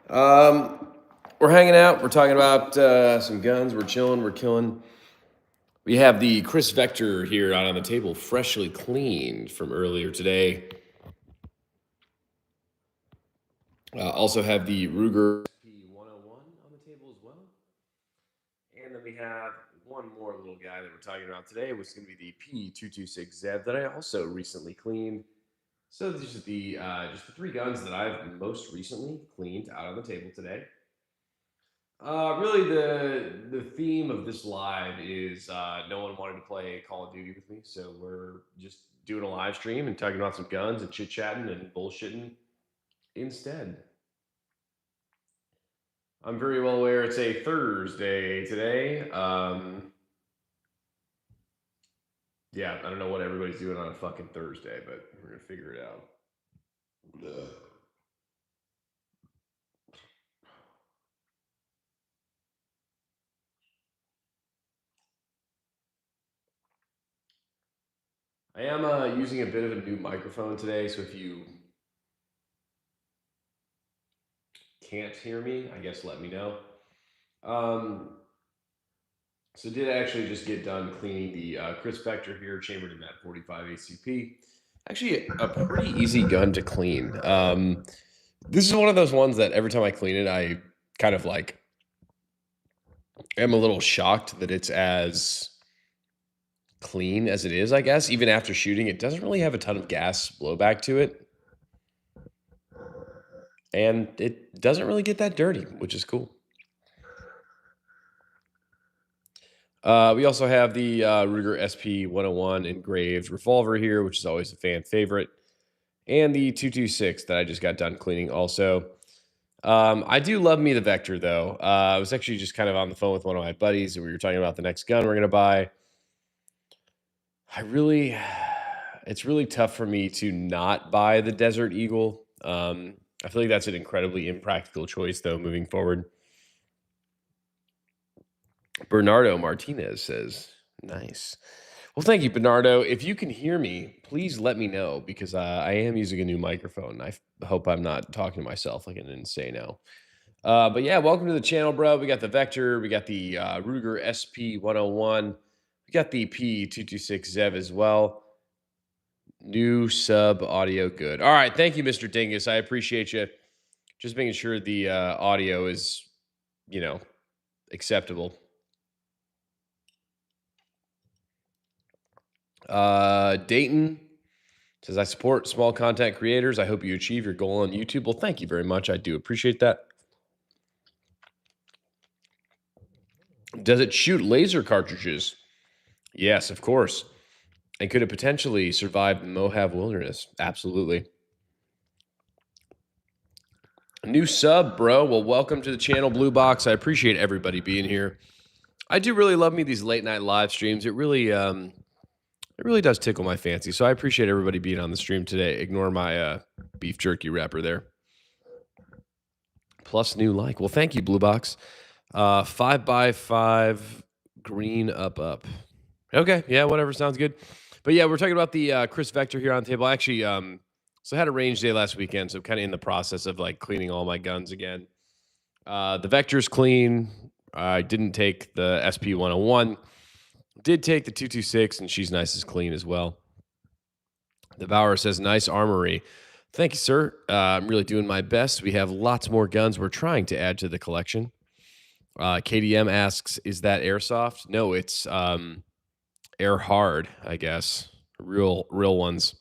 We're hanging out. We're talking about some guns. We're chilling. We're killing. We have the Chris Vector here out on the table, freshly cleaned from earlier today. Also have the Ruger SP101 on the table as well. And then we have one more little guy that we're talking about today, which is going to be the P226 Zev that I also recently cleaned. So these are the just the three guns that I've most recently cleaned out on the table today. Really, the theme of this live is no one wanted to play Call of Duty with me, so we're just doing a live stream and talking about some guns and chit chatting and bullshitting instead. I'm very well aware it's a Thursday today. Yeah, I don't know what everybody's doing on a fucking Thursday, but we're gonna figure it out. Ugh. I am using a bit of a new microphone today, so if you can't hear me, I guess let me know. So did actually just get done cleaning the Chris Vector here, chambered in that 45 ACP. Actually, a pretty easy gun to clean. This is one of those ones that every time I clean it, I kind of like am a little shocked that it's as clean as it is, I guess. Even after shooting, it doesn't really have a ton of gas blowback to it. And it doesn't really get that dirty, which is cool. We also have the Ruger SP101 engraved revolver here, which is always a fan favorite. And the 226 that I just got done cleaning also. I do love me the Vector, though. I was actually just kind of on the phone with one of my buddies, and we were talking about the next gun we're going to buy. It's really tough for me to not buy the Desert Eagle. I feel like that's an incredibly impractical choice, though, moving forward. Bernardo Martinez says, nice. Well, thank you, Bernardo. If you can hear me, please let me know because I am using a new microphone. I hope I'm not talking to myself like an insano. But yeah, welcome to the channel, bro. We got the Vector, we got the Ruger SP101, we got the P226 Zev as well. New sub audio good. All right, thank you, Mr. Dingus. I appreciate you. Just making sure the audio is, acceptable. Dayton says, I support small content creators. I hope you achieve your goal on YouTube. Well, thank you very much. I do appreciate that. Does it shoot laser cartridges? Yes, of course. And could it potentially survive the Mojave wilderness? Absolutely. New sub, bro. Well, welcome to the channel, Blue Box. I appreciate everybody being here. I do really love me these late night live streams. It really does tickle my fancy. So I appreciate everybody being on the stream today. Ignore my beef jerky wrapper there. Plus new like. Well, thank you, Blue Box. 5x5 green up. Okay, yeah, whatever, sounds good. But yeah, we're talking about the Chris Vector here on the table. I actually, so I had a range day last weekend, so I'm kind of in the process of like cleaning all my guns again. The Vector's clean. I didn't take the SP101. Did take the 226, and she's nice as clean as well. The Bauer says, nice armory. Thank you, sir. I'm really doing my best. We have lots more guns we're trying to add to the collection. KDM asks, is that airsoft? No, it's air hard, I guess. Real ones.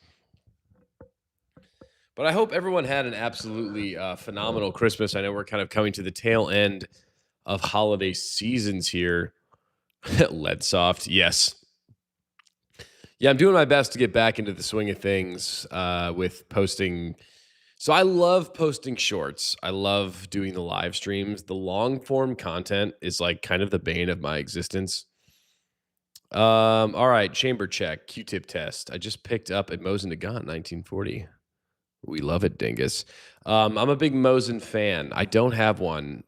But I hope everyone had an absolutely phenomenal Christmas. I know we're kind of coming to the tail end of holiday seasons here. Lead soft, yes. Yeah, I'm doing my best to get back into the swing of things with posting. So I love posting shorts. I love doing the live streams. The long form content is like kind of the bane of my existence. All right, chamber check, Q-tip test. I just picked up a Mosin Nagant 1940. We love it, Dingus. I'm a big Mosin fan. I don't have one.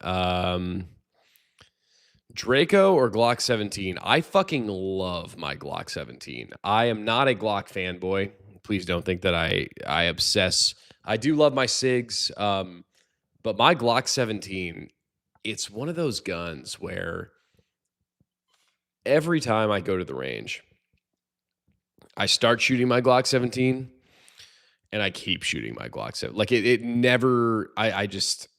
Draco or Glock 17? I fucking love my Glock 17. I am not a Glock fanboy. Please don't think that I obsess. I do love my SIGs, but But my Glock 17, it's one of those guns where every time I go to the range, I start shooting my Glock 17 and I keep shooting my Glock 7. Like it never, I just,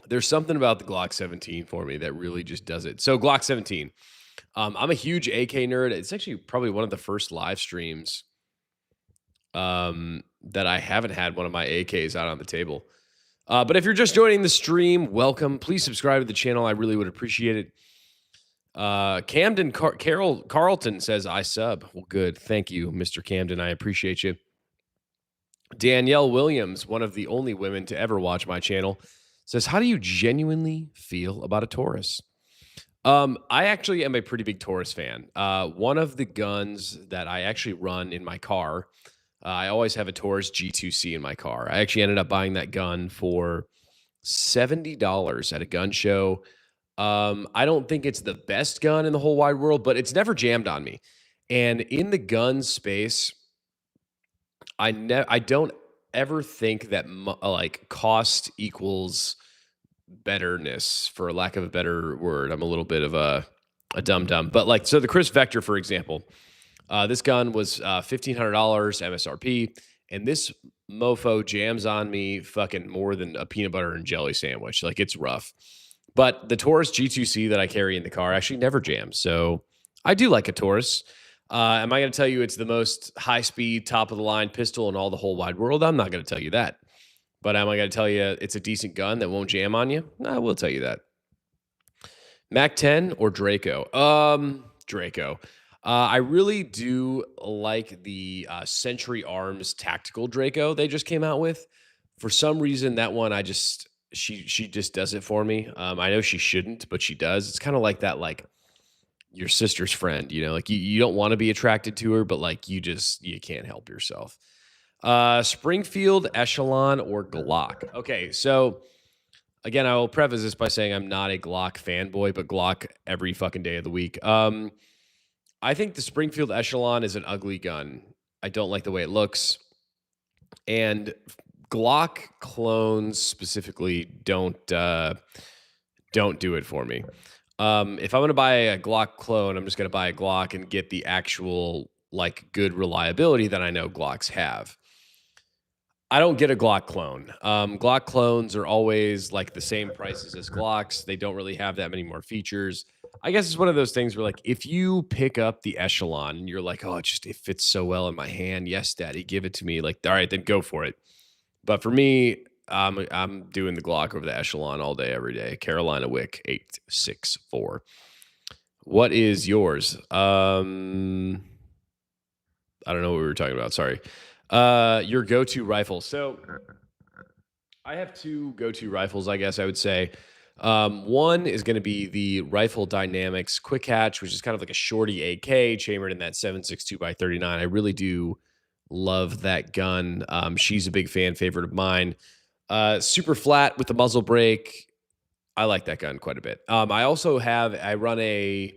there's something about the Glock 17 for me that really just does it. So Glock 17, I'm a huge AK nerd. It's actually probably one of the first live streams that I haven't had one of my AKs out on the table. But if you're just joining the stream, welcome. Please subscribe to the channel. I really would appreciate it. Camden Carlton says, I sub. Well, good. Thank you, Mr. Camden. I appreciate you. Danielle Williams, one of the only women to ever watch my channel, says, how do you genuinely feel about a Taurus? I actually am a pretty big Taurus fan. One of the guns that I actually run in my car, I always have a Taurus G2C in my car. I actually ended up buying that gun for $70 at a gun show. I don't think it's the best gun in the whole wide world, but it's never jammed on me. And in the gun space, I don't ever think that like cost equals betterness, for lack of a better word. I'm a little bit of a dum-dum, but like, so the Chris Vector, for example, this gun was $1,500 MSRP, and this mofo jams on me fucking more than a peanut butter and jelly sandwich. Like, it's rough. But the Taurus G2C that I carry in the car actually never jams. So I do like a Taurus. Am I going to tell you it's the most high-speed, top-of-the-line pistol in all the whole wide world? I'm not going to tell you that. But am I going to tell you it's a decent gun that won't jam on you? I will tell you that. Mac 10 or Draco? Draco. I really do like the Century Arms Tactical Draco they just came out with. For some reason, that one she just does it for me. I know she shouldn't, but she does. It's kind of like that, like your sister's friend, you know, like you don't want to be attracted to her, but like you can't help yourself. Springfield, Echelon, or Glock. Okay, so again, I will preface this by saying I'm not a Glock fanboy, but Glock every fucking day of the week. I think the Springfield Echelon is an ugly gun. I don't like the way it looks. And Glock clones specifically don't do it for me. If I'm going to buy a Glock clone, I'm just going to buy a Glock and get the actual like good reliability that I know Glocks have. I don't get a Glock clone. Glock clones are always like the same prices as Glocks. They don't really have that many more features. I guess it's one of those things where, like, if you pick up the Echelon and you're like, oh, it fits so well in my hand. Yes, Daddy, give it to me. Like, all right, then go for it. But for me, I'm doing the Glock over the Echelon all day, every day. Carolina Wick 864. What is yours? I don't know what we were talking about. Sorry. Your go-to rifle. So I have two go-to rifles, I guess I would say. One is going to be the Rifle Dynamics Quick Hatch, which is kind of like a shorty AK chambered in that 7.62x39. I really do love that gun. She's a big fan favorite of mine. Super flat with the muzzle brake. I like that gun quite a bit. I run a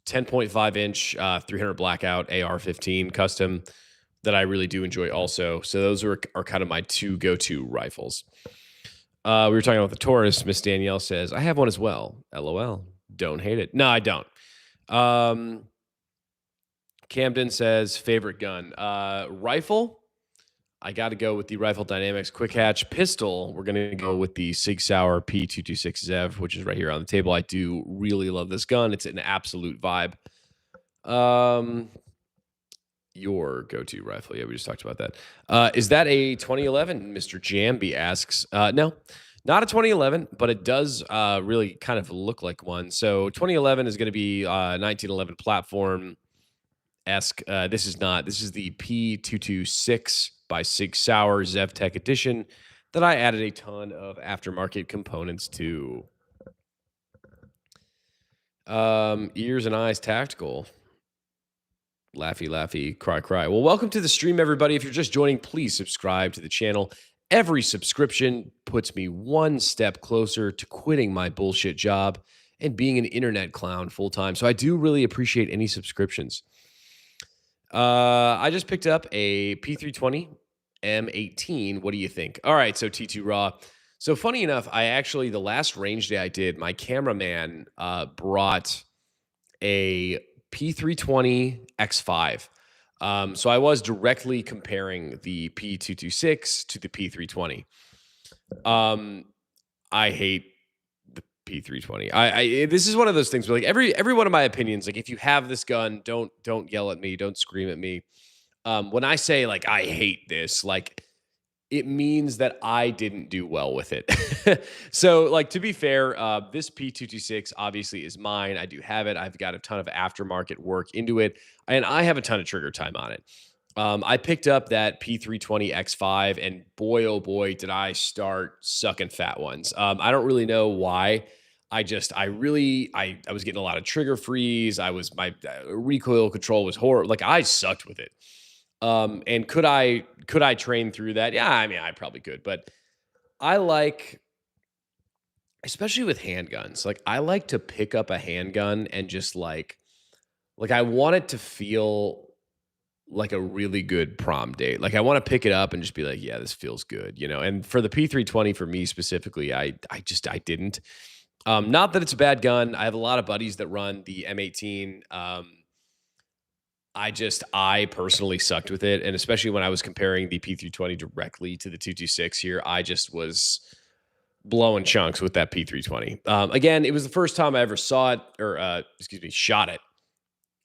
10.5 inch 300 blackout AR-15 custom that I really do enjoy also. So those are kind of my two go-to rifles. We were talking about the Taurus. Miss Danielle says, I have one as well. LOL. Don't hate it. No, I don't. Camden says, favorite gun. Rifle. I got to go with the Rifle Dynamics Quick Hatch. Pistol, we're going to go with the Sig Sauer P226 Zev, which is right here on the table. I do really love this gun. It's an absolute vibe. Your go-to rifle. Yeah, we just talked about that. Is that a 2011? Mr. Jamby asks. No, not a 2011, but it does really kind of look like one. So 2011 is going to be 1911 platform-esque. This is not. This is the P226 by Sig Sauer Zev Tech Edition that I added a ton of aftermarket components to. Ears and Eyes Tactical. Laughy, laughy, cry, cry. Well, welcome to the stream, everybody. If you're just joining, please subscribe to the channel. Every subscription puts me one step closer to quitting my bullshit job and being an internet clown full time. So I do really appreciate any subscriptions. I just picked up a P320 M18. What do you think? All right, so T2 Raw. So funny enough, I actually the last range day I did, my cameraman brought a P320 X5. So I was directly comparing the P226 to the P320. Um, I hate the P320. This is one of those things where like every one of my opinions, like if you have this gun, don't yell at me, don't scream at me. When I say like I hate this, like it means that I didn't do well with it. So, like, to be fair, this P226 obviously is mine. I do have it. I've got a ton of aftermarket work into it, and I have a ton of trigger time on it. I picked up that P320 X5, and boy, oh boy, did I start sucking fat ones. I don't really know why. I was getting a lot of trigger freeze. My recoil control was horrible. Like I sucked with it. And could I train through that? Yeah, I mean, I probably could, but I like, especially with handguns, like I like to pick up a handgun and just like I want it to feel like a really good prom date. Like I want to pick it up and just be like, yeah, this feels good, you know. And for the P320 for me specifically, I didn't. Not that it's a bad gun. I have a lot of buddies that run the M18. I personally sucked with it, and especially when I was comparing the P320 directly to the 226 here, I just was blowing chunks with that P320. Again, it was the first time I ever saw it, or excuse me, shot it,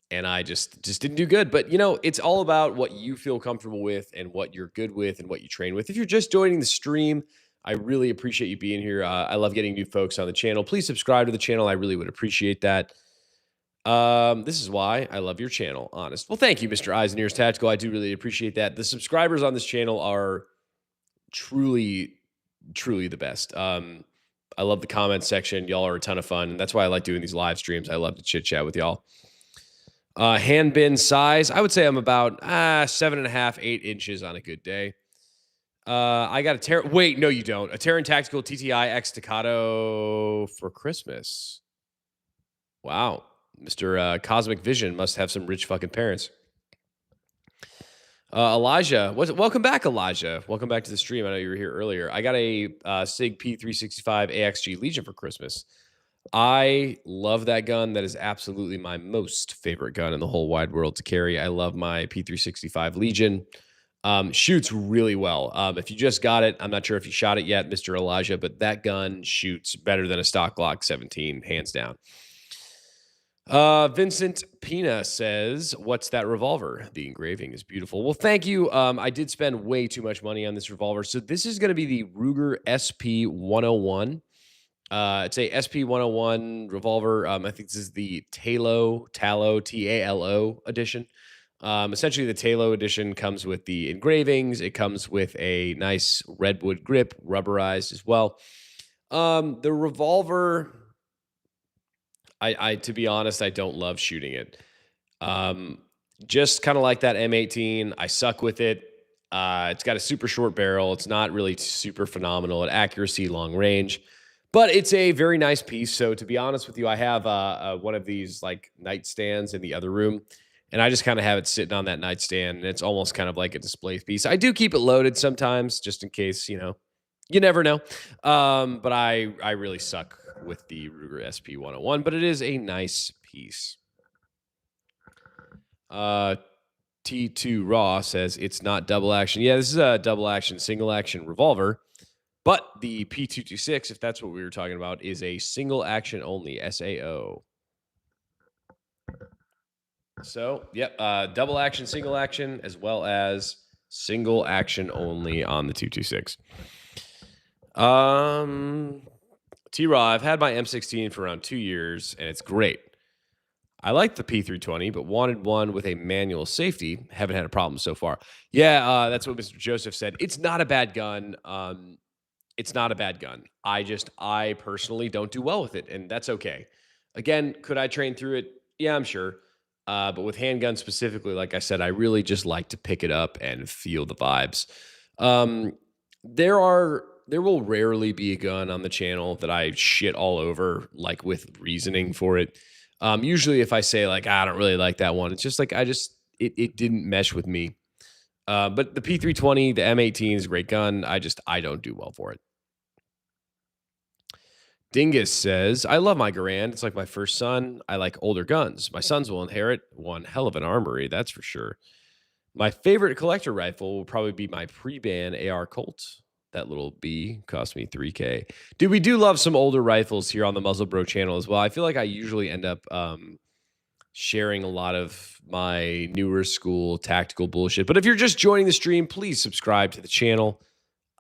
and I just didn't do good. But you know, it's all about what you feel comfortable with and what you're good with and what you train with. If you're just joining the stream, I really appreciate you being here. I love getting new folks on the channel. Please subscribe to the channel. I really would appreciate that. This is why I love your channel, honest. Well, thank you, Mr. Eyes and Ears Tactical. I do really appreciate that. The subscribers on this channel are truly, truly the best. I love the comment section. Y'all are a ton of fun. And that's why I like doing these live streams. I love to chit chat with y'all. Hand bin size, I would say I'm about 7.5, 8 inches on a good day. I got wait, no, you don't. A Terran Tactical TTI X Staccato for Christmas. Wow. Mr. Cosmic Vision must have some rich fucking parents. Elijah, welcome back, Elijah. Welcome back to the stream. I know you were here earlier. I got a Sig P365 AXG Legion for Christmas. I love that gun. That is absolutely my most favorite gun in the whole wide world to carry. I love my P365 Legion. Shoots really well. If you just got it, I'm not sure if you shot it yet, Mr. Elijah, but that gun shoots better than a stock Glock 17, hands down. Vincent Pina says, what's that revolver? The engraving is beautiful. Well, thank you. I did spend way too much money on this revolver. So this is going to be the Ruger SP101. It's a SP101 revolver. I think this is the Talo, Talo edition. Essentially the Talo edition comes with the engravings. It comes with a nice redwood grip, rubberized as well. The revolver, I to be honest, I don't love shooting it. Just kind of like that M18, I suck with it. It's got a super short barrel. It's not really super phenomenal at accuracy, long range, but it's a very nice piece. So to be honest with you, I have one of these like nightstands in the other room, and I just kind of have it sitting on that nightstand, and it's almost kind of like a display piece. I do keep it loaded sometimes, just in case, you know, you never know. But I really suck with the Ruger SP101, but it is a nice piece. T2 Raw says it's not double action. Yeah, this is a double action, single action revolver, but the P226, if that's what we were talking about, is a single action only, SAO. So, yep, double action, single action, as well as single action only on the 226. T-Raw, I've had my M16 for around 2 years, and it's great. I like the P320, but wanted one with a manual safety. Haven't had a problem so far. Yeah, that's what Mr. Joseph said. It's not a bad gun. It's not a bad gun. I personally don't do well with it, and that's okay. Again, could I train through it? Yeah, I'm sure. But with handguns specifically, like I said, I really just like to pick it up and feel the vibes. There will rarely be a gun on the channel that I shit all over, like with reasoning for it. Usually if I say like, I don't really like that one, it's just like, it didn't mesh with me. But the P320, the M18 is a great gun. I don't do well for it. Dingus says, I love my Garand. It's like my first son. I like older guns. My sons will inherit one hell of an armory, that's for sure. My favorite collector rifle will probably be my pre-ban AR Colt. That little B cost me $3K. Dude, we do love some older rifles here on the Muzzle Bro channel as well. I feel like I usually end up sharing a lot of my newer school tactical bullshit. But if you're just joining the stream, please subscribe to the channel.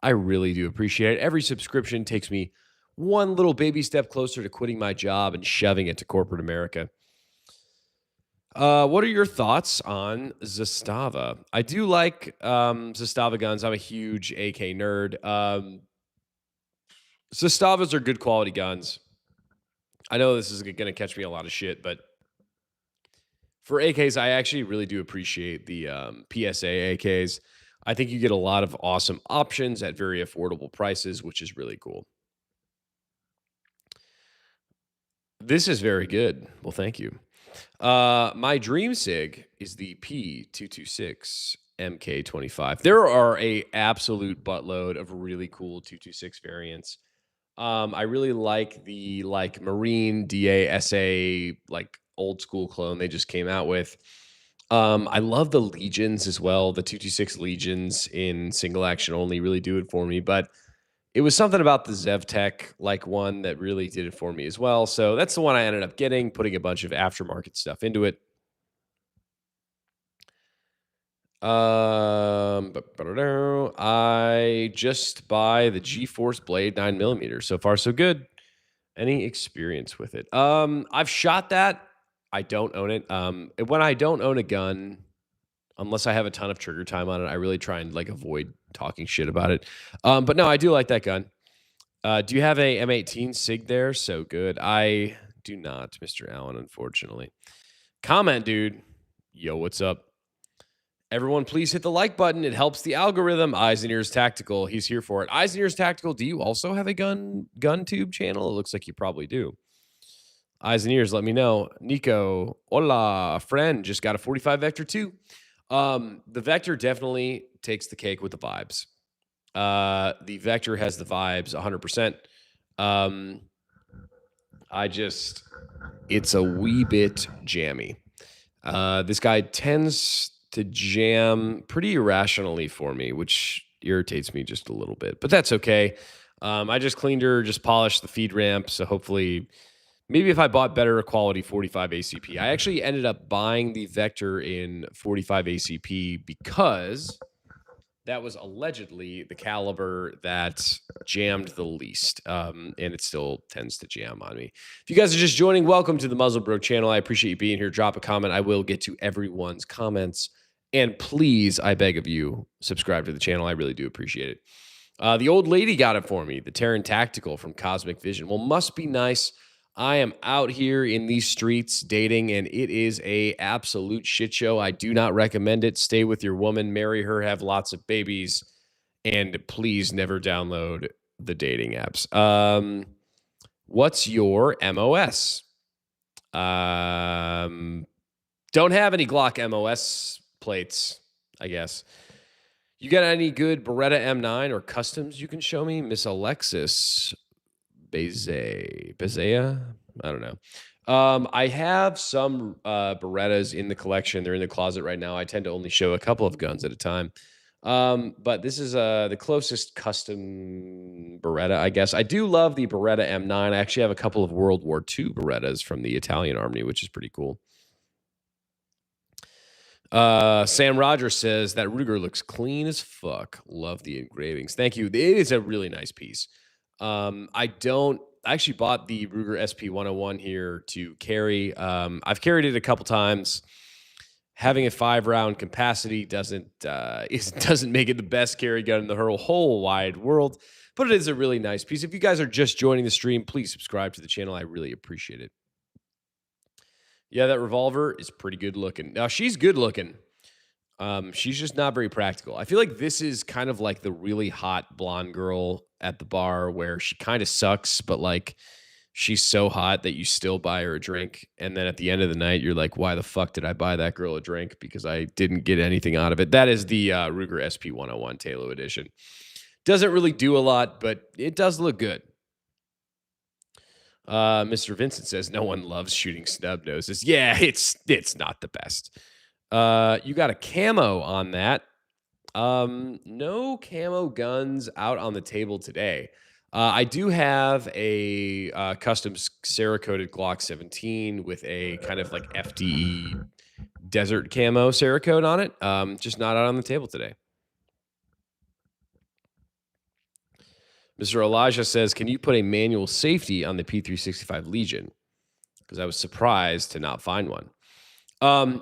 I really do appreciate it. Every subscription takes me one little baby step closer to quitting my job and shoving it to corporate America. What are your thoughts on Zastava? I do like Zastava guns. I'm a huge AK nerd. Zastavas are good quality guns. I know this is going to catch me a lot of shit, but for AKs, I actually really do appreciate the PSA AKs. I think you get a lot of awesome options at very affordable prices, which is really cool. This is very good. Well, thank you. My dream SIG is the P226 MK25. There are a absolute buttload of really cool 226 variants. I really like the Marine DA SA old school clone they just came out with. I love the Legions as well. The 226 Legions in single action only really do it for me, but it was something about the ZevTech one that really did it for me as well. So that's the one I ended up getting, putting a bunch of aftermarket stuff into it. I just buy the GeForce Blade 9mm. So far, so good. Any experience with it? I've shot that. I don't own it. When I don't own a gun, unless I have a ton of trigger time on it, I really try and avoid talking shit about it. But no, I do like that gun. Do you have a M18 SIG there? So good. I do not, Mr. Allen, unfortunately. Comment, dude. Yo, what's up? Everyone, please hit the like button. It helps the algorithm. Eyes and Ears Tactical. He's here for it. Eyes and Ears Tactical, do you also have a gun tube channel? It looks like you probably do. Eyes and Ears, let me know. Nico, hola, friend. Just got a 45 Vector 2. The Vector definitely takes the cake with the vibes. The Vector has the vibes 100%. It's a wee bit jammy. This guy tends to jam pretty irrationally for me, which irritates me just a little bit, but that's okay. I just cleaned her, just polished the feed ramp. So hopefully, maybe if I bought better quality 45 ACP. I actually ended up buying the Vector in 45 ACP because that was allegedly the caliber that jammed the least. And it still tends to jam on me. If you guys are just joining, welcome to the Muzzle Bro channel. I appreciate you being here. Drop a comment. I will get to everyone's comments. And please, I beg of you, subscribe to the channel. I really do appreciate it. The old lady got it for me, the Terran Tactical from Cosmic Vision. Well, must be nice. I am out here in these streets dating, and it is a absolute shit show. I do not recommend it. Stay with your woman, marry her, have lots of babies, and please never download the dating apps. What's your MOS? Don't have any Glock MOS plates, I guess. You got any good Beretta M9 or customs you can show me? Miss Alexis Bezea? I don't know. I have some Berettas in the collection. They're in the closet right now. I tend to only show a couple of guns at a time. But this is the closest custom Beretta, I guess. I do love the Beretta M9. I actually have a couple of World War II Berettas from the Italian Army, which is pretty cool. Sam Rogers says that Ruger looks clean as fuck. Love the engravings. Thank you. It is a really nice piece. I actually bought the Ruger SP101 here to carry. I've carried it a couple times. Having a 5-round capacity doesn't make it the best carry gun in the whole wide world, but it is a really nice piece. If you guys are just joining the stream, please subscribe to the channel. I really appreciate it. Yeah, that revolver is pretty good looking. Now, she's good looking. She's just not very practical. I feel like this is kind of like the really hot blonde girl at the bar where she kind of sucks, but she's so hot that you still buy her a drink. And then at the end of the night, you're like, why the fuck did I buy that girl a drink? Because I didn't get anything out of it. That is the Ruger SP101 Talo Edition. Doesn't really do a lot, but it does look good. Mr. Vincent says no one loves shooting snub noses. Yeah, it's not the best. You got a camo on that. No camo guns out on the table today. I do have a custom Cerakoted Glock 17 with a kind of like FDE desert camo Cerakote on it. Just not out on the table today. Mr. Elijah says, can you put a manual safety on the P365 Legion? Because I was surprised to not find one.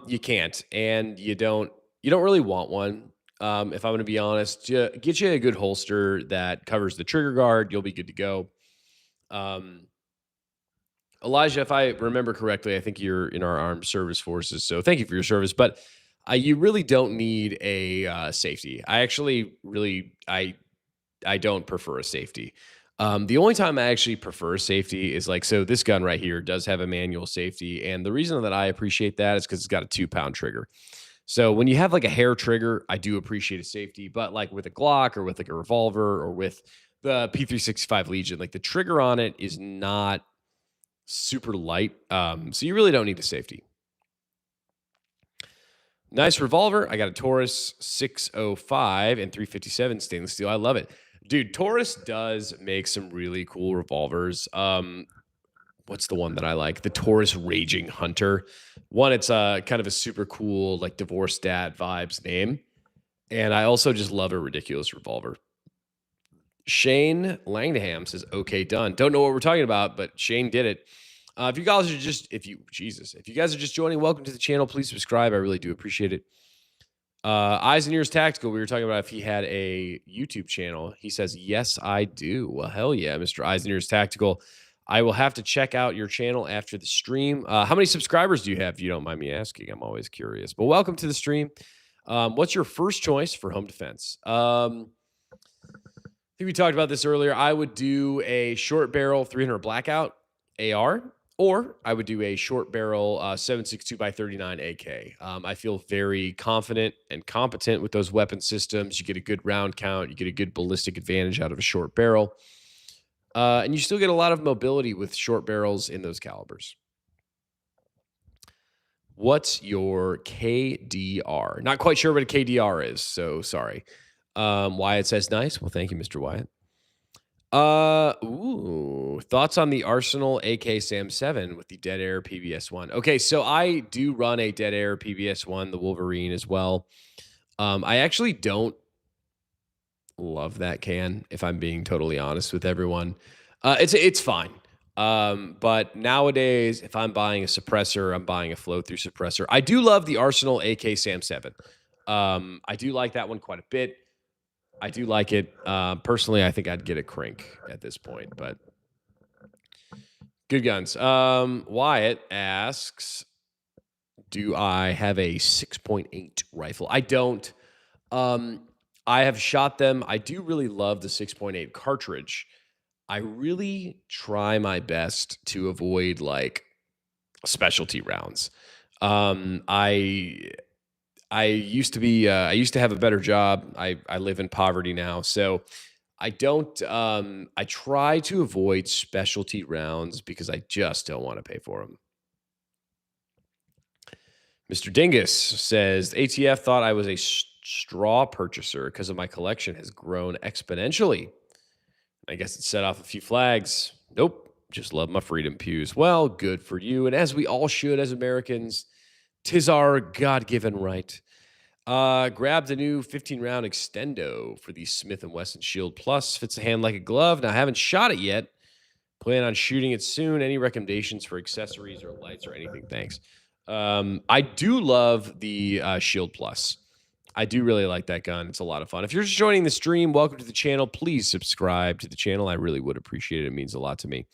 You can't, and you don't really want one. If I'm going to be honest, get you a good holster that covers the trigger guard. You'll be good to go. Elijah, if I remember correctly, I think you're in our armed service forces, so thank you for your service. But you really don't need a safety. I actually really I don't prefer a safety. The only time I actually prefer a safety is like, so this gun right here does have a manual safety. And the reason that I appreciate that is because it's got a 2-pound trigger. So when you have like a hair trigger, I do appreciate a safety. But like with a Glock or with like a revolver or with the P365 Legion, like the trigger on it is not super light. So you really don't need a safety. Nice revolver. I got a Taurus 605 and 357 stainless steel. I love it. Dude, Taurus does make some really cool revolvers. What's the one that I like? The Taurus Raging Hunter. One, it's kind of a super cool, like divorced dad vibes name. And I also just love a ridiculous revolver. Shane Langham says, okay, done. Don't know what we're talking about, but Shane did it. If you guys are just, if you guys are just joining, welcome to the channel. Please subscribe. I really do appreciate it. Eyes and Ears Tactical. We were talking about if he had a YouTube channel. He says, yes, I do. Well, hell yeah, Mr. Eyes and Ears Tactical. I will have to check out your channel after the stream. How many subscribers do you have, if you don't mind me asking? I'm always curious. But welcome to the stream. What's your first choice for home defense? I think we talked about this earlier. I would do a short barrel 300 Blackout AR. Or I would do a short barrel 7.62x39 AK. I feel very confident and competent with those weapon systems. You get a good round count. You get a good ballistic advantage out of a short barrel. And you still get a lot of mobility with short barrels in those calibers. What's your KDR? Not quite sure what a KDR is, so sorry. Wyatt says nice. Well, thank you, Mr. Wyatt. Thoughts on the Arsenal AK Sam 7 with the Dead Air PBS1? Okay, so I do run a Dead Air PBS1, the Wolverine as well. I actually don't love that can, if I'm being totally honest with everyone. It's fine. But nowadays, if I'm buying a suppressor, I'm buying a flow-through suppressor. I do love the Arsenal AK Sam 7. I do like that one quite a bit. I do like it. Personally, I think I'd get a crank at this point, but good guns. Wyatt asks, do I have a 6.8 rifle? I don't. I have shot them. I do really love the 6.8 cartridge. I really try my best to avoid like specialty rounds. I used to be, I used to have a better job. I live in poverty now. So I don't, I try to avoid specialty rounds because I just don't want to pay for them. Mr. Dingus says, ATF thought I was a straw purchaser because of my collection has grown exponentially. I guess it set off a few flags. Nope. Just love my freedom pews. Well, good for you. And as we all should as Americans, 'tis our God-given right. Grabbed a new 15-round extendo for the Smith & Wesson Shield Plus. Fits the hand like a glove. Now, I haven't shot it yet. Plan on shooting it soon. Any recommendations for accessories or lights or anything? Thanks. I do love the Shield Plus. I do really like that gun. It's a lot of fun. If you're just joining the stream, welcome to the channel. Please subscribe to the channel. I really would appreciate it. It means a lot to me.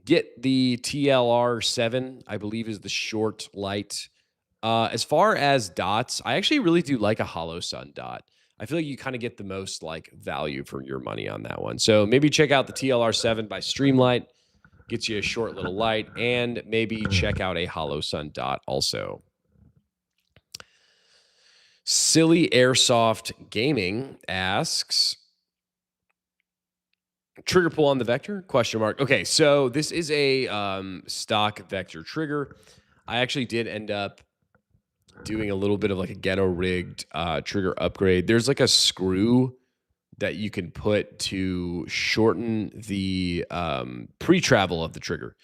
Get the TLR 7, I believe is the short light. As far as dots, I actually really do like a Hollow Sun dot. I feel like you kind of get the most like value for your money on that one. So maybe check out the TLR 7 by Streamlight. Gets you a short little light, and maybe check out a Hollow Sun dot also. Silly Airsoft Gaming asks, Trigger pull on the Vector? Question mark. Okay, so this is a stock Vector trigger. I actually did end up doing a little bit of like a ghetto rigged trigger upgrade. There's like a screw that you can put to shorten the pre-travel of the trigger.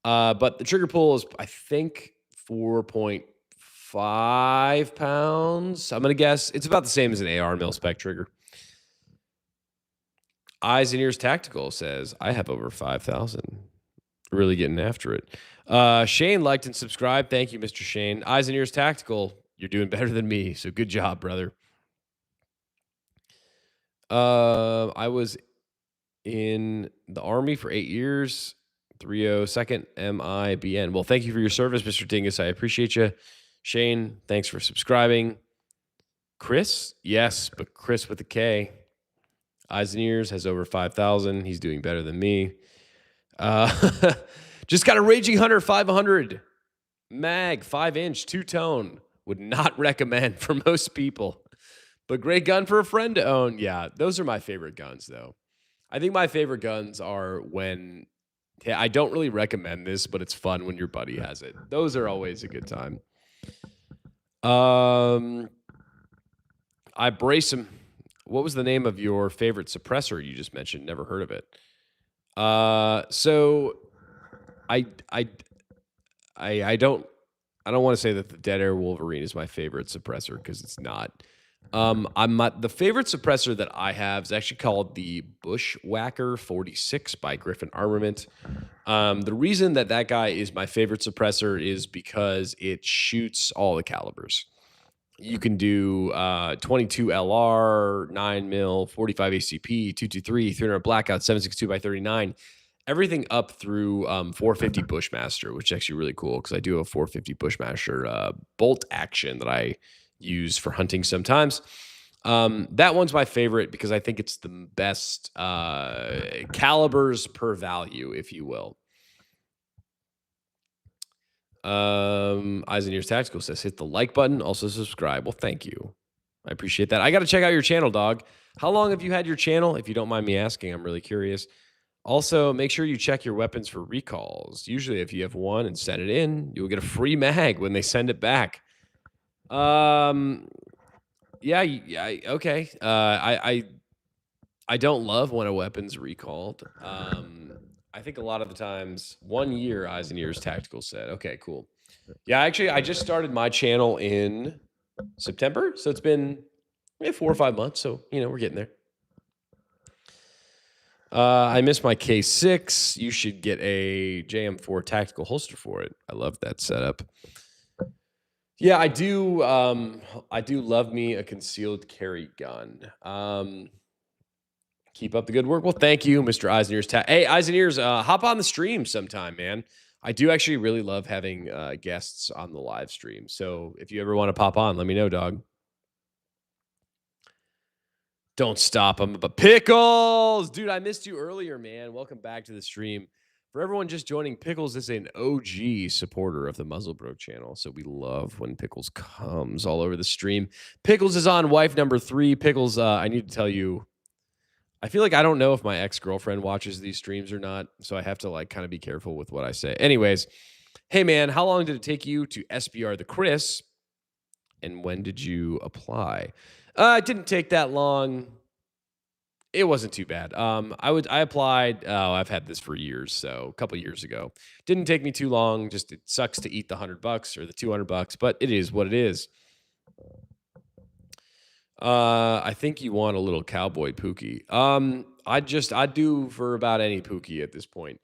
But the trigger pull is, I think, 4.5 pounds. I'm going to guess it's about the same as an AR mil spec trigger. Eyes and Ears Tactical says, I have over 5,000. Really getting after it. Shane liked and subscribed. Thank you, Mr. Shane. Eyes and Ears Tactical, you're doing better than me, so good job, brother. I was in the Army for 8 years. 302nd MIBN. Well, thank you for your service, Mr. Dingus. I appreciate you. Shane, thanks for subscribing. Chris? Yes, but Chris with a K. Eyes and Ears has over 5,000. He's doing better than me. Just got a Raging Hunter 500 mag, 5-inch, two-tone. Would not recommend for most people, but great gun for a friend to own. Yeah, those are my favorite guns, though. I think my favorite guns are when, I don't really recommend this, but it's fun when your buddy has it. Those are always a good time. I brace him. What was the name of your favorite suppressor you just mentioned? Never heard of it. So I don't want to say that the Dead Air Wolverine is my favorite suppressor, because it's not. The favorite suppressor that I have is actually called the Bushwhacker 46 by Griffin Armament. The reason that guy is my favorite suppressor is because it shoots all the calibers. You can do 22 LR, 9 mil, 45 ACP, 223, 300 blackout, 762 by 39, everything up through 450 Bushmaster, which is actually really cool because I do have a 450 Bushmaster bolt action that I use for hunting sometimes. That one's my favorite because I think it's the best calibers per value, if you will. Eyes and Ears Tactical says, hit the like button, also subscribe. Well, thank you. I appreciate that. I got to check out your channel, dog. How long have you had your channel? If you don't mind me asking, I'm really curious. Also, make sure you check your weapons for recalls. Usually, if you have one and send it in, you'll get a free mag when they send it back. Yeah, okay. I don't love when a weapon's recalled. I think a lot of the times, 1 year, Eyes and Ears Tactical said, okay, cool. Yeah, actually, I just started my channel in September, so it's been 4 or 5 months, so, we're getting there. I missed my K6. You should get a JM4 tactical holster for it. I love that setup. Yeah, I do love me a concealed carry gun. Keep up the good work. Well, thank you, Mr. Eyes and Ears. Hey, Eyes and Ears, hop on the stream sometime, man. I do actually really love having guests on the live stream. So if you ever want to pop on, let me know, dog. Don't stop them. But Pickles, dude, I missed you earlier, man. Welcome back to the stream. For everyone just joining, Pickles is an OG supporter of the Muzzlebroke channel, so we love when Pickles comes all over the stream. Pickles is on wife number 3. Pickles, I need to tell you, I feel like I don't know if my ex-girlfriend watches these streams or not, so I have to kind of be careful with what I say. Anyways, hey man, how long did it take you to SBR the Chris, and when did you apply? It didn't take that long. It wasn't too bad. I applied. Oh, I've had this for years, so a couple years ago. Didn't take me too long. Just it sucks to eat the $100 or the $200, but it is what it is. I think you want a little cowboy Pookie. I'd do for about any Pookie at this point.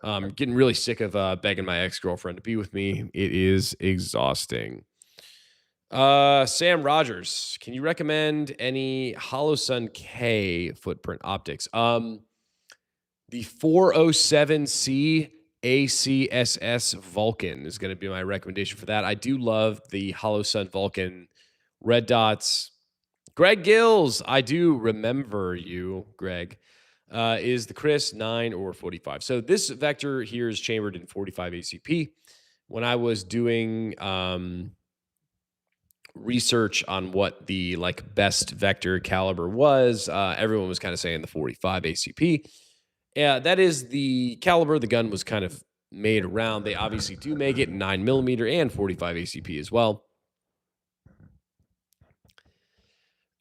Getting really sick of begging my ex-girlfriend to be with me. It is exhausting. Sam Rogers, can you recommend any Hollow Sun K footprint optics? The 407C ACSS Vulcan is going to be my recommendation for that. I do love the Hollow Sun Vulcan red dots. Greg Gills, I do remember you, Greg. Is the Chris 9 or 45? So this vector here is chambered in 45 ACP. When I was doing research on what the best vector caliber was, everyone was kind of saying the 45 ACP. Yeah, that is the caliber the gun was kind of made around. They obviously do make it 9 millimeter and 45 ACP as well.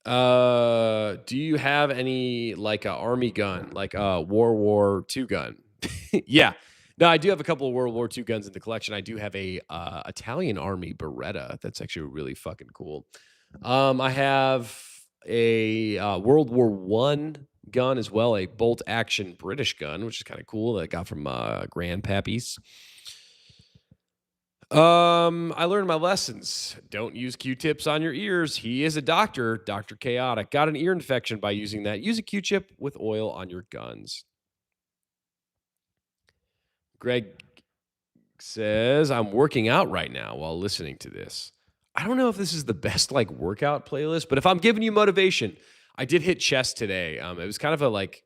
Do you have any like a army gun, like a World War II gun? Yeah. No, I do have a couple of World War II guns in the collection. I do have a Italian Army Beretta. That's actually really fucking cool. I have a World War One gun as well, a bolt action British gun, which is kind of cool that I got from Grandpappy's. I learned my lessons. Don't use Q-tips on your ears. He is a doctor, Dr. Chaotic. Got an ear infection by using that. Use a Q-tip with oil on your guns. Greg says, I'm working out right now while listening to this. I don't know if this is the best like workout playlist, but if I'm giving you motivation, I did hit chest today. It was kind of a like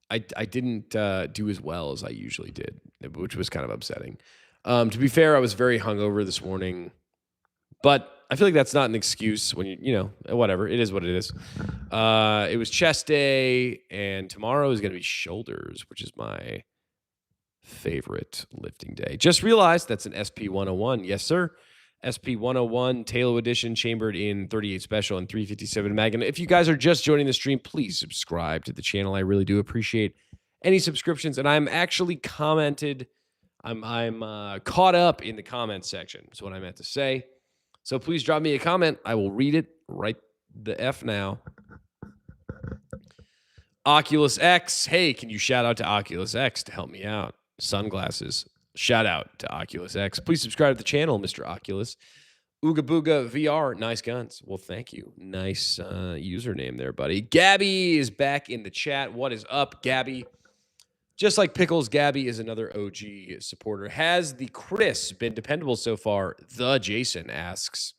I didn't do as well as I usually did, which was kind of upsetting. To be fair, I was very hungover this morning, but I feel like that's not an excuse when you know, whatever. It is what it is. It was chest day, and tomorrow is going to be shoulders, which is my favorite lifting day. Just realized that's an SP 101. Yes, sir. SP 101 Talo edition, chambered in 38 special and 357 Magnum. If you guys are just joining the stream, please subscribe to the channel. I really do appreciate any subscriptions. And I'm actually commented. I'm caught up in the comments section. That's what I meant to say. So please drop me a comment. I will read it right the F now. Oculus X. Hey, can you shout out to Oculus X to help me out? Sunglasses. Shout out to Oculus X. Please subscribe to the channel, Mr. Oculus. Ooga Booga VR. Nice guns. Well, thank you. Nice username there, buddy. Gabby is back in the chat. What is up, Gabby? Just like Pickles, Gabby is another OG supporter. Has the Chris been dependable so far? The Jason asks.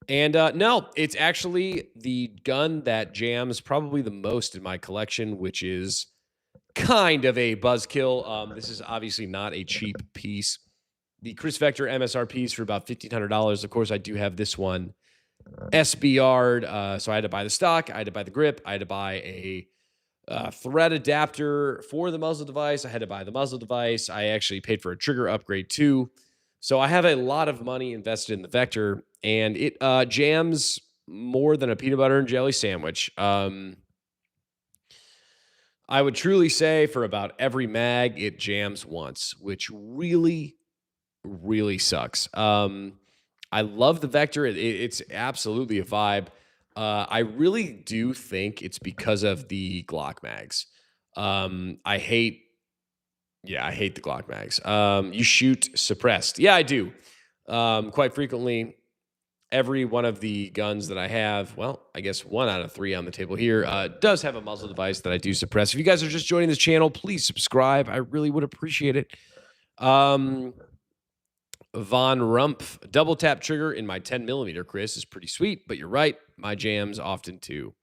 And no, it's actually the gun that jams probably the most in my collection, which is kind of a buzzkill. This is obviously not a cheap piece. The Chris Vector MSRP is for about $1,500. Of course, I do have this one SBR'd. So I had to buy the stock. I had to buy the grip. I had to buy a thread adapter for the muzzle device. I had to buy the muzzle device. I actually paid for a trigger upgrade too. So I have a lot of money invested in the Vector, and it jams more than a peanut butter and jelly sandwich. I would truly say for about every mag, it jams once, which really, really sucks. I love the Vector. It's absolutely a vibe. I really do think it's because of the Glock mags. I hate the Glock mags. You shoot suppressed. Yeah, I do. Quite frequently, every one of the guns that I have, well, I guess 1 out of 3 on the table here, does have a muzzle device that I do suppress. If you guys are just joining this channel, please subscribe. I really would appreciate it. Von Rumpf, double tap trigger in my 10mm, Chris, is pretty sweet, but you're right. My jams often too.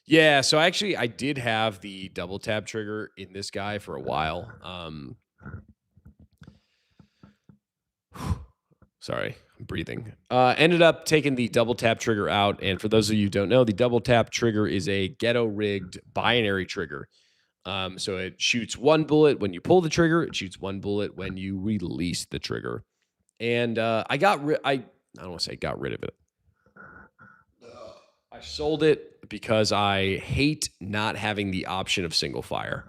Yeah, so actually I did have the double tap trigger in this guy for a while. Sorry, I'm breathing. Ended up taking the double tap trigger out. And for those of you who don't know, the double tap trigger is a ghetto rigged binary trigger. So it shoots 1 bullet when you pull the trigger. It shoots 1 bullet when you release the trigger. And I don't want to say got rid of it. I sold it because I hate not having the option of single fire.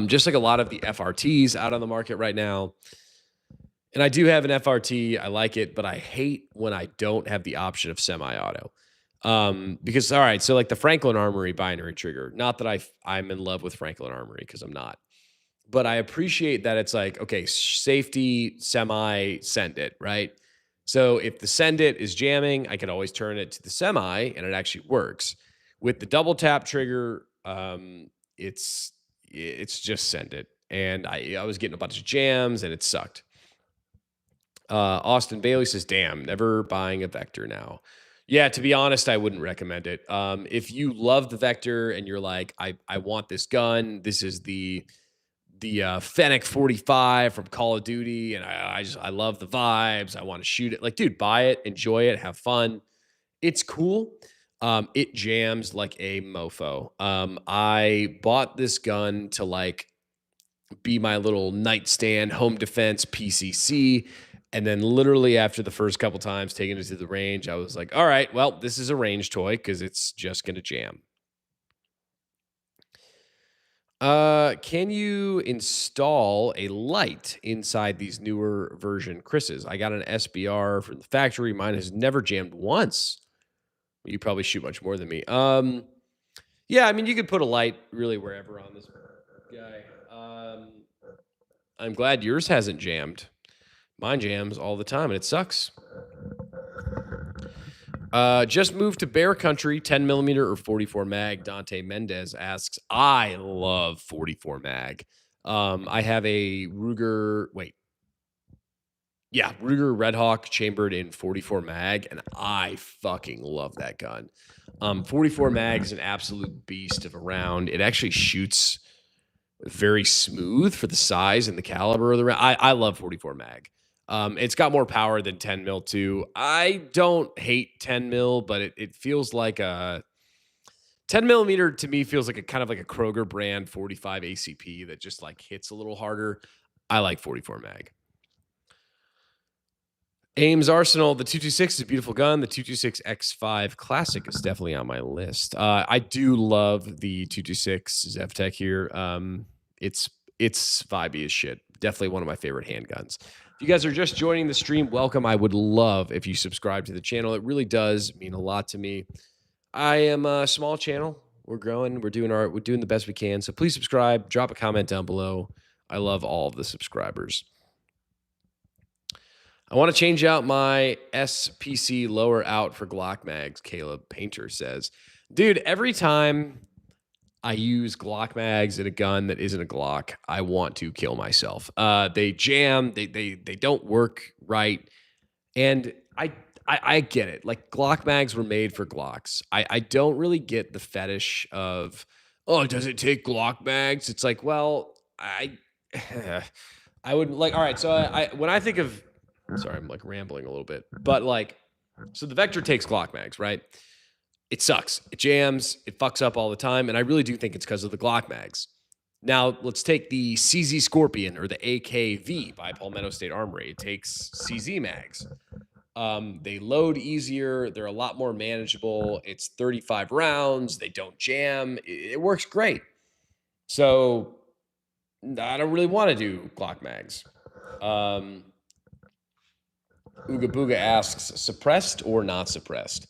Just like a lot of the FRTs out on the market right now. And I do have an FRT. I like it, but I hate when I don't have the option of semi-auto. Because, all right, so like the Franklin Armory binary trigger, not that I'm in love with Franklin Armory, because I'm not. But I appreciate that it's like, okay, safety, semi, send it, right? So if the send it is jamming, I can always turn it to the semi, and it actually works. With the double tap trigger, it's just send it. And I was getting a bunch of jams, and it sucked. Austin Bailey says, damn, never buying a Vector now. Yeah, to be honest, I wouldn't recommend it. If you love the Vector and you're like, I want this gun, this is the Fennec 45 from Call of Duty, and I love the vibes, I want to shoot it. Like, dude, buy it, enjoy it, have fun. It's cool. It jams like a mofo. I bought this gun to like be my little nightstand home defense PCC. And then literally after the first couple times taking it to the range, I was like, all right, well, this is a range toy because it's just gonna jam. Can you install a light inside these newer version Chris's? I got an SBR from the factory. Mine has never jammed once. You probably shoot much more than me. Yeah, I mean, you could put a light really wherever on this guy. I'm glad yours hasn't jammed. Mine jams all the time, and it sucks. Just moved to Bear Country, 10 millimeter or 44 mag. Dante Mendez asks, I love 44 mag. I have a Ruger, Ruger Red Hawk chambered in 44 mag, and I fucking love that gun. 44 mag is an absolute beast of a round. It actually shoots very smooth for the size and the caliber of the round. I love 44 mag. It's got more power than 10 mil too. I don't hate 10 mil, but it feels like a 10 millimeter to me feels like a kind of like a Kroger brand 45 ACP that just like hits a little harder. I like 44 mag. Ames Arsenal, the 226 is a beautiful gun. The 226 X5 Classic is definitely on my list. I do love the 226 ZevTech here. It's vibey as shit. Definitely one of my favorite handguns. If you guys are just joining the stream, welcome. I would love if you subscribe to the channel. It really does mean a lot to me. I am a small channel. We're growing. We're doing the best we can. So please subscribe. Drop a comment down below. I love all of the subscribers. I want to change out my SPC lower out for Glock mags, Caleb Painter says. Dude, every time I use Glock mags in a gun that isn't a Glock, I want to kill myself. They jam, they don't work right. And I get it. Like Glock mags were made for Glocks. I don't really get the fetish of, oh, does it take Glock mags? It's like, well, I would like, all right. So I when I think of, sorry, I'm like rambling a little bit, but like, so the Vector takes Glock mags, right? It sucks. It jams. It fucks up all the time. And I really do think it's because of the Glock mags. Now, let's take the CZ Scorpion or the AKV by Palmetto State Armory. It takes CZ mags. They load easier. They're a lot more manageable. It's 35 rounds. They don't jam. It works great. So I don't really want to do Glock mags. Ooga Booga asks, suppressed or not suppressed?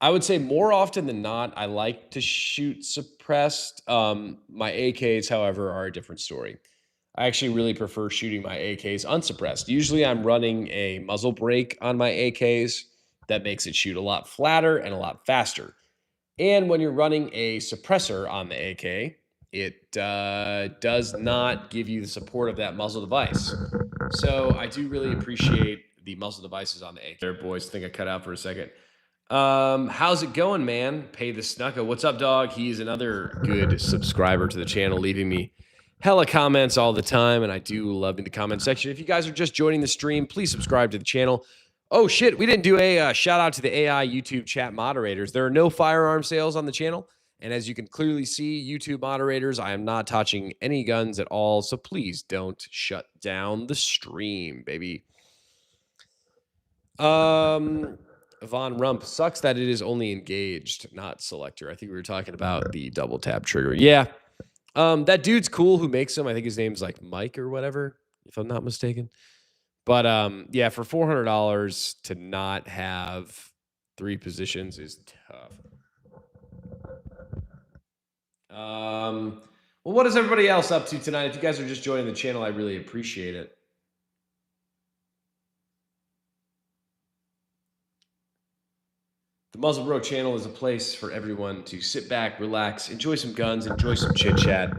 I would say more often than not, I like to shoot suppressed. My AKs, however, are a different story. I actually really prefer shooting my AKs unsuppressed. Usually I'm running a muzzle brake on my AKs. That makes it shoot a lot flatter and a lot faster. And when you're running a suppressor on the AK, it does not give you the support of that muzzle device. So I do really appreciate the muzzle devices on the AK. There, boys, I think I cut out for a second. How's it going, man? Pay the Snucka. What's up, dog? He's another good subscriber to the channel, leaving me hella comments all the time, and I do love in the comment section. If you guys are just joining the stream, please subscribe to the channel. Oh shit, we didn't do a shout out to the AI YouTube chat moderators. There are no firearm sales on the channel, and as you can clearly see, YouTube moderators, I am not touching any guns at all, so please don't shut down the stream, baby. Von Rump, sucks that it is only engaged, not selector. I think we were talking about the double tap trigger. Yeah. That dude's cool who makes them. I think his name's like Mike or whatever, if I'm not mistaken. But yeah, for $400 to not have 3 positions is tough. Well, what is everybody else up to tonight? If you guys are just joining the channel, I really appreciate it. The Muzzle Bro channel is a place for everyone to sit back, relax, enjoy some guns, enjoy some chit chat,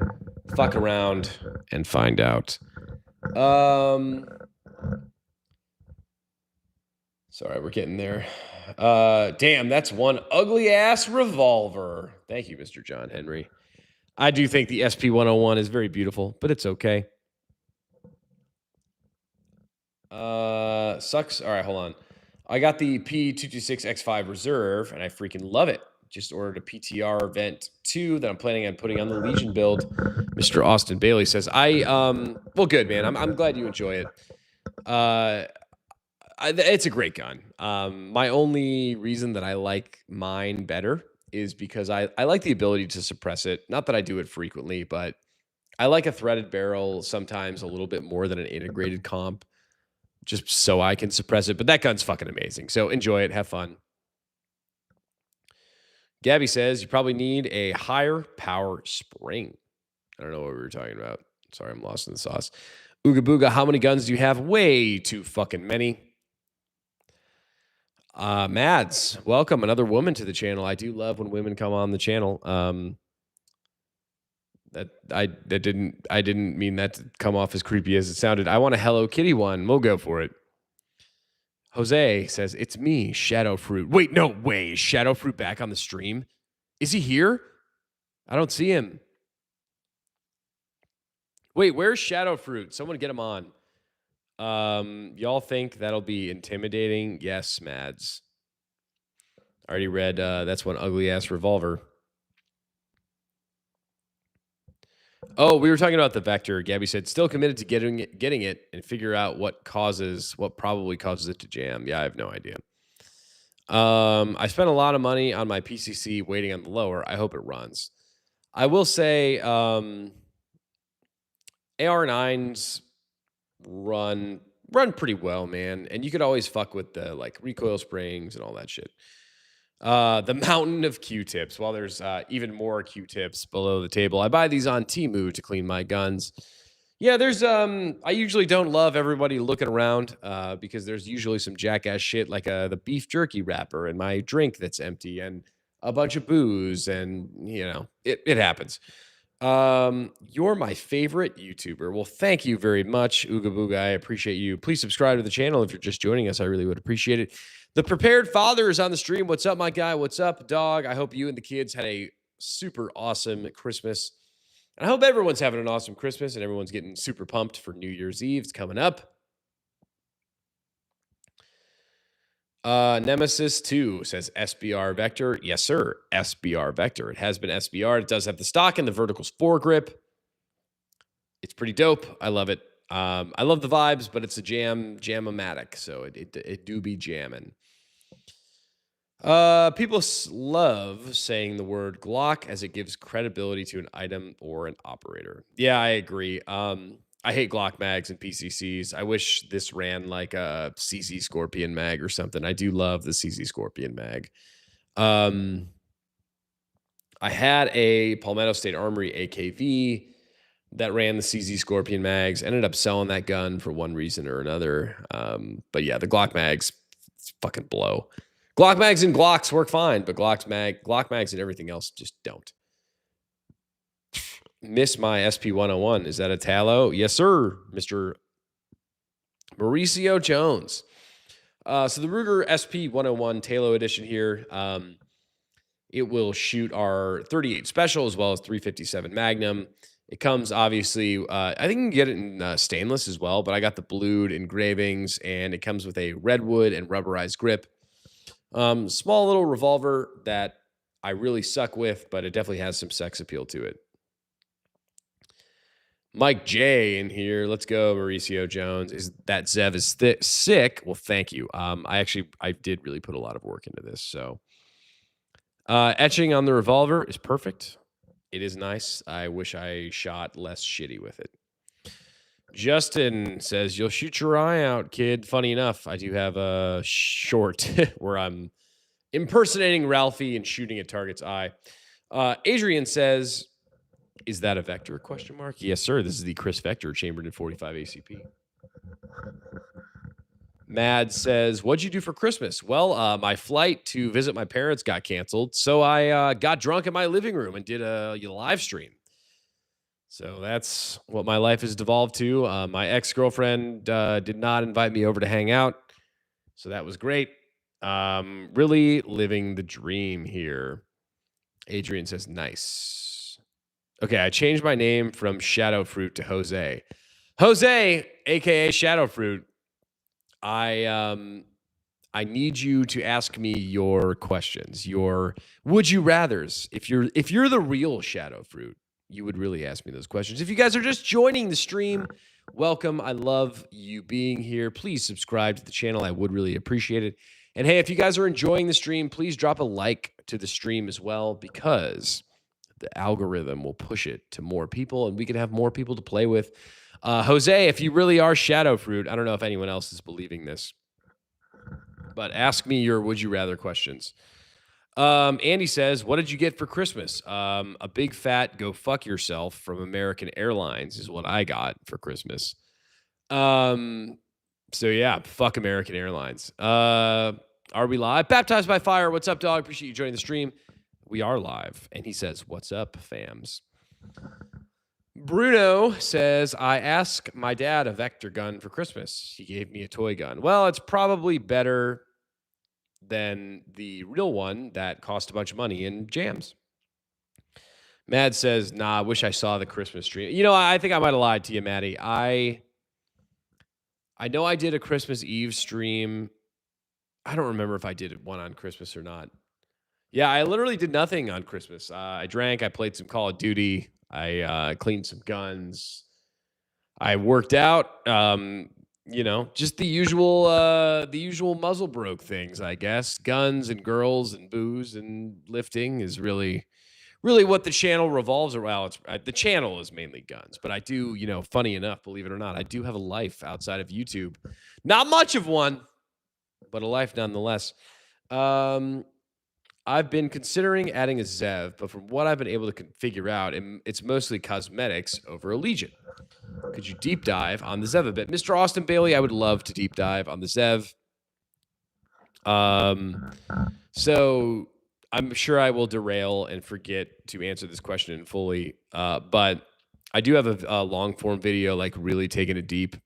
fuck around, and find out. Sorry, we're getting there. Damn, that's one ugly ass revolver. Thank you, Mr. John Henry. I do think the SP-101 is very beautiful, but it's okay. Sucks. All right, hold on. I got the P226X5 Reserve, and I freaking love it. Just ordered a PTR Vent 2 that I'm planning on putting on the Legion build. Mr. Austin Bailey says, well, good, man. I'm glad you enjoy it. It's a great gun. My only reason that I like mine better is because I like the ability to suppress it. Not that I do it frequently, but I like a threaded barrel sometimes a little bit more than an integrated comp, just so I can suppress it. But that gun's fucking amazing. So enjoy it. Have fun. Gabby says you probably need a higher power spring. I don't know what we were talking about. Sorry, I'm lost in the sauce. Ooga Booga, how many guns do you have? Way too fucking many. Mads, welcome. Another woman to the channel. I do love when women come on the channel. I didn't mean that to come off as creepy as it sounded. I want a Hello Kitty one. We'll go for it. Jose says, it's me, Shadow Fruit. Wait, no way. Is Shadow Fruit back on the stream? Is he here? I don't see him. Wait, where's Shadow Fruit? Someone get him on. Y'all think that'll be intimidating? Yes, Mads. I already read that's one ugly ass revolver. Oh, we were talking about the Vector. Gabby said, still committed to getting it and figure out what probably causes it to jam. Yeah, I have no idea. I spent a lot of money on my PCC waiting on the lower. I hope it runs. I will say AR9s run pretty well, man. And you could always fuck with the like recoil springs and all that shit. The mountain of Q-tips. While there's even more Q-tips below the table. I buy these on Temu to clean my guns. Yeah, there's I usually don't love everybody looking around because there's usually some jackass shit like the beef jerky wrapper in my drink that's empty and a bunch of booze, and you know, it happens. You're my favorite YouTuber. Well, thank you very much, Ooga Booga. I appreciate you. Please subscribe to the channel if you're just joining us. I really would appreciate it. The Prepared Father is on the stream. What's up, my guy? What's up, dog? I hope you and the kids had a super awesome Christmas. And I hope everyone's having an awesome Christmas and everyone's getting super pumped for New Year's Eve. It's coming up. Nemesis 2 says SBR Vector. Yes, sir. SBR Vector. It has been SBR. It does have the stock and the verticals foregrip. It's pretty dope. I love it. I love the vibes, but it's a jam-o-matic, so it do be jamming. People love saying the word Glock as it gives credibility to an item or an operator. Yeah, I agree. I hate Glock mags and PCCs. I wish this ran like a CZ Scorpion mag or something. I do love the CZ Scorpion mag. I had a Palmetto State Armory AKV that ran the CZ Scorpion mags. Ended up selling that gun for one reason or another. But yeah, the Glock mags fucking blow. Glock mags and Glocks work fine, but Glock mags and everything else just don't. Miss my SP101. Is that a Tallow? Yes, sir, Mr. Mauricio Jones. So the Ruger SP101 Tallow edition here. It will shoot our 38 Special as well as 357 Magnum. It comes obviously, I think you can get it in stainless as well, but I got the blued engravings, and it comes with a redwood and rubberized grip. Small little revolver that I really suck with, but it definitely has some sex appeal to it. Mike J in here. Let's go, Mauricio Jones. Is that Zev is sick? Well, thank you. I did really put a lot of work into this. So etching on the revolver is perfect. It is nice. I wish I shot less shitty with it. Justin says, you'll shoot your eye out, kid. Funny enough, I do have a short where I'm impersonating Ralphie and shooting a target's eye. Adrian says, is that a Vector? Question mark. Yes, sir. This is the Chris Vector chambered in 45 ACP. Mad says, what'd you do for Christmas? Well, my flight to visit my parents got canceled, so I got drunk in my living room and did a live stream. So that's what my life has devolved to. My ex-girlfriend did not invite me over to hang out, so that was great. Really living the dream here. Adrian says, nice. Okay, I changed my name from Shadow Fruit to Jose. Jose, aka Shadow Fruit. I I need you to ask me your questions, your would you rathers. If you're the real Shadow Fruit, you would really ask me those questions. If you guys are just joining the stream, welcome. I love you being here. Please subscribe to the channel. I would really appreciate it. And hey, if you guys are enjoying the stream, please drop a like to the stream as well, because the algorithm will push it to more people and we can have more people to play with. Jose, if you really are Shadow Fruit, I don't know if anyone else is believing this, but ask me your would you rather questions. Andy says, what did you get for Christmas? A big fat go fuck yourself from American Airlines is what I got for Christmas. So yeah, fuck American Airlines. Are we live? Baptized by Fire. What's up, dog? Appreciate you joining the stream. We are live. And he says, what's up, fams? Bruno says, I asked my dad a vector gun for Christmas. He gave me a toy gun. Well, it's probably better than the real one that cost a bunch of money in jams. Mad says, nah, I wish I saw the Christmas tree. You know, I think I might have lied to you, Maddie. I know I did a Christmas Eve stream. I don't remember if I did one on Christmas or not. Yeah, I literally did nothing on Christmas. I drank, I played some Call of Duty, I cleaned some guns, I worked out. You know, just the usual muzzle broke things, I guess. Guns and girls and booze and lifting is really what the channel revolves around. The channel is mainly guns, but I do, you know, funny enough, believe it or not, I do have a life outside of YouTube. Not much of one, but a life nonetheless. I've been considering adding a Zev, but from what I've been able to figure out, it's mostly cosmetics over a Legion. Could you deep dive on the Zev a bit? Mr. Austin Bailey, I would love to deep dive on the Zev. So I'm sure I will derail and forget to answer this question fully, but I do have a long form video, like really taking it deep.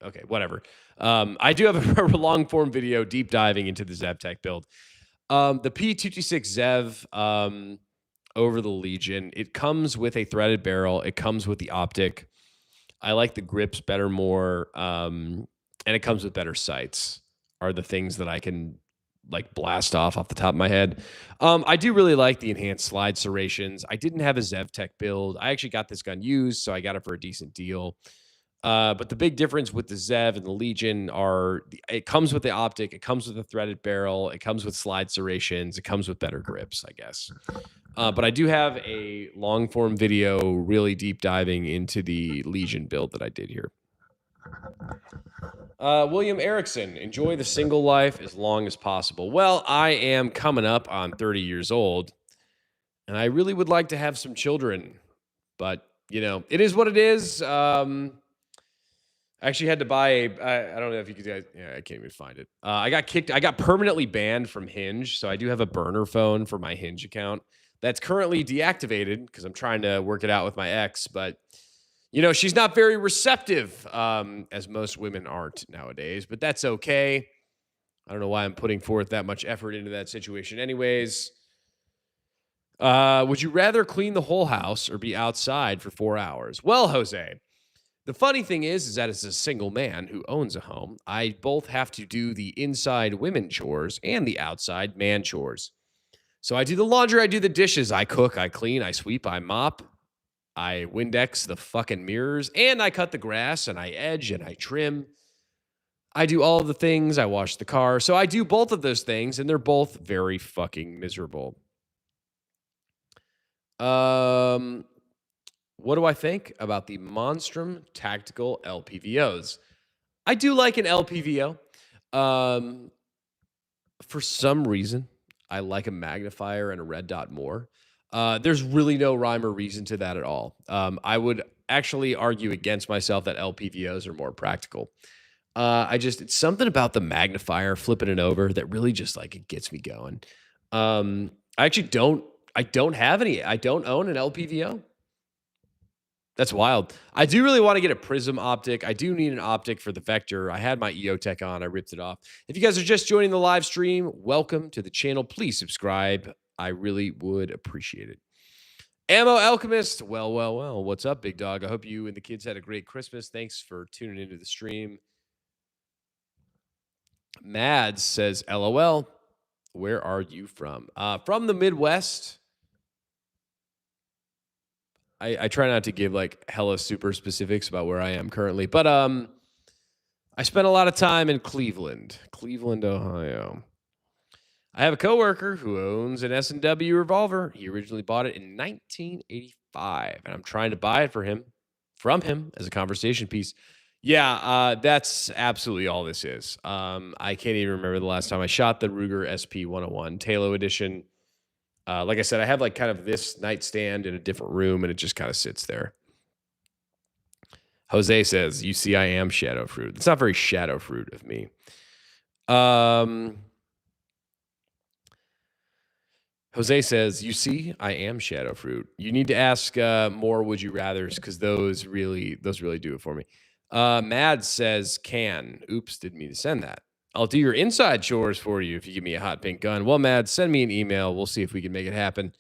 Okay, whatever. I do have a long form video deep diving into the Zev Tech build. The P226 Zev over the Legion, it comes with a threaded barrel. It comes with the optic. I like the grips better more, and it comes with better sights. Are the things that I can like blast off the top of my head. I do really like the enhanced slide serrations. I didn't have a Zev Tech build. I actually got this gun used, so I got it for a decent deal. But the big difference with the Zev and the Legion it comes with the optic, it comes with a threaded barrel, it comes with slide serrations, it comes with better grips, I guess. But I do have a long form video really deep diving into the Legion build that I did here. William Erickson, enjoy the single life as long as possible. Well, I am coming up on 30 years old, and I really would like to have some children, but you know, it is what it is. I actually had to buy I don't know if you guys, yeah, I can't even find it. I got permanently banned from Hinge, so I do have a burner phone for my Hinge account that's currently deactivated because I'm trying to work it out with my ex, but you know, she's not very receptive, as most women aren't nowadays, but that's okay. I don't know why I'm putting forth that much effort into that situation anyways. Would you rather clean the whole house or be outside for 4 hours? Well, Jose, the funny thing is that as a single man who owns a home, I both have to do the inside women chores and the outside man chores. So I do the laundry, I do the dishes, I cook, I clean, I sweep, I mop, I Windex the fucking mirrors, and I cut the grass, and I edge, and I trim. I do all of the things. I wash the car. So I do both of those things, and they're both very fucking miserable. What do I think about the Monstrum Tactical LPVOs? I do like an LPVO. For some reason, I like a magnifier and a red dot more. There's really no rhyme or reason to that at all. I would actually argue against myself that LPVOs are more practical. It's something about the magnifier flipping it over that really just like it gets me going. I actually don't have any. I don't own an LPVO. That's wild. I do really want to get a prism optic. I do need an optic for the Vector. I had my EOTech on. I ripped it off. If you guys are just joining the live stream, welcome to the channel. Please subscribe. I really would appreciate it. Ammo Alchemist. Well. What's up, big dog? I hope you and the kids had a great Christmas. Thanks for tuning into the stream. Mads says, LOL. Where are you from? From the Midwest. I try not to give like hella super specifics about where I am currently, but I spent a lot of time in Cleveland, Ohio. I have a coworker who owns an S&W revolver. He originally bought it in 1985, and I'm trying to buy it from him as a conversation piece. Yeah, that's absolutely all this is. I can't even remember the last time I shot the Ruger SP 101 Talo edition. Like I said, I have like kind of this nightstand in a different room, and it just kind of sits there. Jose says, "You see, I am shadow fruit." It's not very shadow fruit of me. Jose says, "You see, I am shadow fruit." You need to ask more would you rather's because those really do it for me. Mad says, "Can." Oops, didn't mean to send that. I'll do your inside chores for you if you give me a hot pink gun. Well, Mad, send me an email. We'll see if we can make it happen.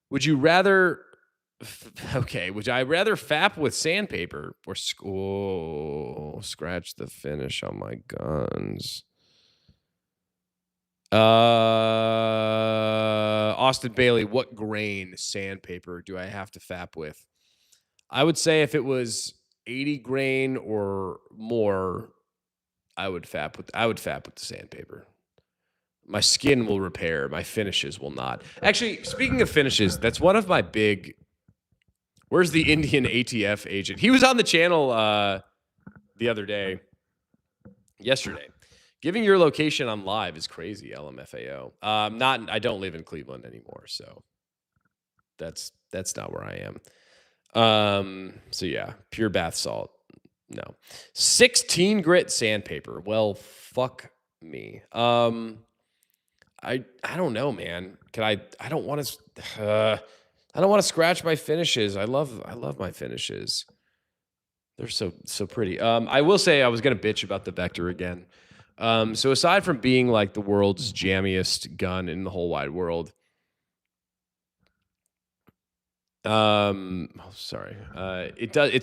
Would you rather? Okay, would I rather fap with sandpaper or scratch the finish on my guns? Austin Bailey, what grain sandpaper do I have to fap with? I would say if it was 80 grain or more, I would fap with the sandpaper. My skin will repair, my finishes will not. Actually, speaking of finishes, that's one of my big. Where's the Indian ATF agent? He was on the channel the other day, yesterday. Giving your location on live is crazy, LMFAO. I don't live in Cleveland anymore, so that's not where I am. So yeah, pure bath salt. No. 16 grit sandpaper. Well, fuck me. I don't know, man. I don't want to scratch my finishes. I love my finishes. They're so pretty. I will say I was gonna bitch about the Vector again. So aside from being like the world's jammiest gun in the whole wide world, it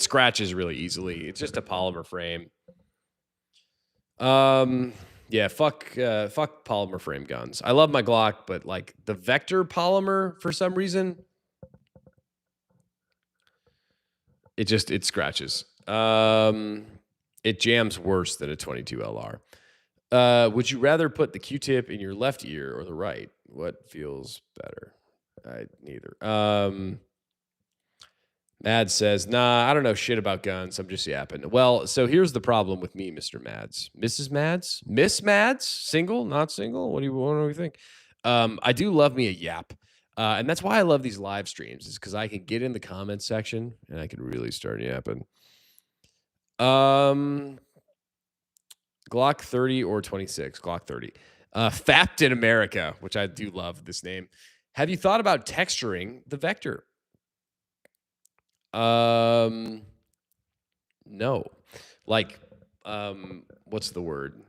scratches really easily. It's just a polymer frame. Yeah, fuck polymer frame guns. I love my Glock, but like the Vector polymer for some reason, it scratches. It jams worse than a 22 LR. Would you rather put the Q-tip in your left ear or the right? What feels better? Neither. Mads says, "Nah, I don't know shit about guns. I'm just yapping." Well, so here's the problem with me, Mr. Mads. Mrs. Mads? Miss Mads? Single? Not single? What do you think? I do love me a yap. And that's why I love these live streams, is because I can get in the comments section and I can really start yapping. Glock 30 or 26? Glock 30. Fapped in America, which I do love this name. Have you thought about texturing the Vector? No. Like, what's the word?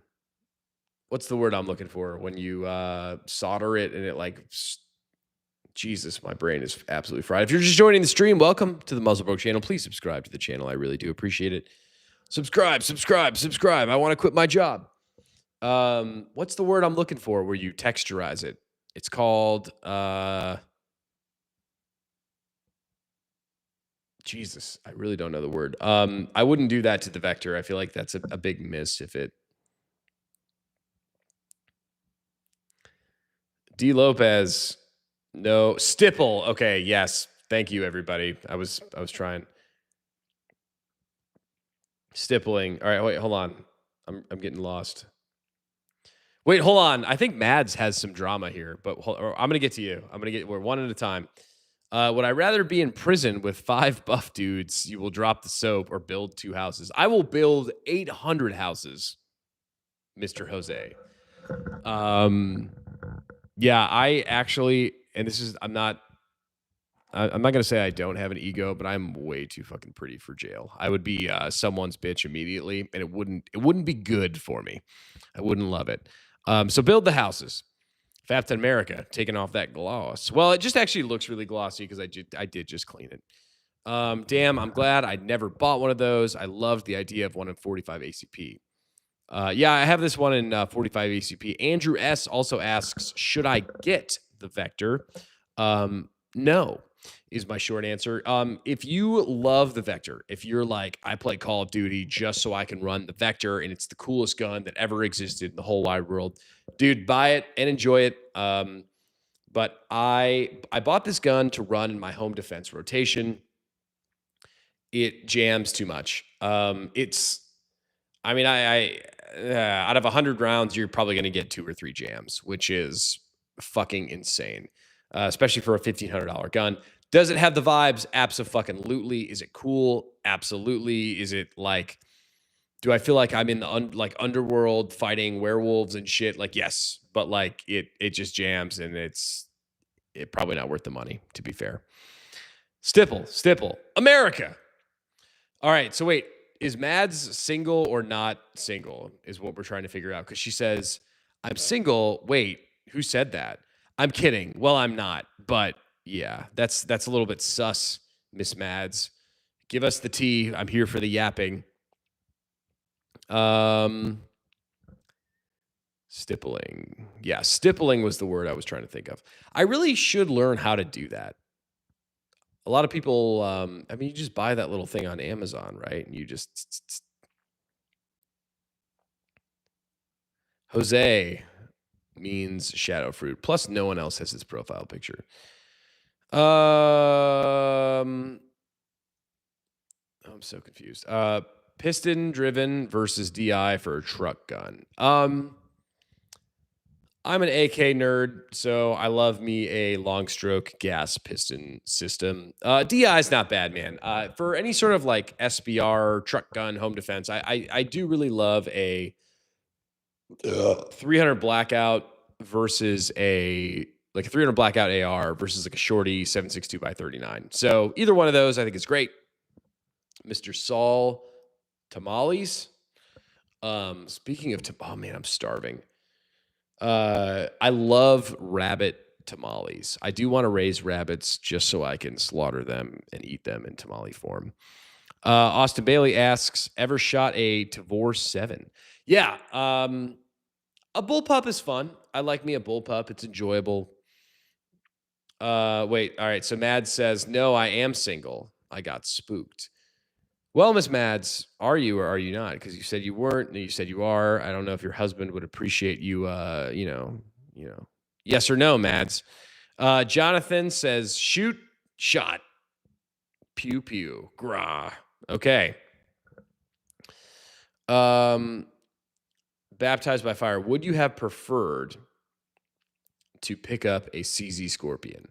What's the word I'm looking for when you solder it and it like Jesus, my brain is absolutely fried. If you're just joining the stream, welcome to the Muzzlebroke channel. Please subscribe to the channel. I really do appreciate it. Subscribe. I want to quit my job. What's the word I'm looking for where you texturize it? It's called Jesus, I really don't know the word. I wouldn't do that to the Vector. I feel like that's a big miss if it. D. Lopez, no. Stipple. Okay, yes. Thank you, everybody. I was trying. Stippling. All right, wait, hold on. I'm getting lost. Wait, hold on. I think Mads has some drama here, but I'm gonna get to you. We're one at a time. Would I rather be in prison with 5 buff dudes? You will drop the soap or build 2 houses. I will build 800 houses, Mr. Jose. Yeah, I actually, and this is, I'm not gonna say I don't have an ego, but I'm way too fucking pretty for jail. I would be someone's bitch immediately, and it wouldn't be good for me. I wouldn't love it. So build the houses. Captain America taking off that gloss. Well, it just actually looks really glossy because I did just clean it. Damn, I'm glad I never bought one of those. I loved the idea of one in 45 ACP. Yeah, I have this one in 45 ACP. Andrew S. also asks, should I get the Vector? No, is my short answer. If you love the Vector, if you're like, I play Call of Duty just so I can run the Vector and it's the coolest gun that ever existed in the whole wide world, dude, buy it and enjoy it. But I bought this gun to run in my home defense rotation. It jams too much. I mean, out of 100 rounds, you're probably going to get 2 or 3 jams, which is fucking insane, especially for a $1,500 gun. Does it have the vibes? Abso-fucking-lutely. Is it cool? Absolutely. Is it like, do I feel like I'm in the underworld fighting werewolves and shit? Like, yes, but like it just jams and it's probably not worth the money, to be fair. Stipple, America. All right, so wait, is Mads single or not single is what we're trying to figure out, because she says, I'm single. Wait, who said that? I'm kidding. Well, I'm not, but yeah, that's a little bit sus, Miss Mads. Give us the tea. I'm here for the yapping. Stippling. Yeah, stippling was the word I was trying to think of. I really should learn how to do that. A lot of people, I mean, you just buy that little thing on Amazon, right? And you just Jose means shadow fruit. Plus, no one else has his profile picture. I'm so confused. Piston driven versus DI for a truck gun. I'm an AK nerd, so I love me a long stroke gas piston system. DI is not bad, man. For any sort of like SBR, truck gun, home defense, I do really love a 300 blackout versus a 300 blackout AR versus like a shorty 7.62 by 39. So either one of those I think is great. Mr. Saul tamales. Speaking of, oh man, I'm starving. I love rabbit tamales. I do want to raise rabbits just so I can slaughter them and eat them in tamale form. Austin Bailey asks, ever shot a Tavor 7? Yeah. A bullpup is fun. I like me a bullpup. It's enjoyable. Wait. All right. So Mads says, no, I am single. I got spooked. Well, Miss Mads, are you or are you not? Because you said you weren't, and you said you are. I don't know if your husband would appreciate you, yes or no, Mads. Jonathan says, shoot, shot, pew, pew, grah. Okay. Baptized by fire. Would you have preferred to pick up a CZ Scorpion?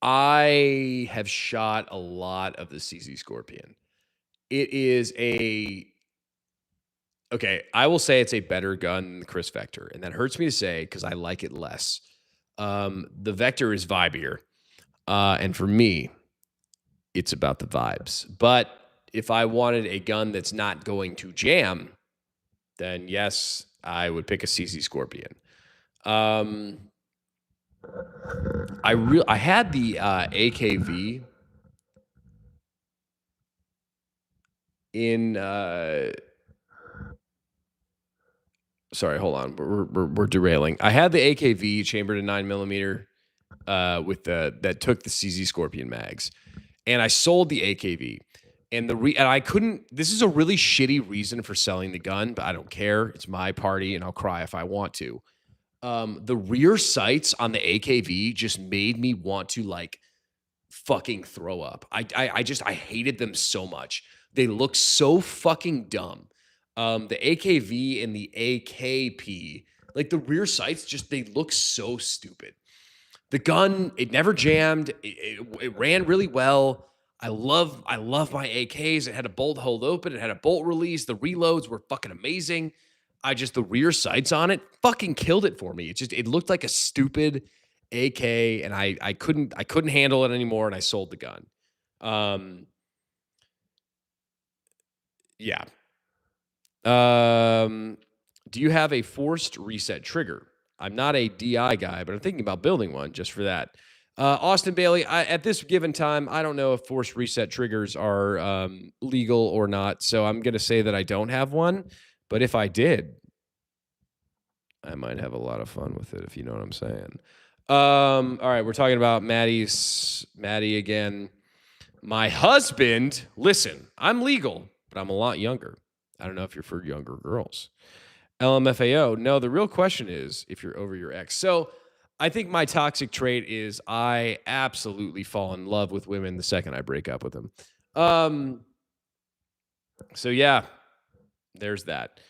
I have shot a lot of the CZ Scorpion. It is I will say it's a better gun than the Chris Vector, and that hurts me to say because I like it less. The Vector is vibier, and for me, it's about the vibes. But if I wanted a gun that's not going to jam, then yes, I would pick a CZ Scorpion. I had the AKV in sorry, hold on. We're derailing. I had the AKV chambered in 9mm with that took the CZ Scorpion mags, and I sold the AKV. And I couldn't. This is a really shitty reason for selling the gun, but I don't care. It's my party, and I'll cry if I want to. The rear sights on the AKV just made me want to like fucking throw up. I hated them so much. They look so fucking dumb. The AKV and the AKP, like the rear sights, they look so stupid. The gun, it never jammed. It ran really well. I love my AKs. It had a bolt hold open. It had a bolt release. The reloads were fucking amazing. The rear sights on it fucking killed it for me. It looked like a stupid AK, and I couldn't handle it anymore, and I sold the gun. Yeah. Do you have a forced reset trigger? I'm not a DI guy, but I'm thinking about building one just for that. Austin Bailey, at this given time, I don't know if force reset triggers are legal or not. So I'm going to say that I don't have one. But if I did, I might have a lot of fun with it, if you know what I'm saying. All right, we're talking about Maddie again. My husband, listen, I'm legal, but I'm a lot younger. I don't know if you're for younger girls. LMFAO, no, the real question is if you're over your ex. So I think my toxic trait is I absolutely fall in love with women the second I break up with them. So yeah, there's that.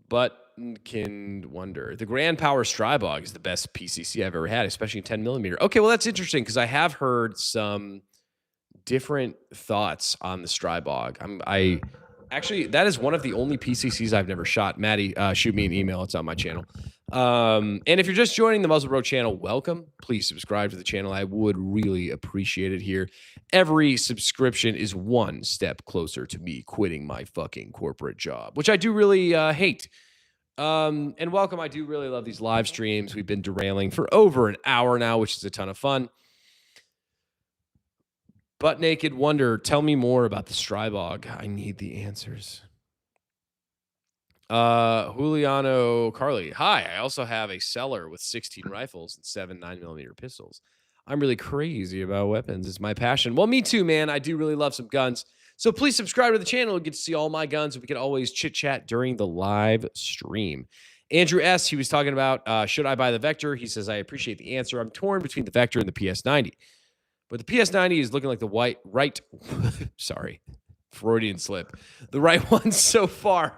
But can wonder. The Grand Power Strybog is the best PCC I've ever had, especially in 10 millimeter. Okay, well, that's interesting because I have heard some different thoughts on the Strybog. I actually, that is one of the only PCCs I've never shot. Maddie, shoot me an email. It's on my channel. And if you're just joining the Muzzle Bro channel, welcome. Please subscribe to the channel. I would really appreciate it here. Every subscription is one step closer to me quitting my fucking corporate job, which I do really hate. And welcome. I do really love these live streams. We've been derailing for over an hour now, which is a ton of fun. Butt Naked Wonder, tell me more about the Strybog. I need the answers. Juliano Carly, hi. I also have a cellar with 16 rifles and 7 9mm pistols. I'm really crazy about weapons. It's my passion. Well, me too, man. I do really love some guns. So please subscribe to the channel. You get to see all my guns. We can always chit chat during the live stream. Andrew S., he was talking about, should I buy the Vector? He says, I appreciate the answer. I'm torn between the Vector and the PS90. But the PS90 is looking like the right, sorry, Freudian slip. The right one so far.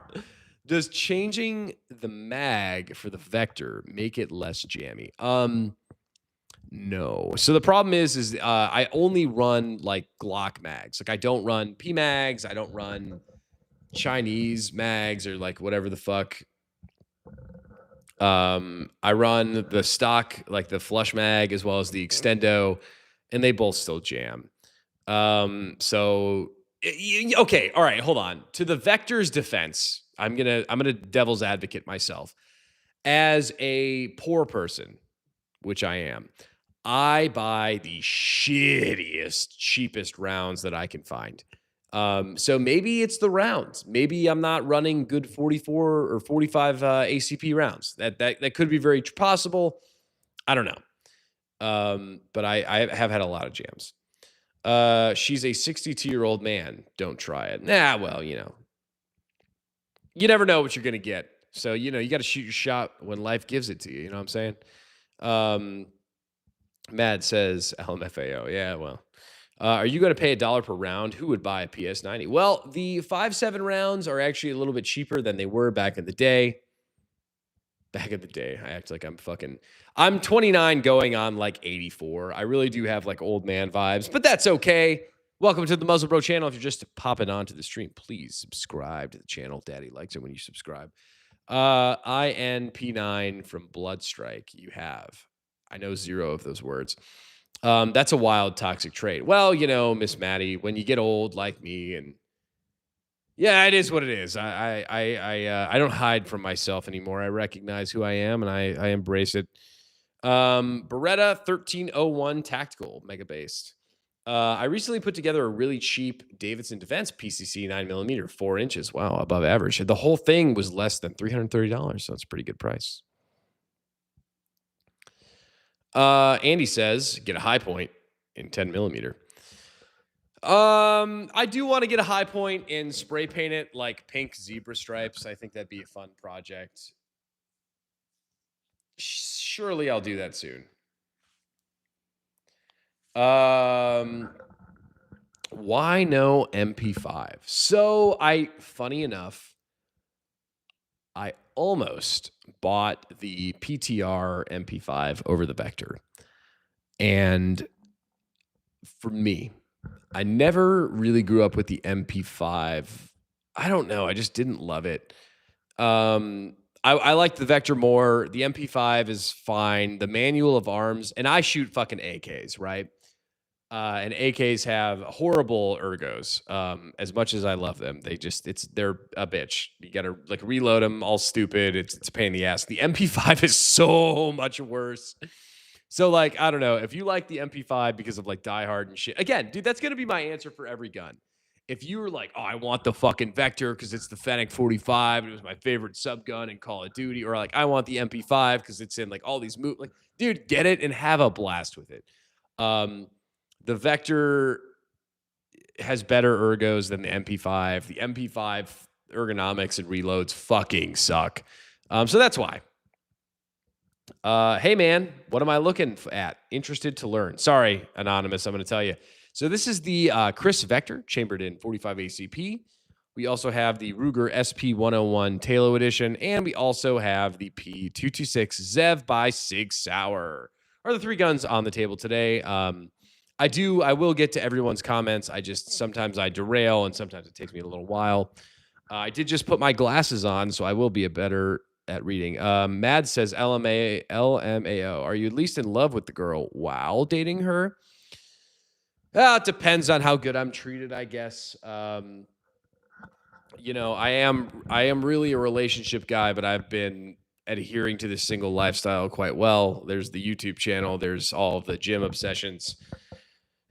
Does changing the mag for the Vector make it less jammy? No. So the problem is I only run like Glock mags. Like I don't run P mags. I don't run Chinese mags or like whatever the fuck. I run the stock, like the flush mag as well as the extendo, and they both still jam. So okay, all right, hold on. To the Vector's defense, I'm gonna devil's advocate myself. As a poor person, which I am, I buy the shittiest, cheapest rounds that I can find. So maybe it's the rounds. Maybe I'm not running good 44 or 45 ACP rounds. That could be very possible. I don't know. But I have had a lot of jams. She's a 62-year-old man. Don't try it. Nah, well, you never know what you're going to get. So, you got to shoot your shot when life gives it to you. You know what I'm saying? Mad says, LMFAO. Yeah, well. Are you going to pay $1 per round? Who would buy a PS90? Well, the 5.7 rounds are actually a little bit cheaper than they were back in the day. Back in the day, I act like I'm 29 going on like 84. I really do have like old man vibes, but that's okay. Welcome to the Muzzle Bro channel. If you're just popping onto the stream, please subscribe to the channel. Daddy likes it when you subscribe. INP9 from Bloodstrike. You have. I know 0 of those words. That's a wild toxic trait. Well, Miss Maddie, when you get old like me, and yeah, it is what it is. I don't hide from myself anymore. I recognize who I am and I embrace it. Beretta 1301 Tactical Mega Based. I recently put together a really cheap Davidson Defense PCC 9mm, 4 inches. Wow, above average. The whole thing was less than $330, so it's a pretty good price. Andy says, get a high point in 10mm. I do want to get a high point and spray paint it like pink zebra stripes. I think that'd be a fun project. Surely I'll do that soon. Why no MP5? So funny enough, I almost bought the PTR MP5 over the Vector. And for me, I never really grew up with the MP5. I don't know. I just didn't love it. I like the Vector more. The MP5 is fine. The manual of arms, and I shoot fucking AKs, right? And AKs have horrible ergos. As much as I love them, they're a bitch. You gotta like reload them, all stupid. It's a pain in the ass. The MP5 is so much worse. So like I don't know if you like the MP5 because of like Die Hard and shit. Again, dude, that's gonna be my answer for every gun. If you were like, oh, I want the fucking Vector because it's the Fennec 45 and it was my favorite sub gun in Call of Duty, or like I want the MP5 because it's in like all these like, dude, get it and have a blast with it. The Vector has better ergos than the MP5. The MP5 ergonomics and reloads fucking suck. So that's why. Hey man, what am I looking at? Interested to learn. Sorry, anonymous. I'm going to tell you. So this is the Chris Vector chambered in 45 ACP. We also have the Ruger SP101 Talo edition, and we also have the P226 Zev by Sig Sauer. Are the three guns on the table today? I will get to everyone's comments. Sometimes I derail, and sometimes it takes me a little while. I did just put my glasses on, so I will be better at reading. Mad says LMAO. Are you at least in love with the girl while dating her? It depends on how good I'm treated, I guess. You know, I am really a relationship guy, but I've been adhering to this single lifestyle quite well. There's the YouTube channel, there's all of the gym obsessions.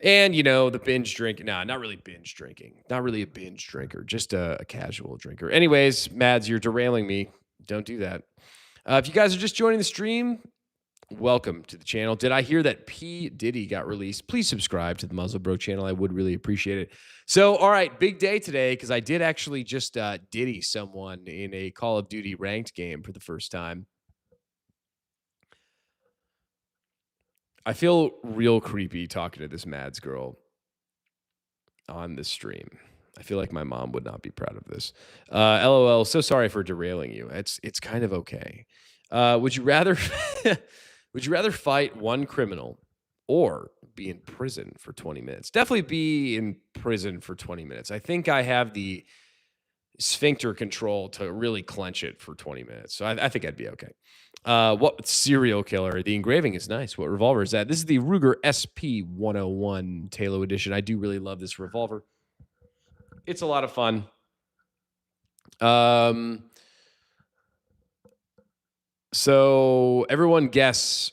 And, you know, the binge drinking. Nah, not really binge drinking. Not really a binge drinker, just a casual drinker. Anyways, Mads, you're derailing me. Don't do that. If you guys are just joining the stream, welcome to the channel. Did I hear that P. Diddy got released? Please subscribe to the Muzzle Bro channel. I would really appreciate it. So, all right, big day today because I did actually just Diddy someone in a Call of Duty ranked game for the first time. I feel real creepy talking to this Mads girl on this stream. I feel like my mom would not be proud of this. LOL. So sorry for derailing you. It's kind of okay. Would you rather fight one criminal or be in prison for 20 minutes? Definitely be in prison for 20 minutes. I think I have the sphincter control to really clench it for 20 minutes. So I think I'd be okay. What serial killer? The engraving is nice. What revolver is that? This is the Ruger SP101 Talo edition. I do really love this revolver. It's a lot of fun. So everyone guess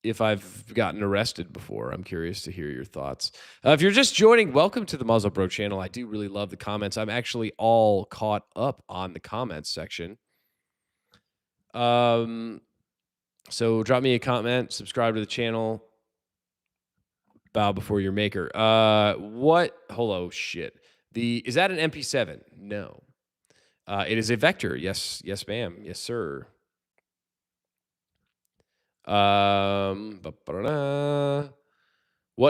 if I've gotten arrested before. I'm curious to hear your thoughts. If you're just joining, welcome to the Muzzle Bro channel. I do really love the comments. I'm actually all caught up on the comments section. So drop me a comment, subscribe to the channel, bow before your maker. Hello, shit. Is that an MP7? No. It is a Vector. Yes, ma'am. Yes, sir. What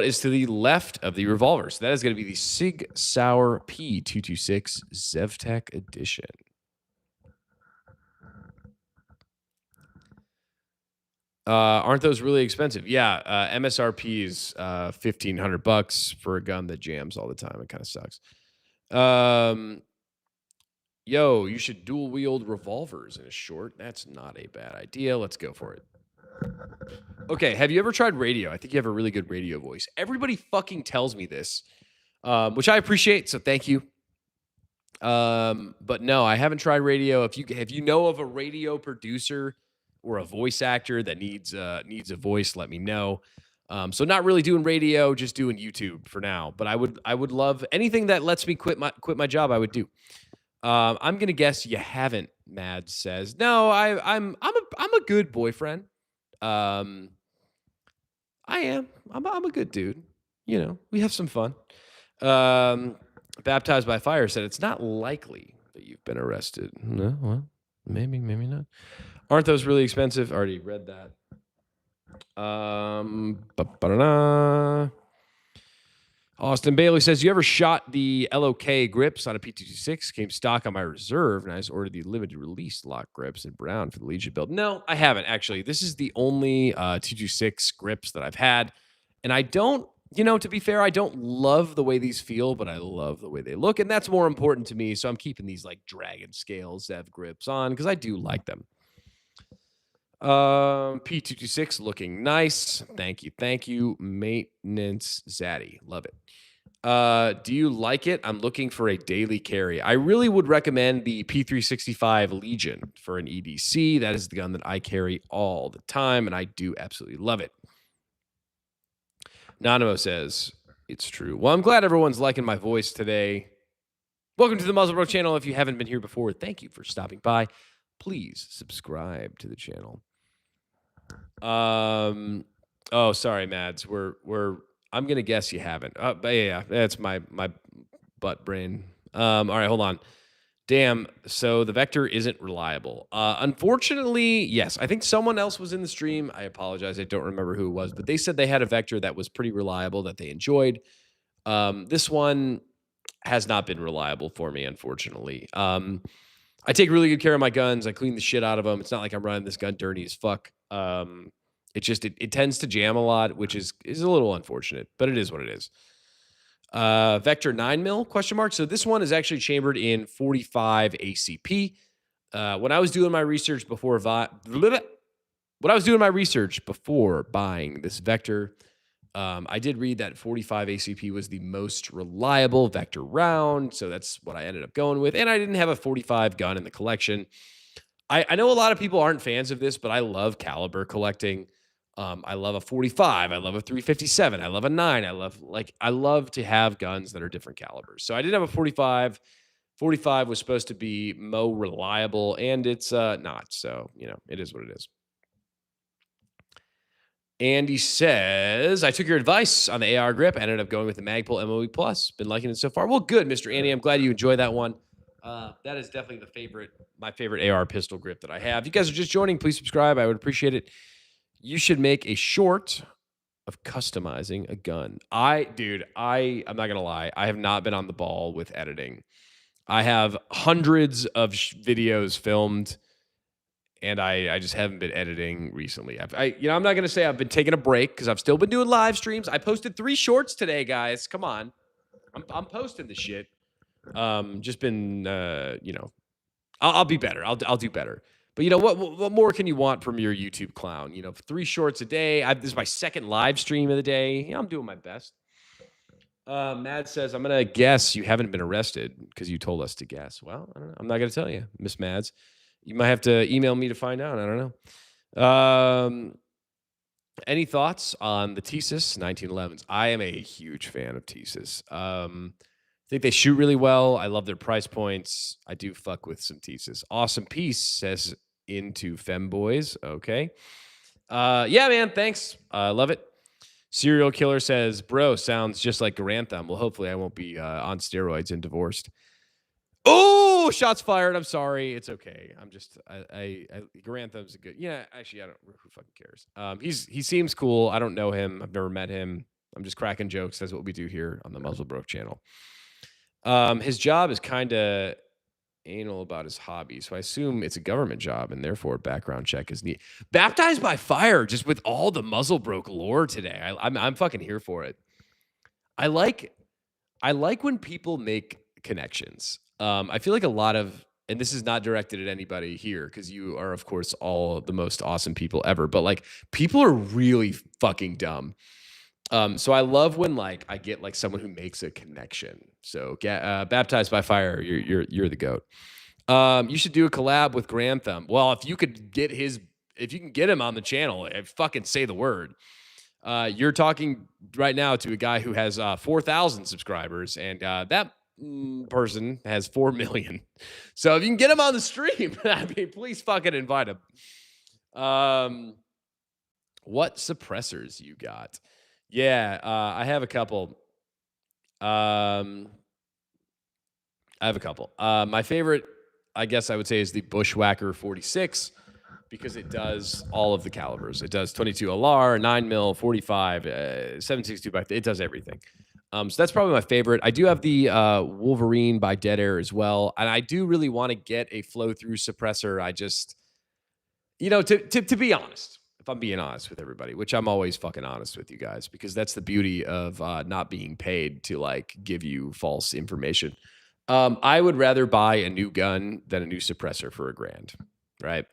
is to the left of the revolver? So that is going to be the Sig Sauer P226 ZevTech edition. Aren't those really expensive? Yeah, MSRP is $1,500 for a gun that jams all the time. It kind of sucks. Yo, you should dual wield revolvers in a short. That's not a bad idea. Let's go for it. Okay, have you ever tried radio? I think you have a really good radio voice. Everybody fucking tells me this, which I appreciate, so thank you. But no, I haven't tried radio. If you know of a radio producer or a voice actor that needs a voice, let me know. So not really doing radio, just doing YouTube for now. But I would love anything that lets me quit my job. I would do. I'm gonna guess you haven't. Mad says no. I'm a good boyfriend. I am. I'm a good dude. You know, we have some fun. Baptized by Fire said it's not likely that you've been arrested. No, well, maybe not. Aren't those really expensive? Already read that. Austin Bailey says, you ever shot the LOK grips on a P226? Came stock on my reserve, and I just ordered the limited release lock grips in brown for the Legion build. No, I haven't, actually. This is the only 226 grips that I've had. And I don't, to be fair, I don't love the way these feel, but I love the way they look. And that's more important to me. So I'm keeping these like Dragon Scale Zev grips on because I do like them. P226 looking nice. Thank you. Thank you. Maintenance Zaddy. Love it. Do you like it? I'm looking for a daily carry. I really would recommend the P365 Legion for an EDC. That is the gun that I carry all the time, and I do absolutely love it. Nanimo says, it's true. Well, I'm glad everyone's liking my voice today. Welcome to the Muzzle Bro channel. If you haven't been here before, thank you for stopping by. Please subscribe to the channel. Oh, sorry, Mads. I'm gonna guess you haven't. But yeah, that's my butt brain. All right, hold on. Damn. So the Vector isn't reliable. Unfortunately, yes. I think someone else was in the stream. I apologize. I don't remember who it was, but they said they had a Vector that was pretty reliable that they enjoyed. This one has not been reliable for me, unfortunately. I take really good care of my guns. I clean the shit out of them. It's not like I'm running this gun dirty as fuck. It tends to jam a lot, which is a little unfortunate, but it is what it is. Vector 9mm question mark. So this one is actually chambered in 45 ACP. When I was doing my research before buying this Vector, I did read that 45 ACP was the most reliable Vector round, so that's what I ended up going with. And I didn't have a 45 gun in the collection. I know a lot of people aren't fans of this, but I love caliber collecting. I love a 45. I love a 357. I love a 9. I love to have guns that are different calibers. So I did have a 45. 45 was supposed to be more reliable, and it's not. So, it is what it is. Andy says, I took your advice on the AR grip. I ended up going with the Magpul MOE Plus. Been liking it so far. Well, good, Mr. Andy. I'm glad you enjoy that one. That is definitely my favorite AR pistol grip that I have. If you guys are just joining, please subscribe. I would appreciate it. You should make a short of customizing a gun. I'm not going to lie. I have not been on the ball with editing. I have hundreds of videos filmed, and I just haven't been editing recently. I'm not going to say I've been taking a break because I've still been doing live streams. I posted 3 shorts today, guys. Come on. I'm posting the shit. Just been, I'll be better. I'll do better. But what more can you want from your YouTube clown? 3 shorts a day. This is my second live stream of the day. I'm doing my best. Mad says, I'm going to guess you haven't been arrested because you told us to guess. Well, I don't know. I'm not going to tell you, Miss Mads. You might have to email me to find out. I don't know. Any thoughts on the Thesis 1911s? I am a huge fan of Thesis. I think they shoot really well. I love their price points. I do fuck with some Thesis. Awesome piece, says Into Femboys. Okay. Yeah, man. Thanks. I love it. Serial Killer says, bro, sounds just like Garantham. Well, hopefully I won't be on steroids and divorced. Oh, shots fired. I'm sorry. It's okay. I'm just, Garantham's a good, actually, I don't, who fucking cares? He seems cool. I don't know him. I've never met him. I'm just cracking jokes. That's what we do here on the Muzzle Broke channel. His job is kind of anal about his hobby, so I assume it's a government job, and therefore background check is neat. Baptized by fire, just with all the Muzzle Broke lore today. I'm fucking here for it. I like when people make connections. I feel like a lot of, and this is not directed at anybody here because you are, of course, all the most awesome people ever, but like people are really fucking dumb. So I love when I get someone who makes a connection. So Baptized by Fire, you're the GOAT. You should do a collab with Grantham. Well, if you can get him on the channel, fucking say the word. You're talking right now to a guy who has 4,000 subscribers, and that person has 4 million. So if you can get him on the stream, please fucking invite him. What suppressors you got? Yeah, I have a couple. My favorite, I guess I would say, is the Bushwhacker 46 because it does all of the calibers. It does 22 LR, 9mm, 45, 7.62 it does everything. So that's probably my favorite. I do have the Wolverine by Dead Air as well, and I do really want to get a flow-through suppressor. I just, to be honest, if I'm being honest with everybody, which I'm always fucking honest with you guys, because that's the beauty of not being paid to give you false information. I would rather buy a new gun than a new suppressor for $1,000, right?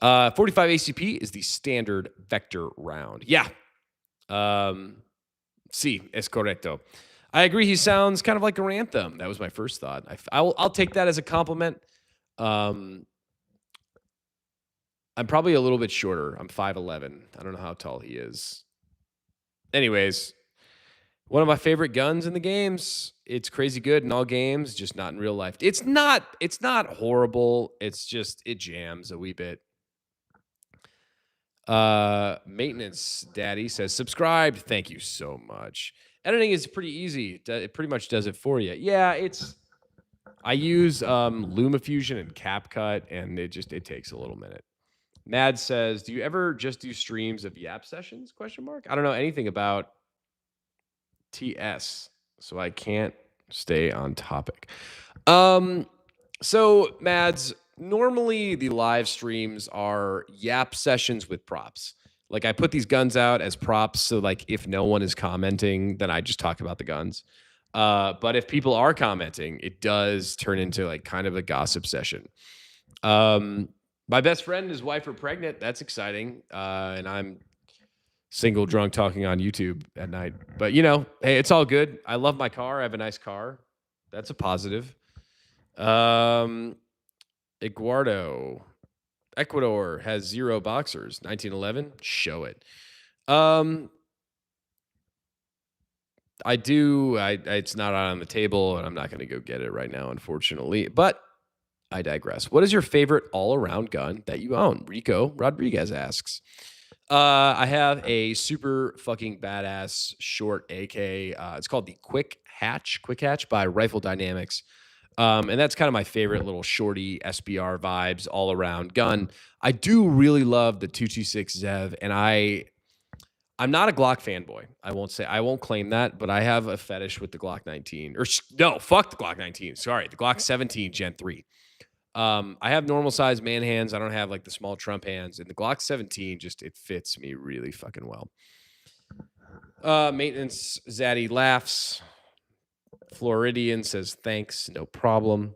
.45 ACP is the standard vector round. Yeah. Sí, es correcto. I agree. He sounds kind of like a Anthem. That was my first thought. I'll take that as a compliment. Um, I'm probably a little bit shorter. I'm 5'11". I don't know how tall he is. Anyways, one of my favorite guns in the games. It's crazy good in all games, just not in real life. It's not horrible. It's just it jams a wee bit. Maintenance Daddy says subscribed. Thank you so much. Editing is pretty easy. It pretty much does it for you. Yeah, I use LumaFusion and CapCut, and it takes a little minute. Mad says, do you ever just do streams of Yap sessions? Question mark. I don't know anything about TS, so I can't stay on topic. So Mads, normally the live streams are Yap sessions with props. Like I put these guns out as props, so like if no one is commenting, then I just talk about the guns. But if people are commenting, it does turn into like kind of a gossip session. My best friend and his wife are pregnant. That's exciting. And I'm single drunk talking on YouTube at night. But you know, hey, it's all good. I love my car. I have a nice car. That's a positive. Ecuador has 0 boxers. 1911. Show it. It's not on the table, and I'm not going to go get it right now, unfortunately. But I digress. What is your favorite all-around gun that you own? Rico Rodriguez asks. I have a super fucking badass short AK. It's called the Quick Hatch by Rifle Dynamics. And that's kind of my favorite little shorty SBR vibes all around gun. I do really love the 226 Zev, and I'm not a Glock fanboy. I won't claim that, but I have a fetish with the Glock 19. No, fuck the Glock 19. Sorry, the Glock 17 Gen 3. I have normal size man hands. I don't have like the small Trump hands. And the Glock 17 it fits me really fucking well. Maintenance Zaddy laughs. Floridian says thanks, no problem.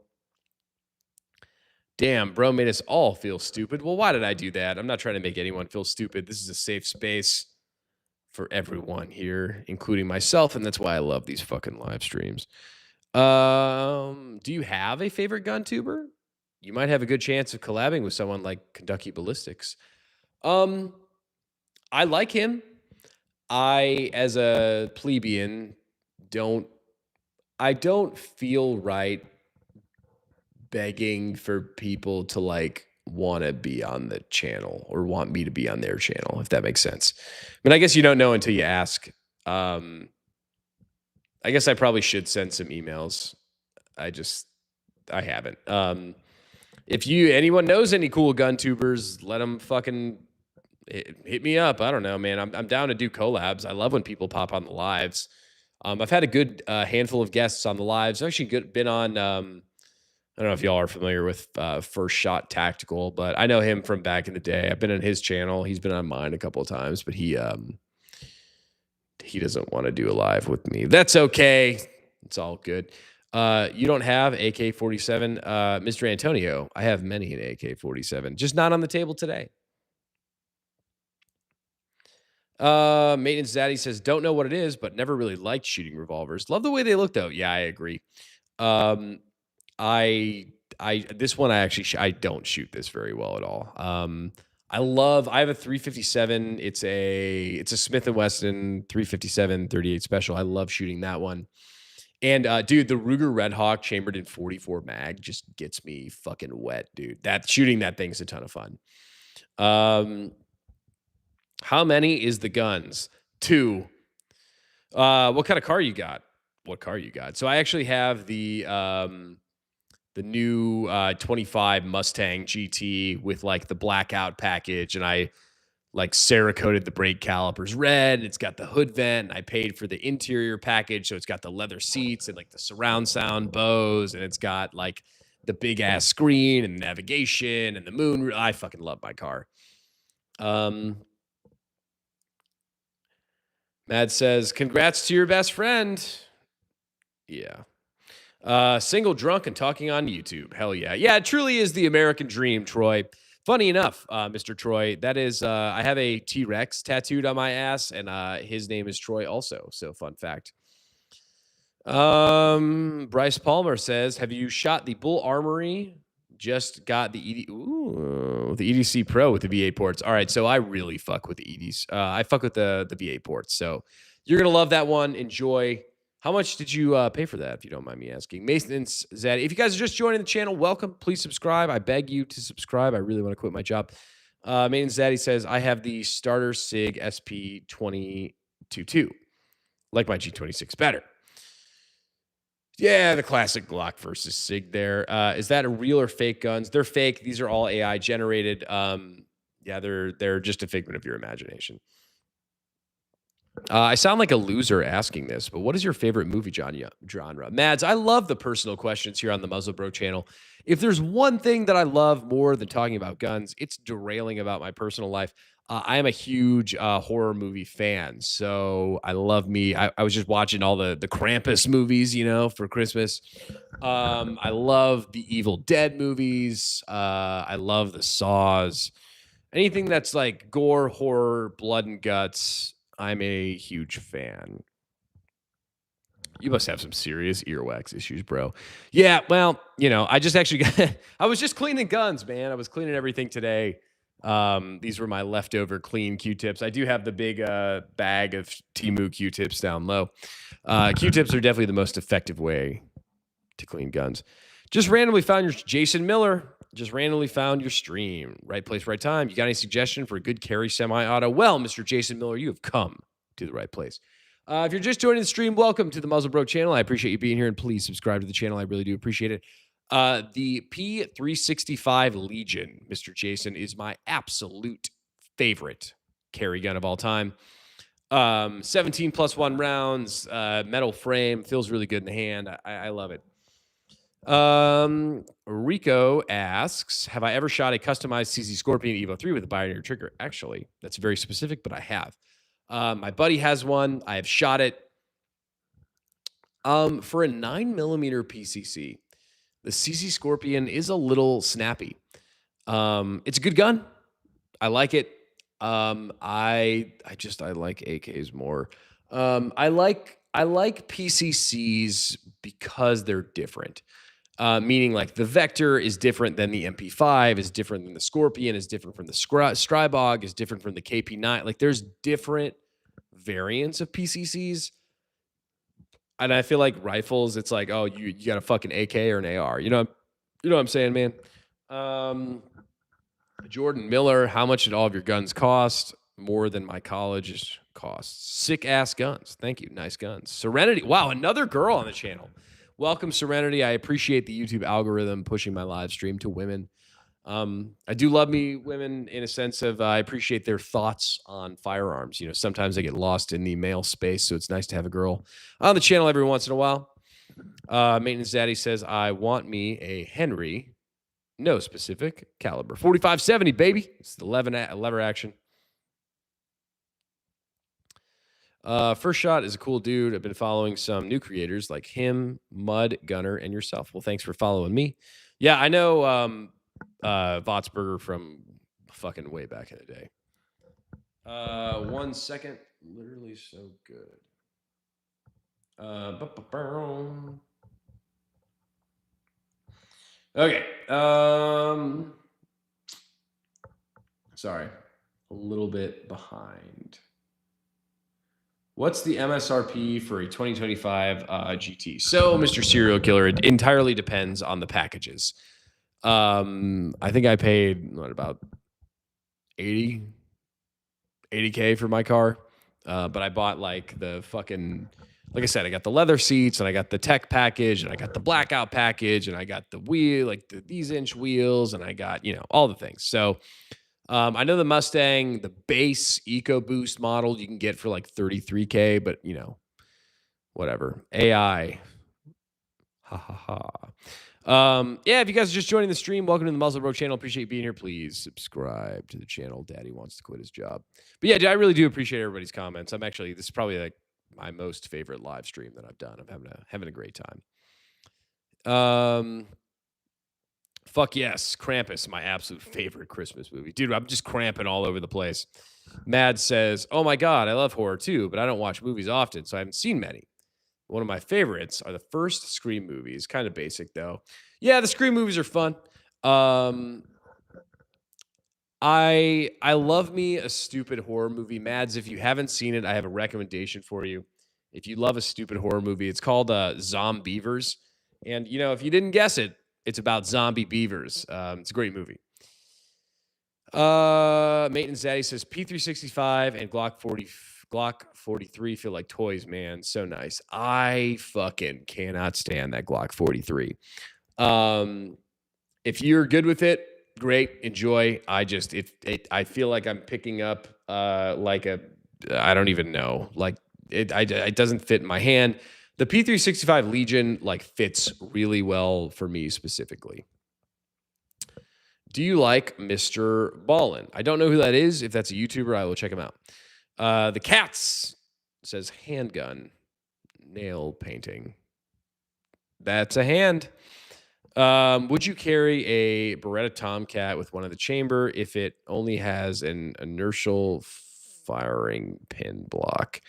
Damn, bro made us all feel stupid. Well, why did I do that? I'm not trying to make anyone feel stupid. This is a safe space for everyone here, including myself, and that's why I love these fucking live streams. Do you have a favorite gun tuber? You might have a good chance of collabing with someone like Kentucky Ballistics. I like him. I, as a plebeian, don't feel right begging for people to like want to be on the channel or want me to be on their channel, if that makes sense. But I guess you don't know until you ask. I guess I probably should send some emails. I haven't. If anyone knows any cool gun tubers, let them fucking hit me up. I don't know, man. I'm down to do collabs. I love when people pop on the lives. I've had a good handful of guests on the lives. I've actually been on, I don't know if y'all are familiar with First Shot Tactical, but I know him from back in the day. I've been on his channel. He's been on mine a couple of times, but he doesn't want to do a live with me. That's okay. It's all good. You don't have AK-47, Mr. Antonio. I have many an AK-47, just not on the table today. Maintenance Daddy says, don't know what it is, but never really liked shooting revolvers. Love the way they look though. Yeah, I agree. This one, I don't shoot this very well at all. I have a 357. It's a Smith & Wesson 357 38 special. I love shooting that one. And dude, the Ruger Red Hawk chambered in 44 mag just gets me fucking wet, dude. Shooting that thing's a ton of fun. How many is the guns? 2. What kind of car you got? What car you got? So I actually have the new 25 Mustang GT with like the blackout package, and I like Cerakoted the brake calipers red. It's got the hood vent, and I paid for the interior package, so it's got the leather seats and like the surround sound Bose, and it's got like the big ass screen and navigation and the moon. I fucking love my car. Mad says, congrats to your best friend. Yeah. Single drunk and talking on YouTube. Hell yeah. Yeah, it truly is the American dream, Troy. Funny enough, Mr. Troy, that is, I have a T-Rex tattooed on my ass, and his name is Troy also. So, fun fact. Bryce Palmer says, "Have you shot the Bull Armory? Just got the the EDC Pro with the V8 ports. All right, so I really fuck with the EDs. I fuck with the V8 ports. So you're gonna love that one. Enjoy. How much did you pay for that, if you don't mind me asking? Maintenance Zaddy. If you guys are just joining the channel, welcome. Please subscribe. I beg you to subscribe. I really want to quit my job. Maintenance Zaddy says, I have the starter Sig SP 2022. Like my G26 better. Yeah, the classic Glock versus Sig there. Is that a real or fake guns? They're fake. These are all AI generated. Yeah, they're just a figment of your imagination. I sound like a loser asking this, but what is your favorite movie genre? Mads, I love the personal questions here on the Muzzle Bro channel. If there's one thing that I love more than talking about guns, it's derailing about my personal life. I am a huge horror movie fan, so I love me. I was just watching all the Krampus movies, for Christmas. I love the Evil Dead movies. I love the Saws. Anything that's like gore, horror, blood and guts, I'm a huge fan. You must have some serious earwax issues, bro. Yeah, well, I just actually I was just cleaning guns, man. I was cleaning everything today. These were my leftover clean Q-tips. I do have the big bag of Temu Q-tips down low. Q-tips are definitely the most effective way to clean guns. Just randomly found your Jason Miller. Just randomly found your stream. Right place, right time. You got any suggestion for a good carry semi-auto? Well, Mr. Jason Miller, you have come to the right place. If you're just joining the stream, welcome to the Muzzle Bro channel. I appreciate you being here, and please subscribe to the channel. I really do appreciate it. The P365 Legion, Mr. Jason, is my absolute favorite carry gun of all time. 17 plus 1 rounds, metal frame, feels really good in the hand. I love it. Rico asks, have I ever shot a customized CZ Scorpion Evo 3 with a binary trigger? Actually, that's very specific, but I have. My buddy has one. I have shot it. For a 9mm PCC, the CZ Scorpion is a little snappy. It's a good gun. I like it. I like AKs more. I like PCCs because they're different. Meaning like the Vector is different than the MP5, is different than the Scorpion, is different from the Strybog, is different from the KP9. Like there's different variants of PCCs. And I feel like rifles, it's like, oh, you got a fucking AK or an AR. You know what I'm saying, man? Jordan Miller, how much did all of your guns cost? More than my college costs. Sick ass guns. Thank you. Nice guns. Serenity. Wow, another girl on the channel. Welcome, Serenity. I appreciate the YouTube algorithm pushing my live stream to women. I do love me women in a sense of I appreciate their thoughts on firearms. Sometimes I get lost in the male space, so it's nice to have a girl on the channel every once in a while. Maintenance Daddy says, I want me a Henry. No specific caliber. 4570, baby. It's the lever action. First Shot is a cool dude. I've been following some new creators like him, Mud, Gunner, and yourself. Well, thanks for following me. Yeah, I know Votsberger from fucking way back in the day. 1 second. Literally so good. Okay. Sorry. A little bit behind. What's the MSRP for a 2025 GT? So, Mr. Serial Killer, it entirely depends on the packages. I think I paid about 80K for my car. But I bought like the fucking, like I said, I got the leather seats and I got the tech package and I got the blackout package and I got the wheel, like these inch wheels, and I got, all the things. So I know the Mustang, the base EcoBoost model you can get for like 33K, but whatever. AI. Ha ha ha. Yeah, if you guys are just joining the stream, welcome to the Muzzle Bro channel. Appreciate you being here. Please subscribe to the channel. Daddy wants to quit his job. But yeah, I really do appreciate everybody's comments. This is probably like my most favorite live stream that I've done. I'm having a great time. Fuck yes, Krampus, my absolute favorite Christmas movie. Dude, I'm just cramping all over the place. Mad says, "Oh my god, I love horror too, but I don't watch movies often, so I haven't seen many. One of my favorites are the first Scream movies. Kind of basic though. Yeah, the Scream movies are fun. Um, I love me a stupid horror movie. Mads, if you haven't seen it, I have a recommendation for you. If you love a stupid horror movie, it's called Zombievers. And you know, if you didn't guess it, it's about zombie beavers. It's a great movie. Maintenance Daddy says P365 and Glock 43 feel like toys, man. So nice. I fucking cannot stand that Glock 43. Um, if you're good with it, great, enjoy. I feel like I'm picking up like a I don't even know. Like it doesn't fit in my hand. The P365 Legion like fits really well for me specifically. Do you like Mr. Ballin? I don't know who that is. If that's a YouTuber, I will check him out. The Cats says handgun, nail painting. That's a hand. Would you carry a Beretta Tomcat with one in the chamber if it only has an inertial firing pin block?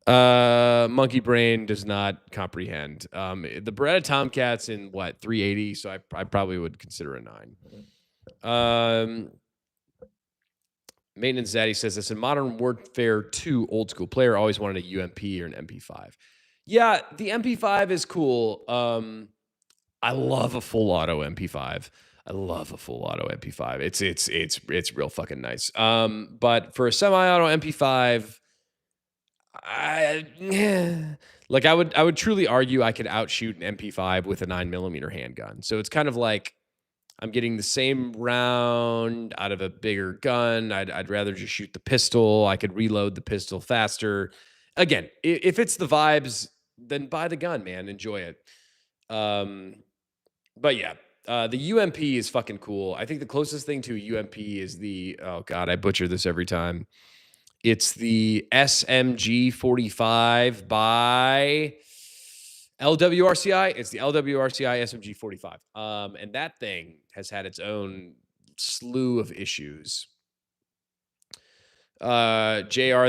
Monkey brain does not comprehend. The Beretta Tomcat's in what 380, so I probably would consider a 9. Maintenance Zaddy says this in Modern Warfare 2 old school player always wanted a UMP or an MP5. Yeah, the MP5 is cool. I love a full auto MP5. I love a full auto MP5. It's real fucking nice. But for a semi-auto MP5, I would truly argue I could outshoot an MP5 with a 9mm handgun. So it's kind of like I'm getting the same round out of a bigger gun. I'd rather just shoot the pistol. I could reload the pistol faster. Again, if it's the vibes, then buy the gun, man. Enjoy it. But yeah, the UMP is fucking cool. I think the closest thing to a UMP is oh god, I butcher this every time. It's the SMG 45 by LWRCI. It's the LWRCI SMG 45. And that thing has had its own slew of issues. JR,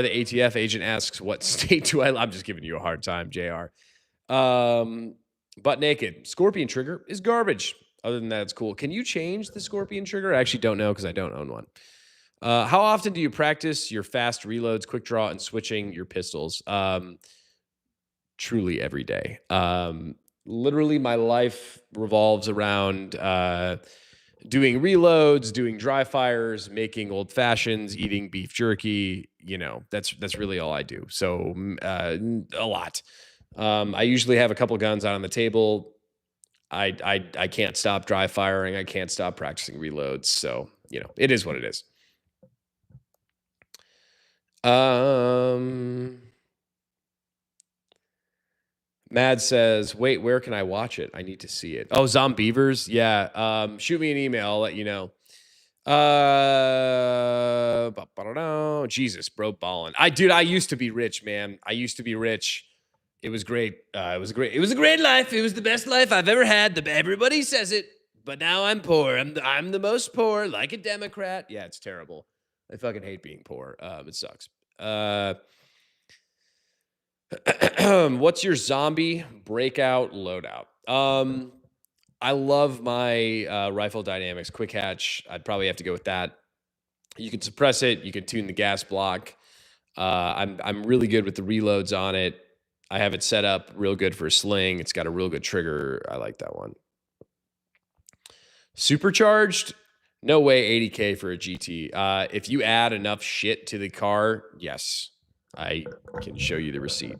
the ATF agent, asks, what state do I'm just giving you a hard time, JR. Butt naked. Scorpion trigger is garbage. Other than that, it's cool. Can you change the Scorpion trigger? I actually don't know because I don't own one. How often do you practice your fast reloads, quick draw, and switching your pistols? Truly every day. Literally, my life revolves around doing reloads, doing dry fires, making old fashions, eating beef jerky. You know, that's really all I do. So a lot. I usually have a couple guns out on the table. I can't stop dry firing. I can't stop practicing reloads. So, you know, it is what it is. Mad says, wait, where can I watch it? I need to see it. Oh, Zombievers? Yeah. Shoot me an email. I'll let you know. Jesus, bro, ballin'. I used to be rich, man. I used to be rich. It was great. It was a great life. It was the best life I've ever had. Everybody says it, but now I'm poor. I'm the most poor, like a Democrat. Yeah, it's terrible. I fucking hate being poor. It sucks. What's your zombie breakout loadout? I love my Rifle Dynamics quick hatch. I'd probably have to go with that. You can suppress it. You can tune the gas block. I'm really good with the reloads on it. I have it set up real good for a sling. It's got a real good trigger. I like that one. Supercharged? No way 80K for a GT. If you add enough shit to the car, yes. I can show you the receipt.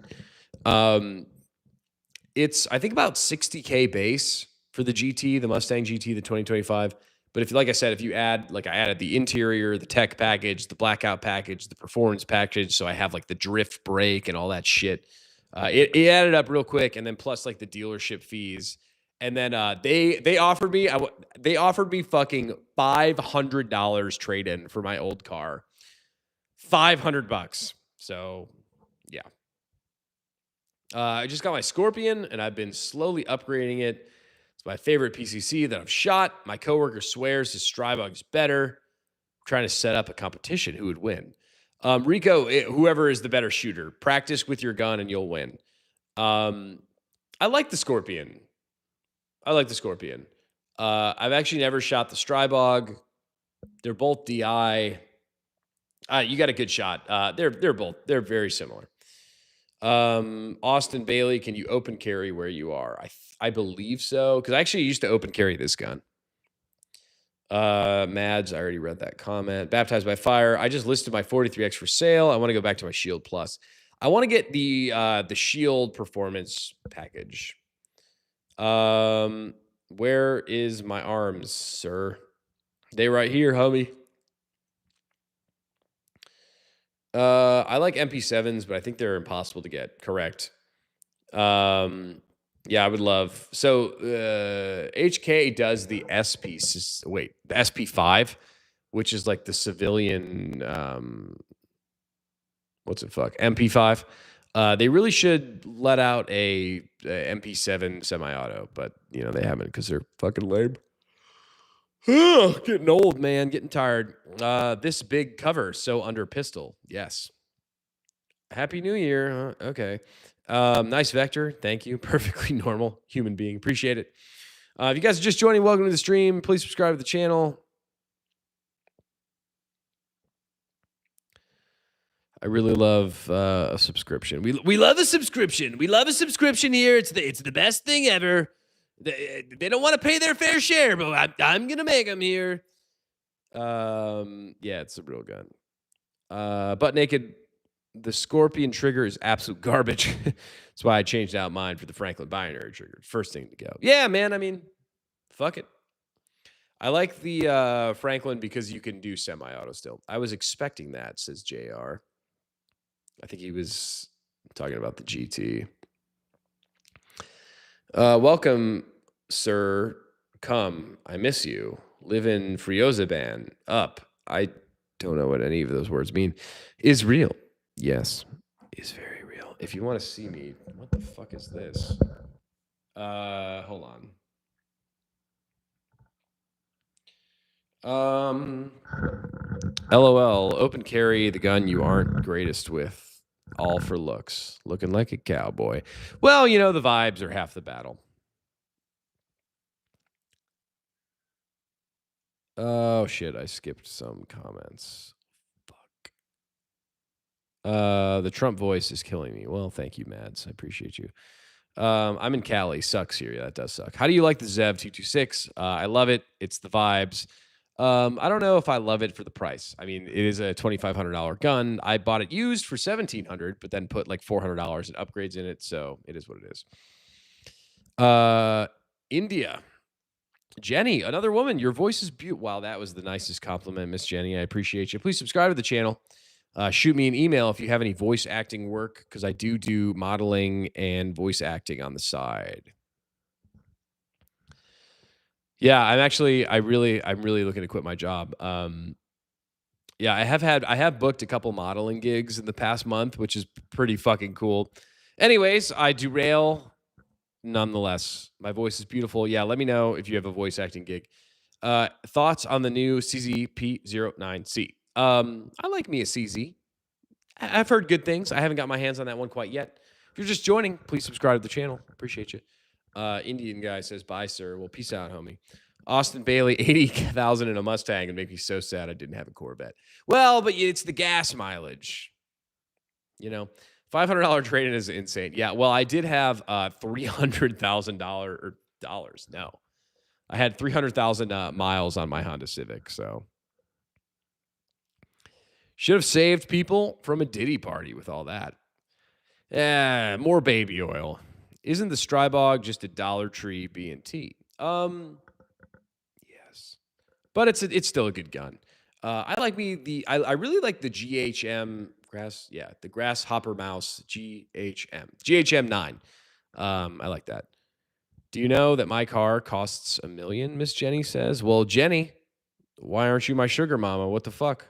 It's, I think, about 60K base for the GT, the Mustang GT, the 2025. But if, like I said, if you add, like I added the interior, the tech package, the blackout package, the performance package, so I have like the drift brake and all that shit. It added up real quick, and then plus like the dealership fees, and then they offered me fucking $500 trade in for my old car, $500. So yeah, I just got my Scorpion, and I've been slowly upgrading it It's my favorite PCC that I've shot. My coworker swears his Strybog is better. I'm trying to set up a competition. Who would win? Rico, whoever is the better shooter, practice with your gun and you'll win. I like the Scorpion. I've actually never shot the Strybog. They're both DI. You got a good shot. They're very similar. Austin Bailey, can you open carry where you are? I believe so, because I actually used to open carry this gun. Mads, I already read that comment. Baptized by Fire. I just listed my 43X for sale. I want to go back to my Shield Plus. I want to get the Shield Performance package. Where is my arms, sir? They right here, homie. I like MP7s, but I think they're impossible to get. Correct. Yeah, I would love. So HK does the the SP5, which is like the civilian. What's it? MP5. They really should let out a MP7 semi-auto, but they haven't because they're fucking lame. Getting old, man. Getting tired. This big cover, so under pistol. Yes. Happy New Year. Okay. Nice vector. Thank you. Perfectly normal human being. Appreciate it. If you guys are just joining, welcome to the stream. Please subscribe to the channel. I really love a subscription. We love a subscription. We love a subscription here. It's the best thing ever. They don't want to pay their fair share, but I'm gonna make them here. Yeah, it's a real gun. Butt naked. The Scorpion trigger is absolute garbage. That's why I changed out mine for the Franklin binary trigger. First thing to go. Yeah, man. I mean, fuck it. I like the Franklin because you can do semi-auto still. I was expecting that, says JR. I think he was talking about the GT. Welcome, sir. Come. I miss you. Live in Friozaban. Up. I don't know what any of those words mean. Is real. Yes. Is very real. If you want to see me, what the fuck is this? Hold on. LOL. Open carry the gun you aren't greatest with. All for looks. Looking like a cowboy. Well, the vibes are half the battle. Oh, shit. I skipped some comments. Fuck. The Trump voice is killing me. Well, thank you, Mads. I appreciate you. I'm in Cali. Sucks here. Yeah, that does suck. How do you like the Zev 226? I love it. It's the vibes. I don't know if I love it for the price. I mean, it is a $2,500 gun. I bought it used for $1,700, but then put like $400 in upgrades in it. So it is what it is. India. Jenny, another woman. Your voice is beautiful. Wow, that was the nicest compliment, Miss Jenny. I appreciate you. Please subscribe to the channel. Shoot me an email if you have any voice acting work, because I do modeling and voice acting on the side. Yeah, I'm really looking to quit my job. Yeah, I have booked a couple modeling gigs in the past month, which is pretty fucking cool. Anyways, I derail. Nonetheless, my voice is beautiful. Yeah, let me know if you have a voice acting gig. Thoughts on the new CZP-09C? I like me a CZ. I've heard good things. I haven't got my hands on that one quite yet. If you're just joining, please subscribe to the channel. Appreciate you. Indian guy says, bye, sir. Well, peace out, homie. Austin Bailey, 80,000 in a Mustang, and make me so sad I didn't have a Corvette. Well, but it's the gas mileage. $500 trade-in is insane. Yeah, well, I did have $300,000 dollars. No, I had 300,000 miles on my Honda Civic, so should have saved people from a Diddy party with all that. Yeah, more baby oil. Isn't the Strybog just a Dollar Tree B&T? Yes, but it's still a good gun. I really like the GHM the Grasshopper Mouse GHM 9. I like that. Do you know that my car costs $1 million? Miss Jenny says. Well, Jenny, why aren't you my sugar mama? What the fuck?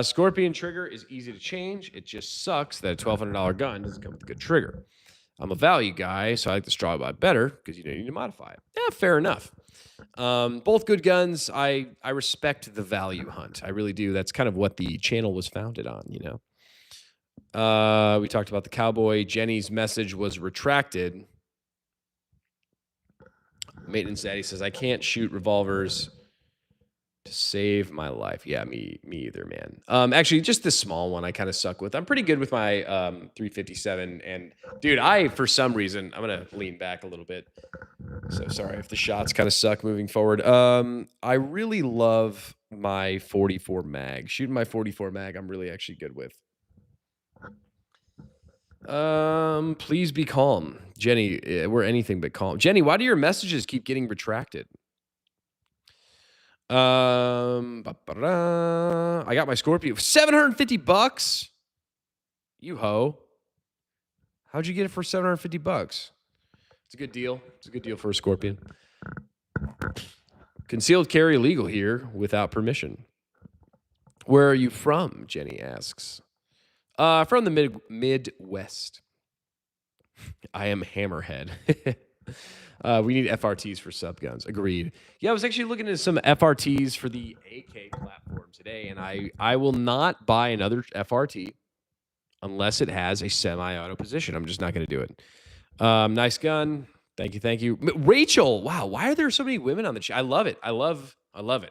Scorpion trigger is easy to change. It just sucks that a $1,200 gun doesn't come with a good trigger. I'm a value guy, so I like the straw buy better because you don't need to modify it. Yeah, fair enough. Both good guns. I respect the value hunt. I really do. That's kind of what the channel was founded on, you know. We talked about the cowboy. Jenny's message was retracted. Maintenance Daddy says, I can't shoot revolvers to save my life. Yeah, me either, man. Actually, just this small one I kind of suck with. I'm pretty good with my 357. And dude, for some reason, I'm going to lean back a little bit. So sorry if the shots kind of suck moving forward. I really love my 44 mag. Shooting my 44 mag, I'm really actually good with. Please be calm. Jenny, we're anything but calm. Jenny, why do your messages keep getting retracted? I got my Scorpio for $750. You hoe. How'd you get it for $750? It's a good deal. It's a good deal for a Scorpion. Concealed carry legal here without permission. Where are you from? Jenny asks. From the Midwest. I am Hammerhead. We need FRTs for sub guns. Agreed. Yeah, I was actually looking at some FRTs for the AK platform today, and I will not buy another FRT unless it has a semi-auto position. I'm just not going to do it. Nice gun. Thank you. Thank you. Rachel, wow, why are there so many women on the chat? I love it. I love it.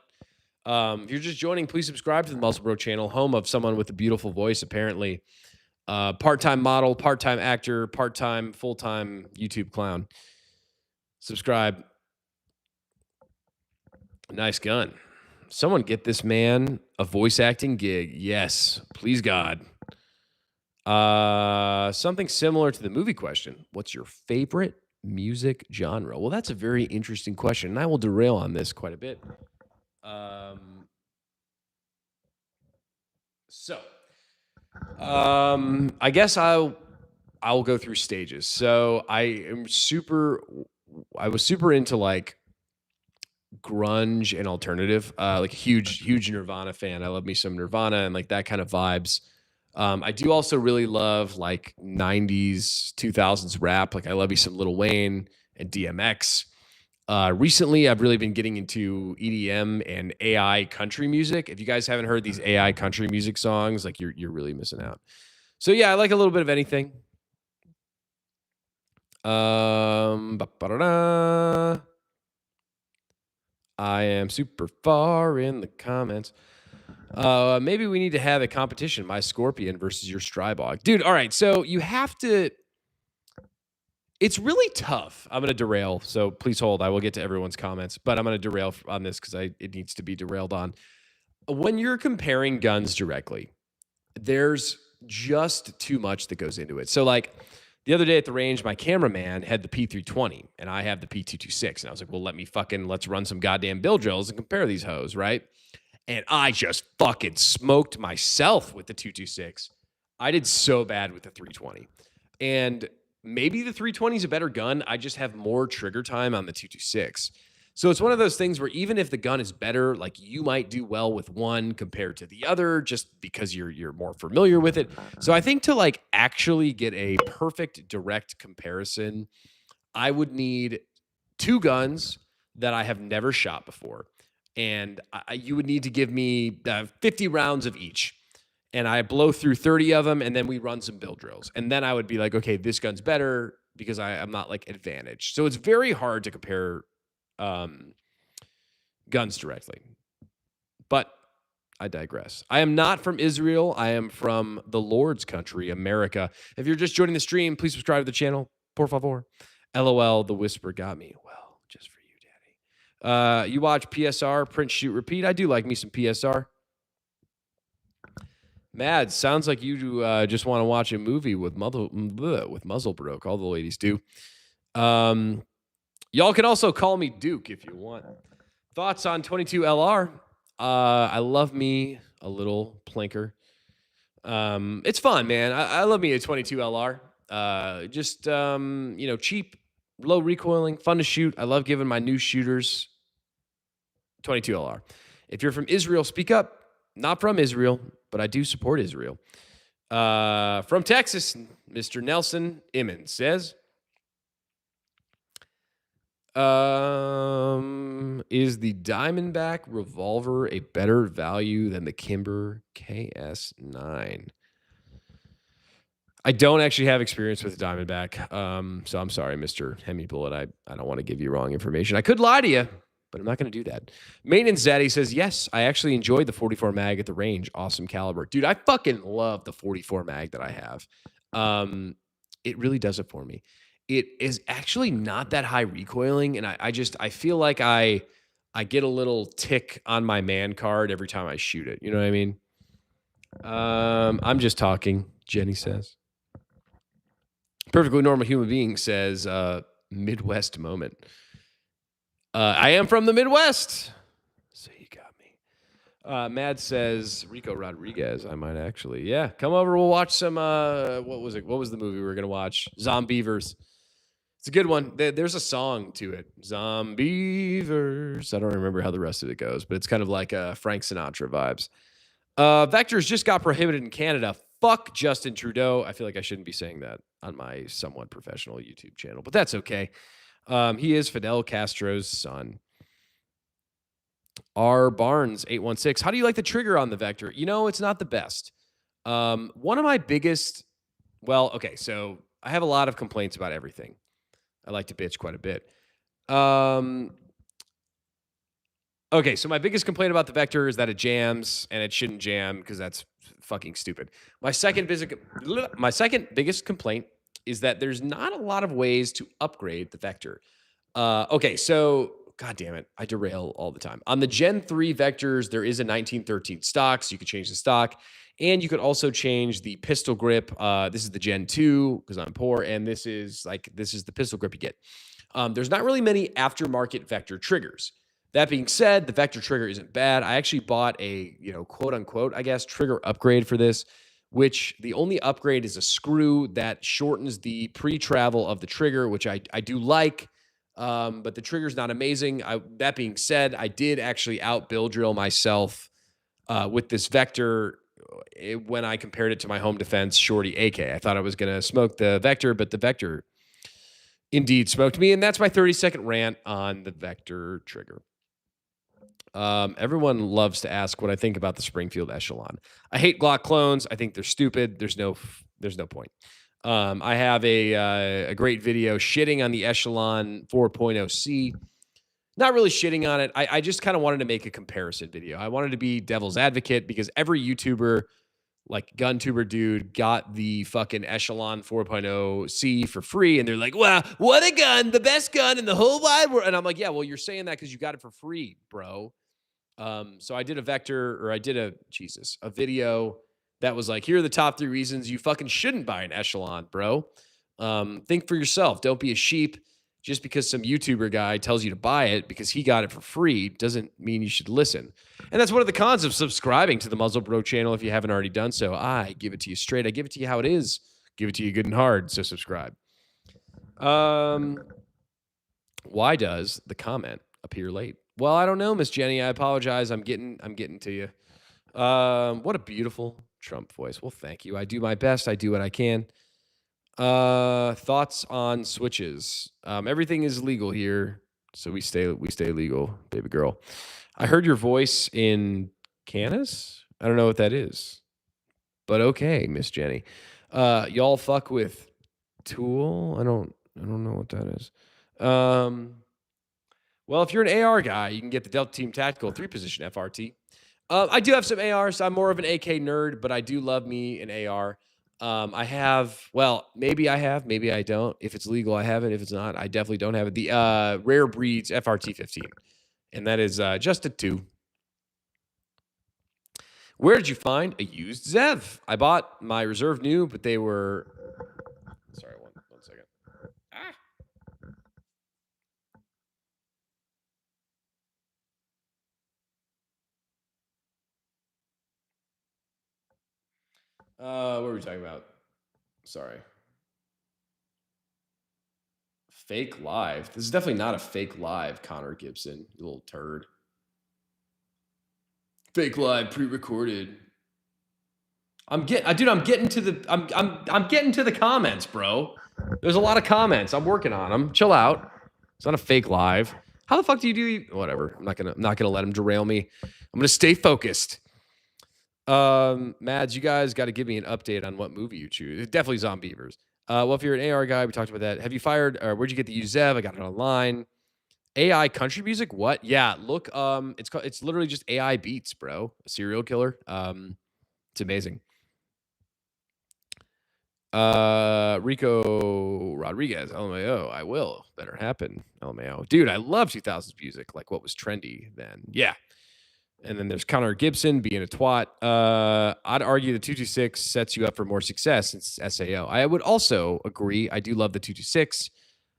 If you're just joining, please subscribe to the Muscle Bro channel, home of someone with a beautiful voice, apparently. Part-time model, part-time actor, part-time, full-time YouTube clown. Subscribe. Nice gun. Someone get this man a voice acting gig. Yes, please God. Something similar to the movie question. What's your favorite music genre? Well, that's a very interesting question, and I will derail on this quite a bit. I guess I'll go through stages. So I was super into like grunge and alternative, like a huge Nirvana fan. I love me some Nirvana and like that kind of vibes. I do also really love like 90s, 2000s rap. Like I love me some Lil Wayne and DMX. Recently, I've really been getting into EDM and AI country music. If you guys haven't heard these AI country music songs, like you're really missing out. So yeah, I like a little bit of anything. I am super far in the comments. Maybe we need to have a competition, my Scorpion versus your Strybog. Dude, all right, so you have to... It's really tough. I'm going to derail, so please hold. I will get to everyone's comments, but I'm going to derail on this because it needs to be derailed on. When you're comparing guns directly, there's just too much that goes into it. So like the other day at the range, my cameraman had the P320 and I have the P226. And I was like, well, let's run some goddamn bill drills and compare these hoes, right? And I just fucking smoked myself with the 226. I did so bad with the 320. And maybe the 320 is a better gun. I just have more trigger time on the 226. So it's one of those things where even if the gun is better, like you might do well with one compared to the other just because you're more familiar with it. So I think to like actually get a perfect direct comparison, I would need two guns that I have never shot before. And you would need to give me 50 rounds of each. And I blow through 30 of them, and then we run some build drills. And then I would be like, okay, this gun's better because I'm not like advantaged. So it's very hard to compare guns directly. But I digress. I am not from Israel. I am from the Lord's country, America. If you're just joining the stream, please subscribe to the channel. Por favor. LOL, the whisper got me. Well, just for you, Daddy. You watch PSR, print, shoot, repeat. I do like me some PSR. Mad, sounds like you just want to watch a movie with muzzle broke. All the ladies do. Y'all can also call me Duke if you want. Thoughts on 22 LR? I love me a little plinker. It's fun, man. I love me a 22 LR. Just cheap, low recoiling, fun to shoot. I love giving my new shooters 22 LR. If you're from Israel, speak up. Not from Israel, but I do support Israel. From Texas, Mr. Nelson Emmons says, is the Diamondback revolver a better value than the Kimber KS9? I don't actually have experience with Diamondback, so I'm sorry, Mr. Hemi Bullet. I don't want to give you wrong information. I could lie to you, but I'm not going to do that. Maintenance Zaddy says, yes, I actually enjoyed the 44 mag at the range. Awesome caliber. Dude, I fucking love the 44 mag that I have. It really does it for me. It is actually not that high recoiling, and I feel like I get a little tick on my man card every time I shoot it. You know what I mean? I'm just talking, Jenny says. Perfectly Normal Human Being says, Midwest moment. I am from the Midwest. So you got me. Mad says, Rico Rodriguez, I might actually. Yeah, come over. We'll watch some, what was it? What was the movie we were going to watch? Zombievers. It's a good one. There's a song to it. Zombievers. I don't remember how the rest of it goes, but it's kind of like Frank Sinatra vibes. Vectors just got prohibited in Canada. Fuck Justin Trudeau. I feel like I shouldn't be saying that on my somewhat professional YouTube channel, but that's okay. He is Fidel Castro's son. R. Barnes 816. How do you like the trigger on the Vector? You know, it's not the best. One of my biggest, well, okay, so I have a lot of complaints about everything. I like to bitch quite a bit. Okay, so my biggest complaint about the Vector is that it jams, and it shouldn't jam because that's fucking stupid. My second biggest complaint is that there's not a lot of ways to upgrade the Vector. Okay, so God damn it, I derail all the time. On the Gen 3 Vectors, there is a 1913 stock, so you could change the stock, and you could also change the pistol grip. This is the Gen 2 because I'm poor, and this is the pistol grip you get. There's not really many aftermarket Vector triggers. That being said, the Vector trigger isn't bad. I actually bought a, quote unquote, I guess, trigger upgrade for this, which the only upgrade is a screw that shortens the pre-travel of the trigger, which I do like, but the trigger's not amazing. That being said, I did actually out-bill drill myself with this Vector when I compared it to my home defense Shorty AK. I thought I was going to smoke the Vector, but the Vector indeed smoked me, and that's my 30-second rant on the Vector trigger. Everyone loves to ask what I think about the Springfield Echelon. I hate Glock clones. I think they're stupid. There's no point. I have a great video shitting on the Echelon 4.0C. Not really shitting on it. I just kind of wanted to make a comparison video. I wanted to be devil's advocate because every YouTuber, like GunTuber dude, got the fucking Echelon 4.0C for free. And they're like, wow, what a gun. The best gun in the whole wide world. And I'm like, yeah, well, you're saying that because you got it for free, bro. So I did a video that was like, here are the top 3 reasons you fucking shouldn't buy an Echelon, bro. Think for yourself. Don't be a sheep. Just because some YouTuber guy tells you to buy it because he got it for free doesn't mean you should listen. And that's one of the cons of subscribing to the Muzzle Bro channel if you haven't already done so. I give it to you straight. I give it to you how it is. Give it to you good and hard. So subscribe. Why does the comment appear late? Well, I don't know, Miss Jenny. I apologize. I'm getting to you. What a beautiful Trump voice. Well, thank you. I do my best. I do what I can. Thoughts on switches? Everything is legal here, so we stay legal, baby girl. I heard your voice in Canis. I don't know what that is, but okay, Miss Jenny. Y'all fuck with Tool? I don't know what that is. Well, if you're an AR guy, you can get the Delta Team Tactical 3-position FRT. I do have some ARs. I'm more of an AK nerd, but I do love me an AR. I have, well, maybe I have, maybe I don't. If it's legal, I have it. If it's not, I definitely don't have it. The Rare Breeds FRT 15, and that is just a 2. Where did you find a used Zev? I bought my reserve new, but they were, sorry, one second. What were we talking about? Sorry. Fake live. This is definitely not a fake live, Connor Gibson, you little turd. Fake live, pre-recorded. I'm getting to the comments, bro. There's a lot of comments. I'm working on them. Chill out. It's not a fake live. How the fuck do you do? Whatever. I'm not gonna let him derail me. I'm gonna stay focused. Mads, you guys got to give me an update on what movie you choose. It's definitely Zombievers. Well, if you're an AR guy, we talked about that. Have you fired? Or where'd you get the Uzev? I got it online. AI country music? What? Yeah, look. It's literally just AI beats, bro. A serial killer. It's amazing. Rico Rodriguez, LMAO. I will. Better happen. LMAO. Dude, I love 2000s music. Like what was trendy then. Yeah. And then there's Connor Gibson being a twat. I'd argue the 226 sets you up for more success since it's SAO. I would also agree. I do love the 226.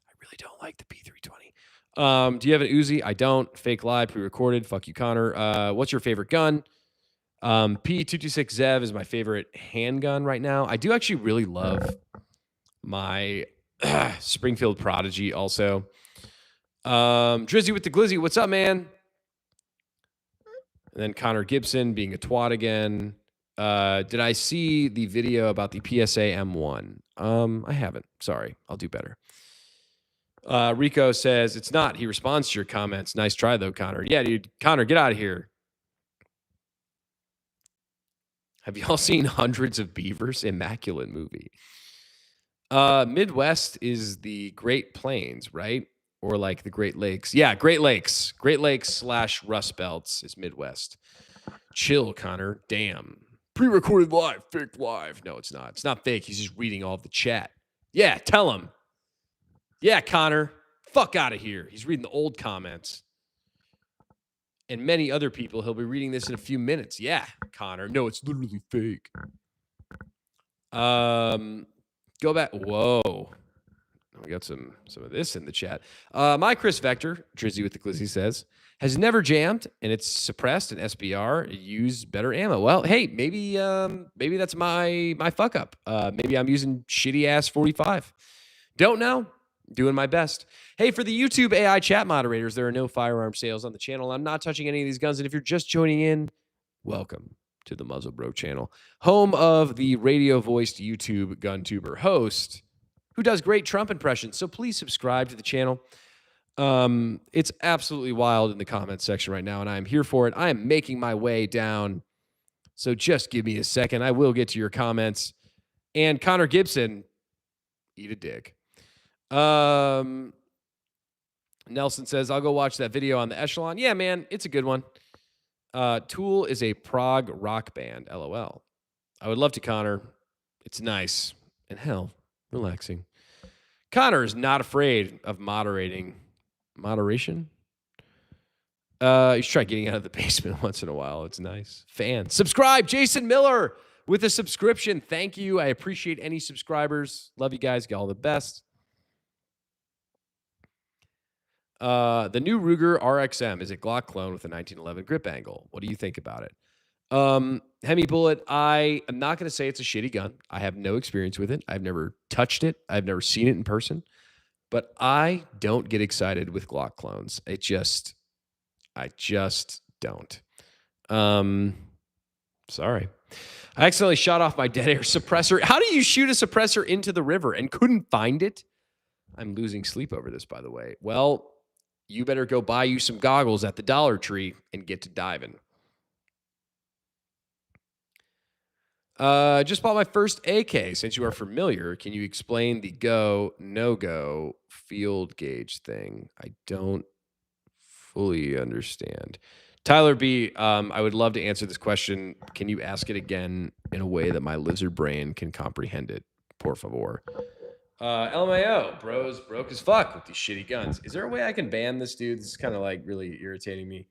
I really don't like the P320. Do you have an Uzi? I don't. Fake live, pre-recorded. Fuck you, Connor. What's your favorite gun? P226 Zev is my favorite handgun right now. I do actually really love my Springfield Prodigy also. Drizzy with the Glizzy, what's up, man? And then Connor Gibson being a twat again. Did I see the video about the PSA M1? I haven't. Sorry. I'll do better. Rico says it's not. He responds to your comments. Nice try, though, Connor. Yeah, dude. Connor, get out of here. Have y'all seen Hundreds of Beavers? Immaculate movie. Midwest is the Great Plains, right? Or like the Great Lakes. Yeah, Great Lakes. Great Lakes / Rust Belts is Midwest. Chill, Connor. Damn. Pre-recorded live. Fake live. No, it's not. It's not fake. He's just reading all of the chat. Yeah, tell him. Yeah, Connor. Fuck out of here. He's reading the old comments. And many other people. He'll be reading this in a few minutes. Yeah, Connor. No, it's literally fake. Go back. Whoa. We got some of this in the chat. My Chris Vector, Drizzy with the Glizzy says, has never jammed and it's suppressed in SBR. Use better ammo. Well, hey, maybe that's my fuck up. Maybe I'm using shitty ass 45. Don't know. Doing my best. Hey, for the YouTube AI chat moderators, there are no firearm sales on the channel. I'm not touching any of these guns. And if you're just joining in, welcome to the Muzzle Bro channel, home of the radio voiced YouTube gun tuber host who does great Trump impressions. So please subscribe to the channel. It's absolutely wild in the comments section right now, and I'm here for it. I am making my way down. So just give me a second. I will get to your comments. And Connor Gibson, eat a dick. Nelson says, I'll go watch that video on the Echelon. Yeah, man, it's a good one. Tool is a prog rock band, LOL. I would love to, Connor. It's nice and hell, relaxing. Connor is not afraid of moderation. You should try getting out of the basement once in a while. It's nice. Fans. Subscribe, Jason Miller with a subscription. Thank you. I appreciate any subscribers. Love you guys. Get all the best. The new Ruger RXM is a Glock clone with a 1911 grip angle. What do you think about it? Hemi Bullet, I am not going to say it's a shitty gun. I have no experience with it. I've never touched it. I've never seen it in person. But I don't get excited with Glock clones. I just don't. Sorry. I accidentally shot off my dead air suppressor. How do you shoot a suppressor into the river and couldn't find it? I'm losing sleep over this, by the way. Well, you better go buy you some goggles at the Dollar Tree and get to diving. Just bought my first AK. Since you are familiar, can you explain the go, no-go field gauge thing? I don't fully understand. Tyler B., I would love to answer this question. Can you ask it again in a way that my lizard brain can comprehend it? Por favor. LMAO, bros broke as fuck with these shitty guns. Is there a way I can ban this dude? This is kind of like really irritating me.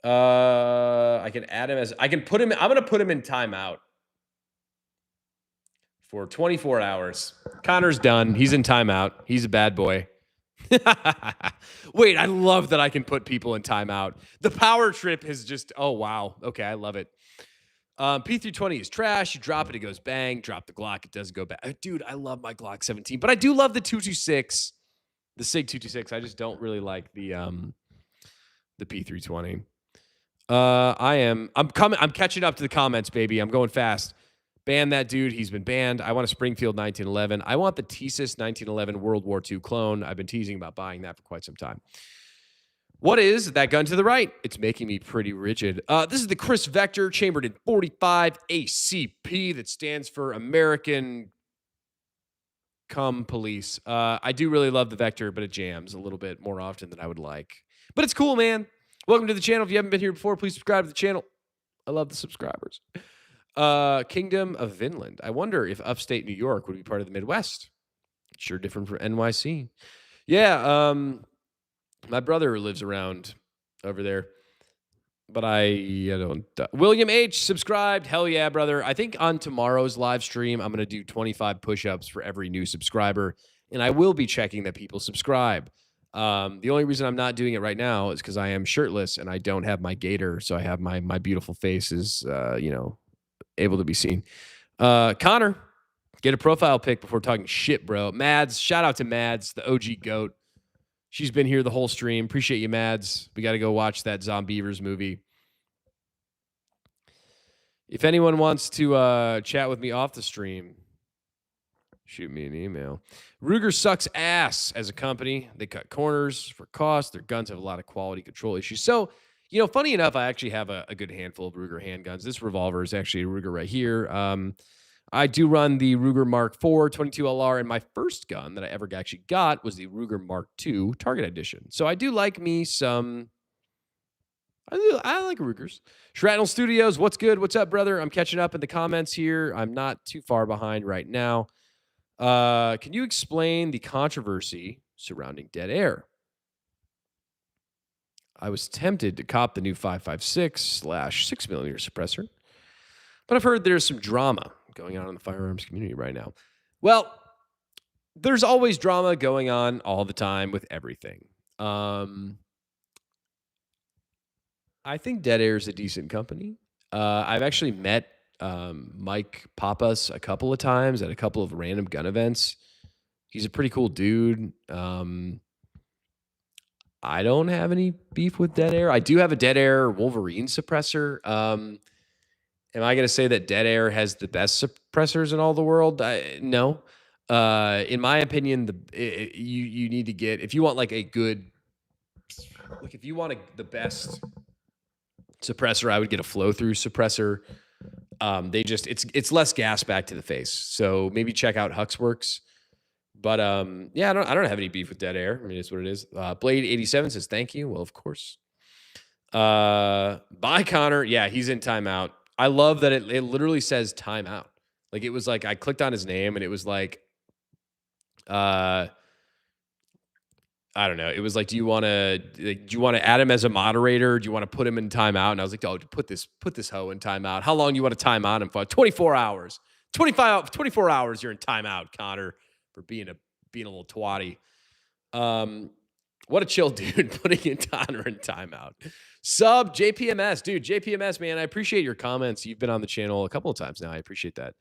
I can add him as, I can put him, I'm going to put him in timeout for 24 hours. Connor's done. He's in timeout. He's a bad boy. Wait, I love that I can put people in timeout. The power trip has just, oh, wow. Okay, I love it. P320 is trash. You drop it, it goes bang. Drop the Glock, it doesn't go back. Dude, I love my Glock 17, but I do love the 226, the Sig 226. I just don't really like the P320. I'm catching up to the comments, baby. I'm going fast. Ban that dude. He's been banned. I want a Springfield 1911. I want the Thesis 1911 World War II clone. I've been teasing about buying that for quite some time. What is that gun to the right? It's making me pretty rigid. This is the Chris Vector chambered in 45 ACP that stands for American Come Police. I do really love the Vector, but it jams a little bit more often than I would like. But it's cool, man. Welcome to the channel. If you haven't been here before, please subscribe to the channel. I love the subscribers. Kingdom of Vinland. I wonder if upstate New York would be part of the Midwest. Sure different from NYC. Yeah, my brother lives around over there, but I don't. William H. subscribed. Hell yeah, brother. I think on tomorrow's live stream, I'm going to do 25 push-ups for every new subscriber, and I will be checking that people subscribe. The only reason I'm not doing it right now is because I am shirtless and I don't have my gaiter, so I have my beautiful face is, able to be seen. Connor, get a profile pic before talking shit, bro. Mads, shout out to Mads, the OG GOAT. She's been here the whole stream. Appreciate you, Mads. We got to go watch that Zombievers movie. If anyone wants to chat with me off the stream, shoot me an email. Ruger sucks ass as a company. They cut corners for cost. Their guns have a lot of quality control issues. So, funny enough, I actually have a good handful of Ruger handguns. This revolver is actually a Ruger right here. I do run the Ruger Mark IV 22LR, and my first gun that I ever actually got was the Ruger Mark II Target Edition. So I do like me some. I like Rugers. Shrapnel Studios, what's good? What's up, brother? I'm catching up in the comments here. I'm not too far behind right now. Can you explain the controversy surrounding dead air? I was tempted to cop the new 5.56/6mm suppressor, but I've heard there's some drama going on in the firearms community right now. Well, there's always drama going on all the time with everything. I think Dead Air is a decent company. I've actually met Mike Papas a couple of times at a couple of random gun events. He's a pretty cool dude. I don't have any beef with Dead Air. I do have a Dead Air Wolverine suppressor. Am I going to say that Dead Air has the best suppressors in all the world? No. In my opinion, you need to get, if you want like a good, like if you want the best suppressor, I would get a flow through suppressor. It's less gas back to the face. So maybe check out Huxworks. But yeah, I don't have any beef with Dead Air. I mean, it's what it is. Blade 87 says thank you. Well, of course. Bye, Connor. Yeah, he's in timeout. I love that it literally says timeout. Like it was like I clicked on his name and it was like, I don't know. It was like, do you want to add him as a moderator? Do you want to put him in timeout? And I was like, oh, put this hoe in timeout. How long do you want to time out him for? 24 hours. 24 hours. You're in timeout, Connor, for being a little twatty. What a chill dude putting in Connor in timeout. Sub JPMS, dude. JPMS, man. I appreciate your comments. You've been on the channel a couple of times now. I appreciate that.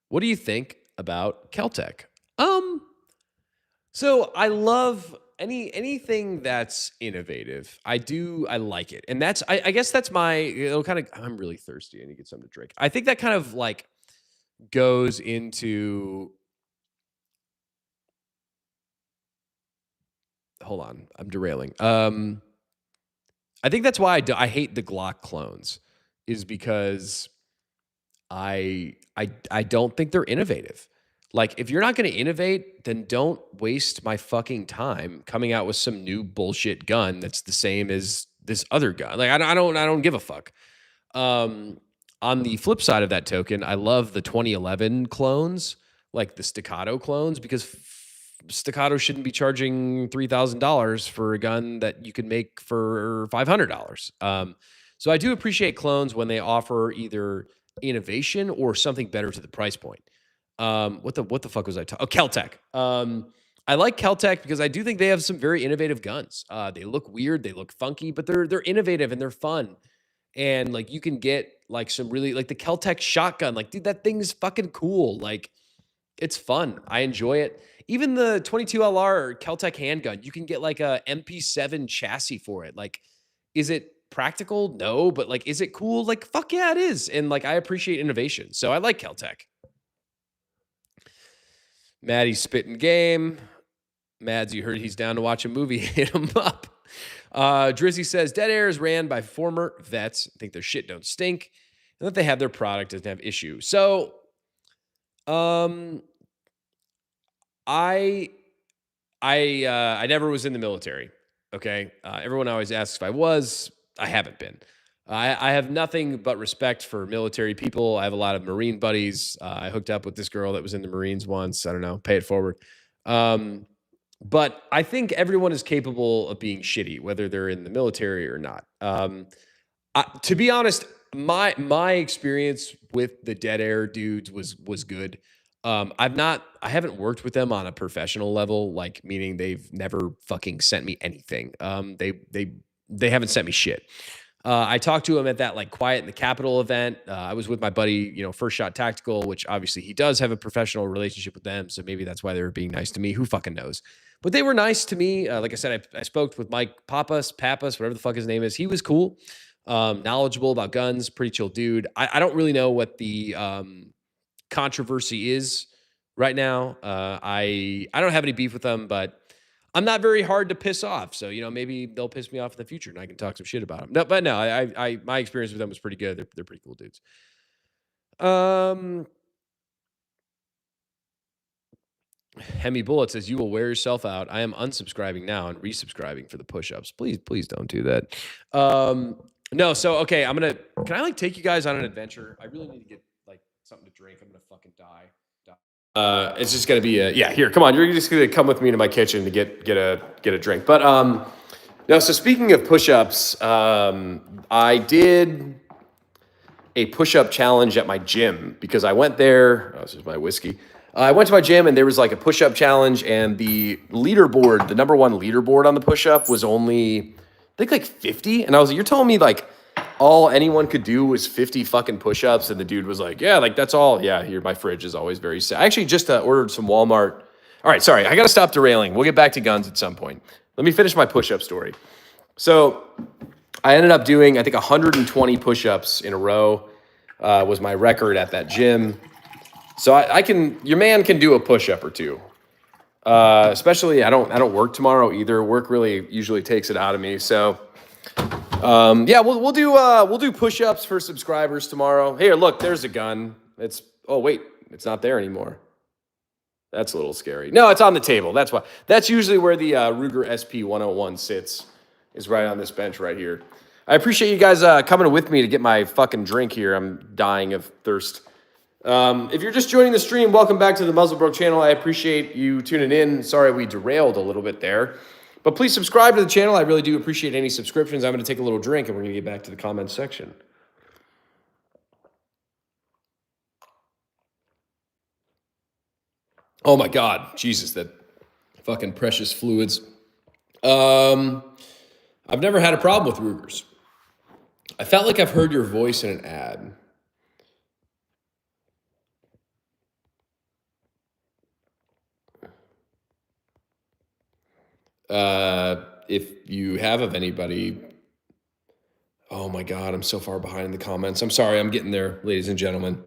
What do you think about Keltec? So I love anything that's innovative. I like it. And that's, I guess that's I'm really thirsty. I need to get something to drink. I think that kind of like goes into, hold on, I'm derailing. I think that's why I hate the Glock clones, is because I don't think they're innovative. Like, if you're not going to innovate, then don't waste my fucking time coming out with some new bullshit gun that's the same as this other gun. Like, I don't give a fuck. On the flip side of that token, I love the 2011 clones, like the Staccato clones, because Staccato shouldn't be charging $3,000 for a gun that you can make for $500. So I do appreciate clones when they offer either innovation or something better to the price point. What the fuck was I talking? Oh, Keltec. I like Keltec because I do think they have some very innovative guns. They look weird, they look funky, but they're innovative and they're fun. And like you can get like some really, like the Keltec shotgun. Like, dude, that thing is fucking cool. Like, it's fun. I enjoy it. Even the 22LR Keltec handgun, you can get like a MP7 chassis for it. Like, is it practical? No, but like, is it cool? Like, fuck yeah, it is. And like, I appreciate innovation. So I like Caltech. Maddie's spitting game. Mads, you heard he's down to watch a movie. Hit him up. Drizzy says dead air is ran by former vets. Think their shit don't stink, and that they have their product doesn't have issues. So, I never was in the military. Okay, everyone always asks if I was. I haven't been. I have nothing but respect for military people. I have a lot of Marine buddies. I hooked up with this girl that was in the Marines once. I don't know, pay it forward. But I think everyone is capable of being shitty, whether they're in the military or not. To be honest, my experience with the dead air dudes was good. I haven't worked with them on a professional level, like meaning they've never fucking sent me anything. They haven't sent me shit. I talked to him at that like Quiet in the Capitol event. I was with my buddy, First Shot Tactical, which obviously he does have a professional relationship with them. So maybe that's why they were being nice to me. Who fucking knows? But they were nice to me. Like I said, I spoke with Mike Pappas, whatever the fuck his name is. He was cool, knowledgeable about guns, pretty chill dude. I don't really know what the controversy is right now. I don't have any beef with them, but I'm not very hard to piss off. So, maybe they'll piss me off in the future and I can talk some shit about them. No, but no, my experience with them was pretty good. They're pretty cool dudes. Hemi Bullet says, you will wear yourself out. I am unsubscribing now and resubscribing for the push-ups. Please don't do that. No, so, okay, can I like take you guys on an adventure? I really need to get like something to drink. I'm going to fucking die. It's just gonna be here, come on, you're just gonna come with me to my kitchen to get a drink. But no, so speaking of push-ups, I did a push-up challenge at my gym because I went there. Oh, this is my whiskey. I went to my gym and there was like a push-up challenge, and the leaderboard, the number one leaderboard on the push-up was only, I think like 50. And I was like, you're telling me like all anyone could do was 50 fucking push-ups? And the dude was like, yeah, like that's all. Yeah, here, my fridge is always very sad. I actually just ordered some Walmart. All right, sorry, I gotta stop derailing. We'll get back to guns at some point. Let me finish my push-up story. So I ended up doing, I think 120 push-ups in a row was my record at that gym. So your man can do a push-up or two. Especially I don't work tomorrow either. Work really usually takes it out of me. So yeah, we'll do push-ups for subscribers tomorrow. Here, look, there's a gun. Oh wait, it's not there anymore. That's a little scary. No, it's on the table. That's why. That's usually where the Ruger SP 101 sits, is right on this bench right here. I appreciate you guys coming with me to get my fucking drink here. I'm dying of thirst. If you're just joining the stream, welcome back to the Muzzlebroke channel. I appreciate you tuning in. Sorry we derailed a little bit there. But please subscribe to the channel. I really do appreciate any subscriptions. I'm going to take a little drink and we're going to get back to the comments section. Oh my God, Jesus, that fucking precious fluids. I've never had a problem with Rugers. I felt like I've heard your voice in an ad. If you have of anybody, oh my God, I'm so far behind in the comments. I'm sorry, I'm getting there, ladies and gentlemen.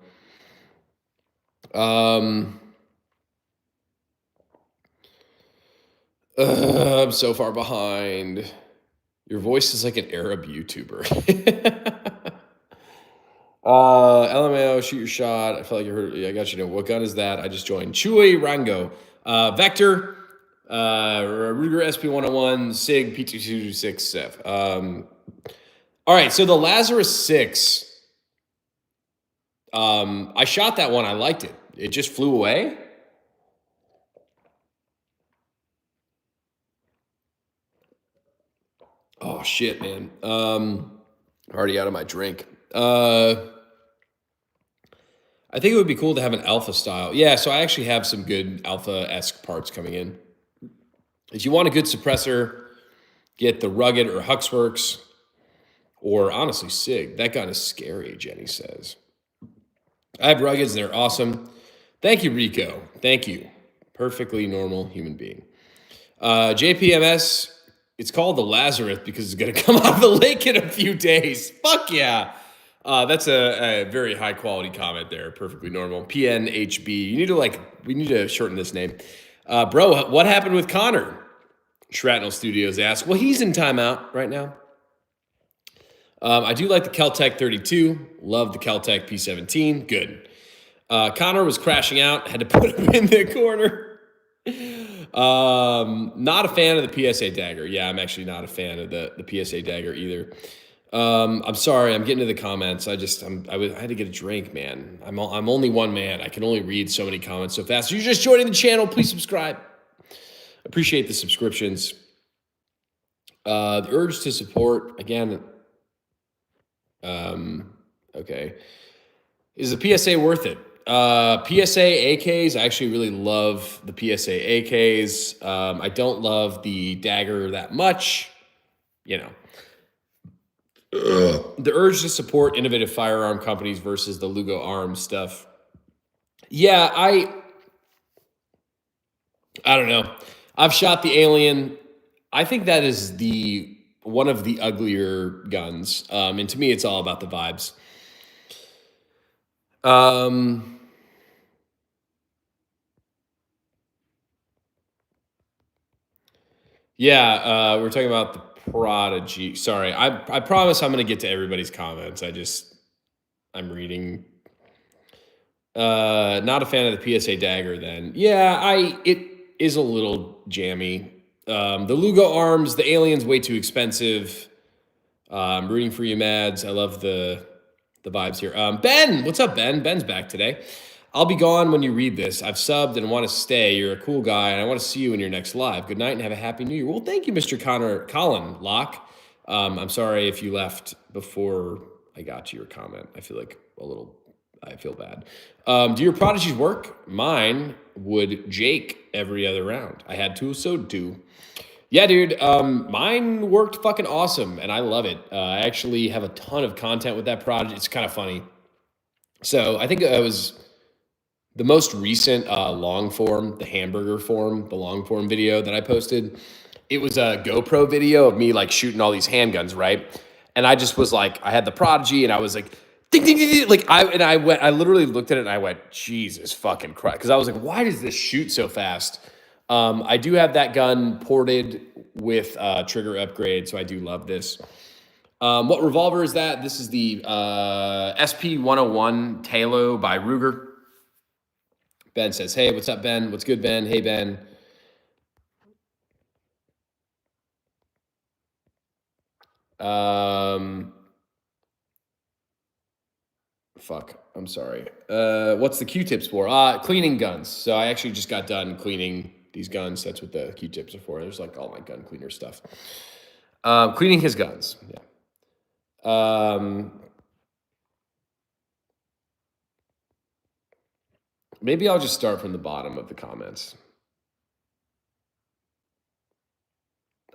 I'm so far behind. Your voice is like an Arab YouTuber. LMAO, shoot your shot. I felt like you heard. I got you. Know what gun is that? I just joined. Chui Rango, Vector, Ruger SP 101, Sig P2226. All right, so the Lazarus 6. I shot that one. I liked it. It just flew away. Oh shit, man. Already out of my drink. I think it would be cool to have an alpha style. Yeah, so I actually have some good alpha-esque parts coming in. If you want a good suppressor, get the Rugged or Huxworks, or honestly, Sig. That gun is scary, Jenny says. I have Ruggeds, they're awesome. Thank you, Rico. Thank you. Perfectly normal human being. JPMS, It's called the Lazarus because it's going to come out of the lake in a few days. Fuck yeah. That's a very high quality comment there. Perfectly normal. PNHB. We need to shorten this name. Bro, what happened with Connor? Shrapnel Studios asks. Well, he's in timeout right now. I do like the Kel-Tec 32. Love the Kel-Tec P17. Good. Connor was crashing out. Had to put him in the corner. Not a fan of the PSA dagger. Yeah, I'm actually not a fan of the PSA dagger either. I'm sorry. I'm getting to the comments. I had to get a drink, man. I'm only one man. I can only read so many comments so fast. If you're just joining the channel, please subscribe. Appreciate the subscriptions. The urge to support again. Okay. Is the PSA worth it? PSA AKs, I actually really love the PSA AKs. I don't love the dagger that much. You know, the urge to support innovative firearm companies versus the Lugo Arms stuff. Yeah, I don't know. I've shot the Alien. I think that is one of the uglier guns. And to me, it's all about the vibes. Yeah, we're talking about the Prodigy. Sorry, I promise I'm going to get to everybody's comments. I'm reading. Not a fan of the PSA dagger then. Yeah, it is a little jammy. The Lugo Arms, the Alien's way too expensive. I'm rooting for you, Mads. I love the vibes here. Ben, what's up, Ben? Ben's back today. I'll be gone when you read this. I've subbed and want to stay. You're a cool guy, and I want to see you in your next live. Good night and have a happy new year. Well, thank you, Mr. Colin Locke. I'm sorry if you left before I got to your comment. I feel bad. Do your prodigies work? Mine would Jake every other round. I had to, so do. Yeah, dude. Mine worked fucking awesome, and I love it. I actually have a ton of content with that project. It's kind of funny. So I think it was the most recent long form, the hamburger form, the long form video that I posted. It was a GoPro video of me like shooting all these handguns, right? And I just was like, I had the Prodigy, and I was like, ding, ding, ding, ding. Like I literally looked at it and I went, Jesus fucking Christ. Because I was like, why does this shoot so fast? I do have that gun ported with trigger upgrade, so I do love this. What revolver is that? This is the SP-101 Talo by Ruger. Ben says, hey, what's up, Ben? What's good, Ben? Hey, Ben. Fuck, I'm sorry. What's the Q-tips for? Cleaning guns. So I actually just got done cleaning these guns. That's what the Q-tips are for. There's like all my gun cleaner stuff. Cleaning his guns. Yeah. Maybe I'll just start from the bottom of the comments.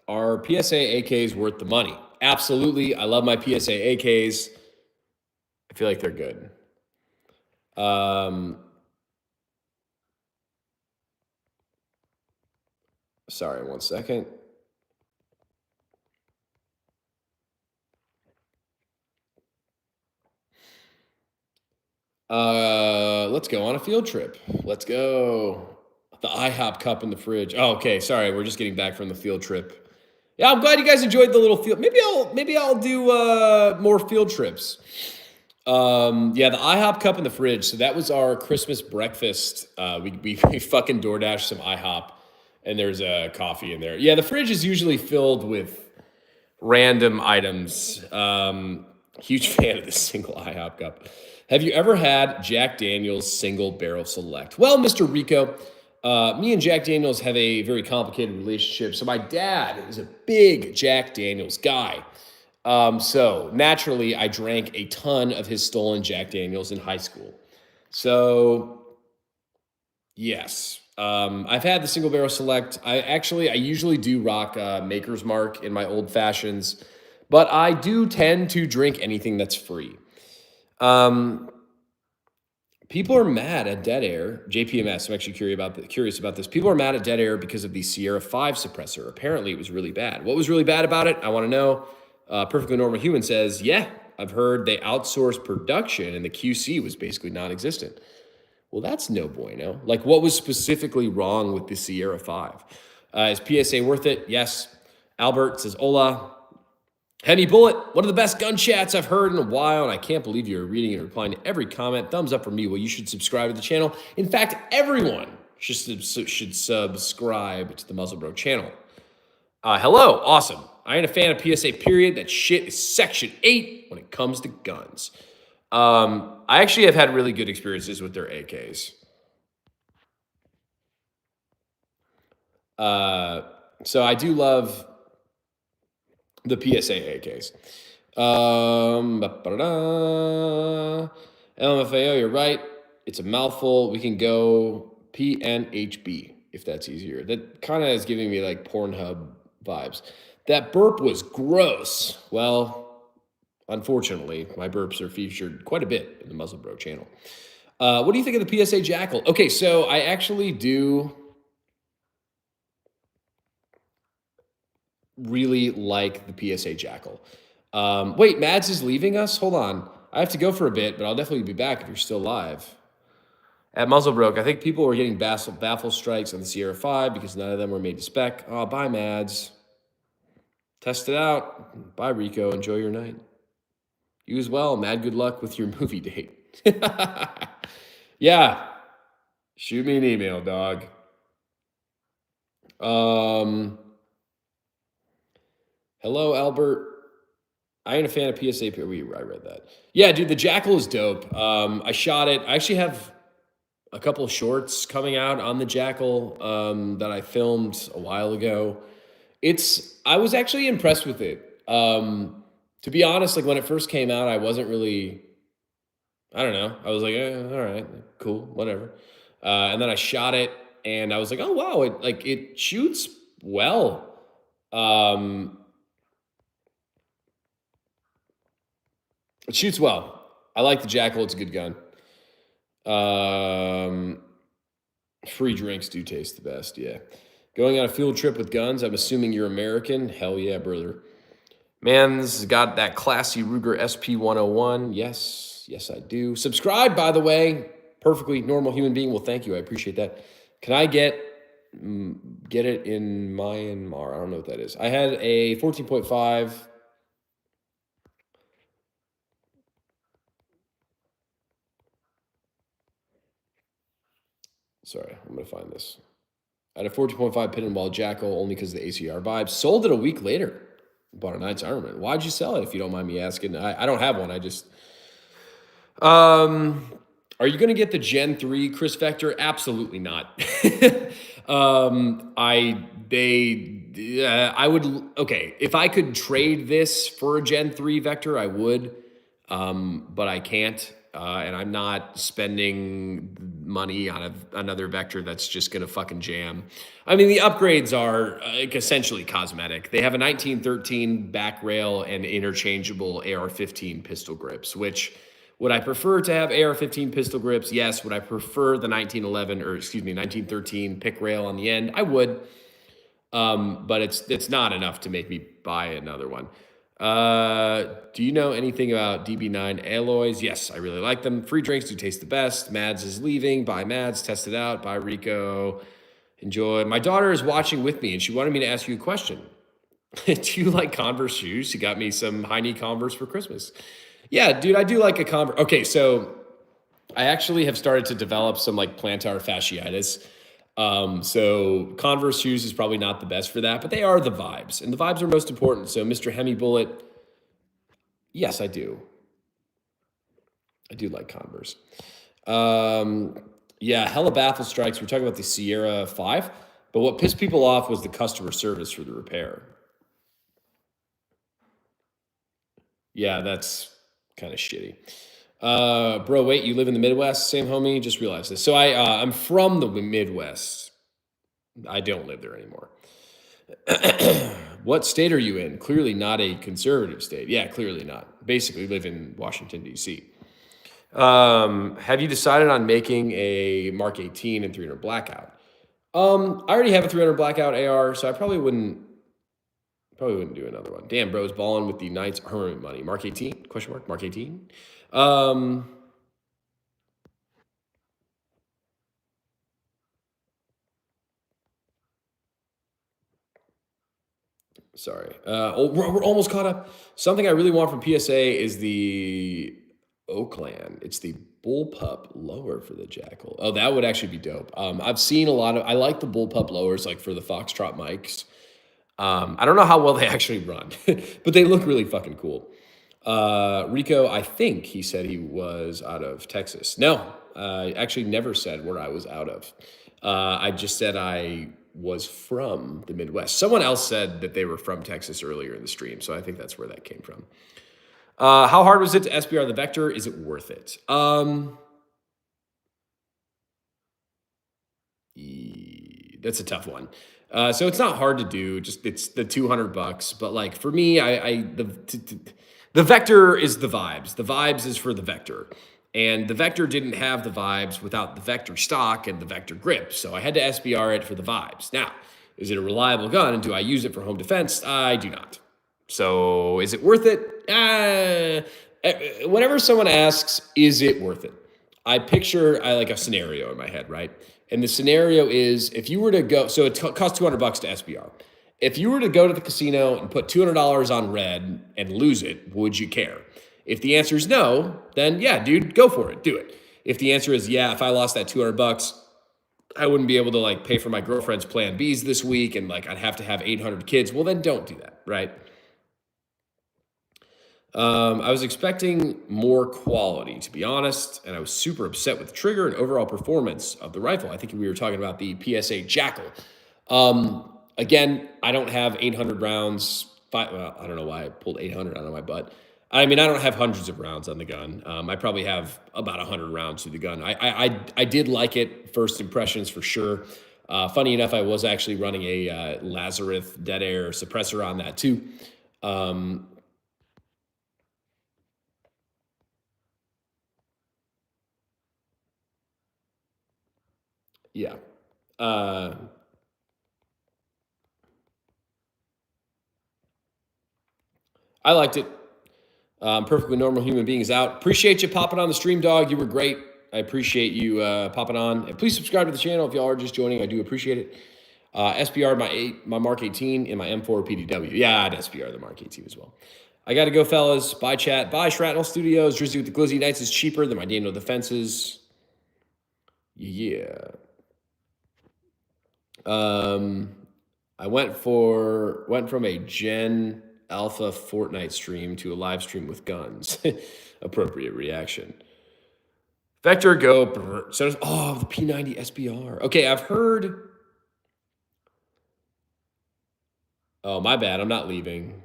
Are PSA AKs worth the money? Absolutely. I love my PSA AKs. I feel like they're good. Sorry, 1 second. Let's go on a field trip. Let's go. The IHOP cup in the fridge. Oh, okay. Sorry, we're just getting back from the field trip. Yeah, I'm glad you guys enjoyed the little field. Maybe I'll do more field trips. Yeah, the IHOP cup in the fridge. So that was our Christmas breakfast. We fucking DoorDashed some IHOP, and there's a coffee in there. Yeah, the fridge is usually filled with random items. Huge fan of the single IHOP cup. Have you ever had Jack Daniel's single barrel select? Well, Mr. Rico, me and Jack Daniels have a very complicated relationship. So my dad is a big Jack Daniels guy. So naturally, I drank a ton of his stolen Jack Daniels in high school. So yes, I've had the single barrel select. I usually do rock Maker's Mark in my old fashions, but I do tend to drink anything that's free. People are mad at Dead Air. JPMS, I'm actually curious about this. People are mad at Dead Air because of the Sierra 5 suppressor. Apparently, it was really bad. What was really bad about it? I want to know. Perfectly Normal Human says, yeah, I've heard they outsourced production and the QC was basically non-existent. Well, that's no bueno. Like, what was specifically wrong with the Sierra 5? Is PSA worth it? Yes. Albert says, hola. Hemi Bullet, one of the best gun chats I've heard in a while, and I can't believe you're reading and replying to every comment. Thumbs up for me. Well, you should subscribe to the channel. In fact, everyone should subscribe to the Muzzlebro channel. Hello, awesome. I ain't a fan of PSA period. That shit is Section 8 when it comes to guns. I actually have had really good experiences with their AKs. So I do love the PSA AKs. LMFAO, you're right. It's a mouthful. We can go PNHB if that's easier. That kind of is giving me like Pornhub vibes. That burp was gross. Well, unfortunately, my burps are featured quite a bit in the Muzzlebro channel. What do you think of the PSA Jackal? Okay, so I actually do really like the PSA Jackal. Wait, Mads is leaving us? Hold on. I have to go for a bit, but I'll definitely be back if you're still live. At Muzzlebroke, I think people were getting baffle strikes on the Sierra 5 because none of them were made to spec. Oh, bye, Mads. Test it out. Bye, Rico. Enjoy your night. You as well. Mad good luck with your movie date. Yeah. Shoot me an email, dog. Hello, Albert. I ain't a fan of PSA. I read that. Yeah, dude, the Jackal is dope. I shot it. I actually have a couple of shorts coming out on the Jackal that I filmed a while ago. I was actually impressed with it. To be honest, like when it first came out, I wasn't really, I don't know. I was like, all right, cool, whatever. And then I shot it and I was like, oh, wow, it shoots well. It shoots well. I like the Jackal. It's a good gun. Free drinks do taste the best, yeah. Going on a field trip with guns, I'm assuming you're American. Hell yeah, brother. Man's got that classy Ruger SP101. Yes, I do. Subscribe, by the way. Perfectly normal human being. Well, thank you. I appreciate that. Can I get it in Myanmar? I don't know what that is. I had a 14.5. Sorry, I'm going to find this. I had a 14.5 pin and ball Jackal only because of the ACR vibes. Sold it a week later. Bought a Knight's Armament. Why'd you sell it if you don't mind me asking? I don't have one. I just... Are you going to get the Gen 3 Chris Vector? Absolutely not. I would... Okay, if I could trade this for a Gen 3 Vector, I would. But I can't. And I'm not spending money on another Vector that's just going to fucking jam. I mean, the upgrades are essentially cosmetic. They have a 1913 back rail and interchangeable AR-15 pistol grips, which would I prefer to have AR-15 pistol grips? Yes. Would I prefer the 1913 pick rail on the end? I would. But it's not enough to make me buy another one. Do you know anything about DB9 alloys? Yes, I really like them. Free drinks do taste the best. Mads is leaving. Bye, Mads. Test it out. Bye, Rico. Enjoy. My daughter is watching with me, and she wanted me to ask you a question. Do you like Converse shoes? She got me some high-knee Converse for Christmas. Yeah, dude, I do like a Converse. Okay, so I actually have started to develop some like plantar fasciitis. So Converse shoes is probably not the best for that, but they are the vibes, and the vibes are most important. So Mr. Hemi Bullet, yes, I do. I do like Converse. Yeah, hella baffle strikes. We're talking about the Sierra 5, but what pissed people off was the customer service for the repair. Yeah, that's kind of shitty. Bro, wait, you live in the Midwest? Same homie, just realized this. So I'm from the Midwest. I don't live there anymore. What state are you in? Clearly not a conservative state. Yeah, clearly not. Basically live in Washington, D.C. Have you decided on making a Mark 18 and 300 blackout? I already have a 300 blackout AR, so I probably wouldn't do another one. Damn, bro's balling with the Knights Hermit money. Mark 18? Question mark. Mark 18. Um, Sorry. We're almost caught up. Something I really want from PSA is the Oakland. It's the bullpup lower for the Jackal. Oh, that would actually be dope. I've seen a lot of. I like the bullpup lowers, like for the Foxtrot mics. I don't know how well they actually run, but they look really fucking cool. Rico, I think he said he was out of Texas. No, I actually never said where I was out of. I just said I was from the Midwest. Someone else said that they were from Texas earlier in the stream, so I think that's where that came from. How hard was it to SBR the Vector? Is it worth it? That's a tough one. So it's not hard to do. Just it's the $200, but like for me, the Vector is the vibes. The vibes is for the Vector, and the Vector didn't have the vibes without the Vector stock and the Vector grip. So I had to SBR it for the vibes. Now, is it a reliable gun, and do I use it for home defense? I do not. So is it worth it? Whenever someone asks, is it worth it? I picture like a scenario in my head, right? And the scenario is if you were to go, so it costs $200 to SBR. If you were to go to the casino and put $200 on red and lose it, would you care? If the answer is no, then yeah, dude, go for it, do it. If the answer is yeah, if I lost that $200, I wouldn't be able to like pay for my girlfriend's plan Bs this week, and like I'd have to have 800 kids. Well, then don't do that, right? I was expecting more quality, to be honest, and I was super upset with the trigger and overall performance of the rifle. I think we were talking about the PSA Jackal. Again, I don't have 800 rounds. Well, I don't know why I pulled 800 out of my butt. I mean, I don't have hundreds of rounds on the gun. I probably have about 100 rounds to the gun. I did like it. First impressions for sure. Funny enough, I was actually running a Lazarus dead air suppressor on that too. Yeah. I liked it. Perfectly normal human beings out. Appreciate you popping on the stream, dog. You were great. I appreciate you popping on. And please subscribe to the channel if y'all are just joining. I do appreciate it. SBR my Mark 18 in my M4 PDW. Yeah, I'd SBR the Mark 18 as well. I got to go, fellas. Bye, chat. Bye, Shrapnel Studios. Drizzy with the Glizzy Knights is cheaper than my Daniel Defenses. Yeah. I went from a Gen Alpha Fortnite stream to a live stream with guns. Appropriate reaction. Vector go. So the P90 SBR. Okay, I've heard. Oh, my bad. I'm not leaving.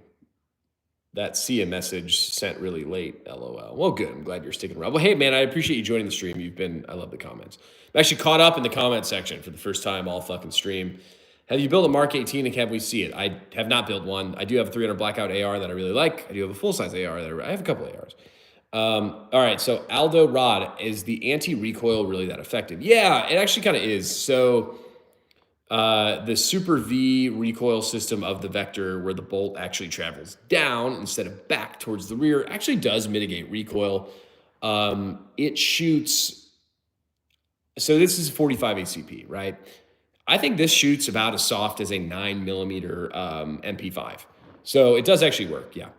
That see a message sent really late. LOL. Well, good. I'm glad you're sticking around. Well, hey, man, I appreciate you joining the stream. I love the comments. I'm actually caught up in the comment section for the first time all fucking stream. Have you built a Mark 18 and can we see it? I have not built one. I do have a 300 blackout AR that I really like. I do have a full-size AR I have a couple of ARs. All right, so Aldo Rod, is the anti-recoil really that effective? Yeah, it actually kind of is. So the Super V recoil system of the Vector, where the bolt actually travels down instead of back towards the rear, actually does mitigate recoil. It shoots. So this is 45 ACP, right? I think this shoots about as soft as a 9mm MP5. So it does actually work, yeah.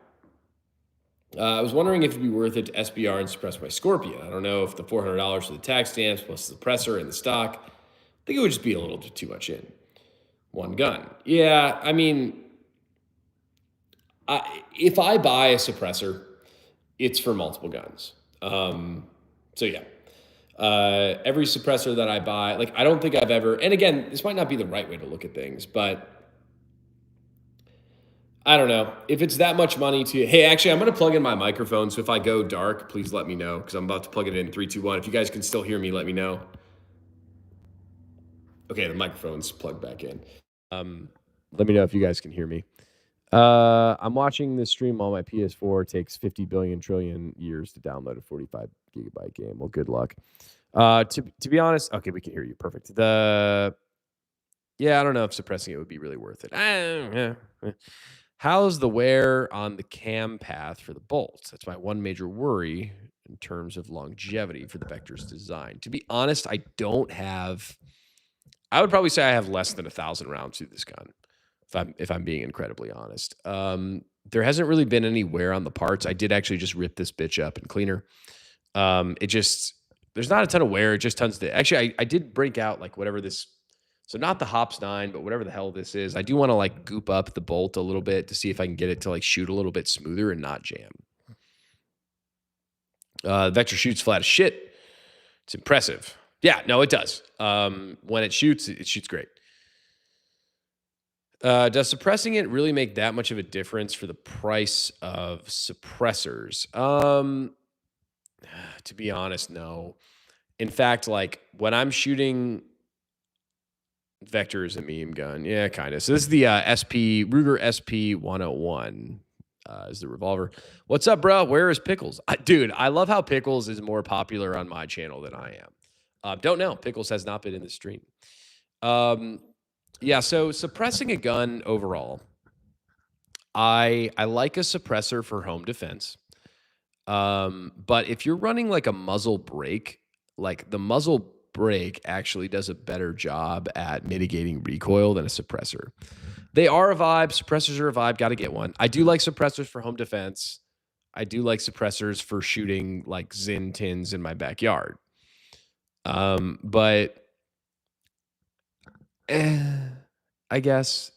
I was wondering if it'd be worth it to SBR and suppress my Scorpion. I don't know if the $400 for the tag stamps plus the suppressor and the stock, I think it would just be a little bit too much in one gun. Yeah, I mean, if I buy a suppressor, it's for multiple guns. So yeah, every suppressor that I buy, like I don't think I've ever, and again, this might not be the right way to look at things, but I don't know. If it's that much money hey, actually, I'm going to plug in my microphone. So if I go dark, please let me know because I'm about to plug it in 3, 2, 1. If you guys can still hear me, let me know. Okay, the microphone's plugged back in. Let me know if you guys can hear me. I'm watching this stream on my PS4. It takes 50 billion trillion years to download a 45 gigabyte game. Well, good luck. To be honest, okay, we can hear you. Perfect. Yeah, I don't know if suppressing it would be really worth it. How's the wear on the cam path for the bolts? That's my one major worry in terms of longevity for the Vector's design. To be honest, I would probably say I have less than 1,000 rounds through this gun, if I'm being incredibly honest. There hasn't really been any wear on the parts. I did actually just rip this bitch up and clean her. There's not a ton of wear. It just tons to. Actually, I did break out like whatever this. So not the Hops 9, but whatever the hell this is. I do want to like goop up the bolt a little bit to see if I can get it to like shoot a little bit smoother and not jam. Vector shoots flat as shit. It's impressive. Yeah, no, it does. When it shoots great. Does suppressing it really make that much of a difference for the price of suppressors? To be honest, no. In fact, like when I'm shooting Vector is a meme gun. Yeah, kind of. So this is the Ruger SP 101 is the revolver. What's up, bro? Where is Pickles? Dude, I love how Pickles is more popular on my channel than I am. Don't know. Pickles has not been in the stream. Yeah, so suppressing a gun overall, I like a suppressor for home defense. But if you're running like a muzzle brake, like the muzzle brake actually does a better job at mitigating recoil than a suppressor. They are a vibe. Suppressors are a vibe. Got to get one. I do like suppressors for home defense. I do like suppressors for shooting like Zin tins in my backyard. But I guess,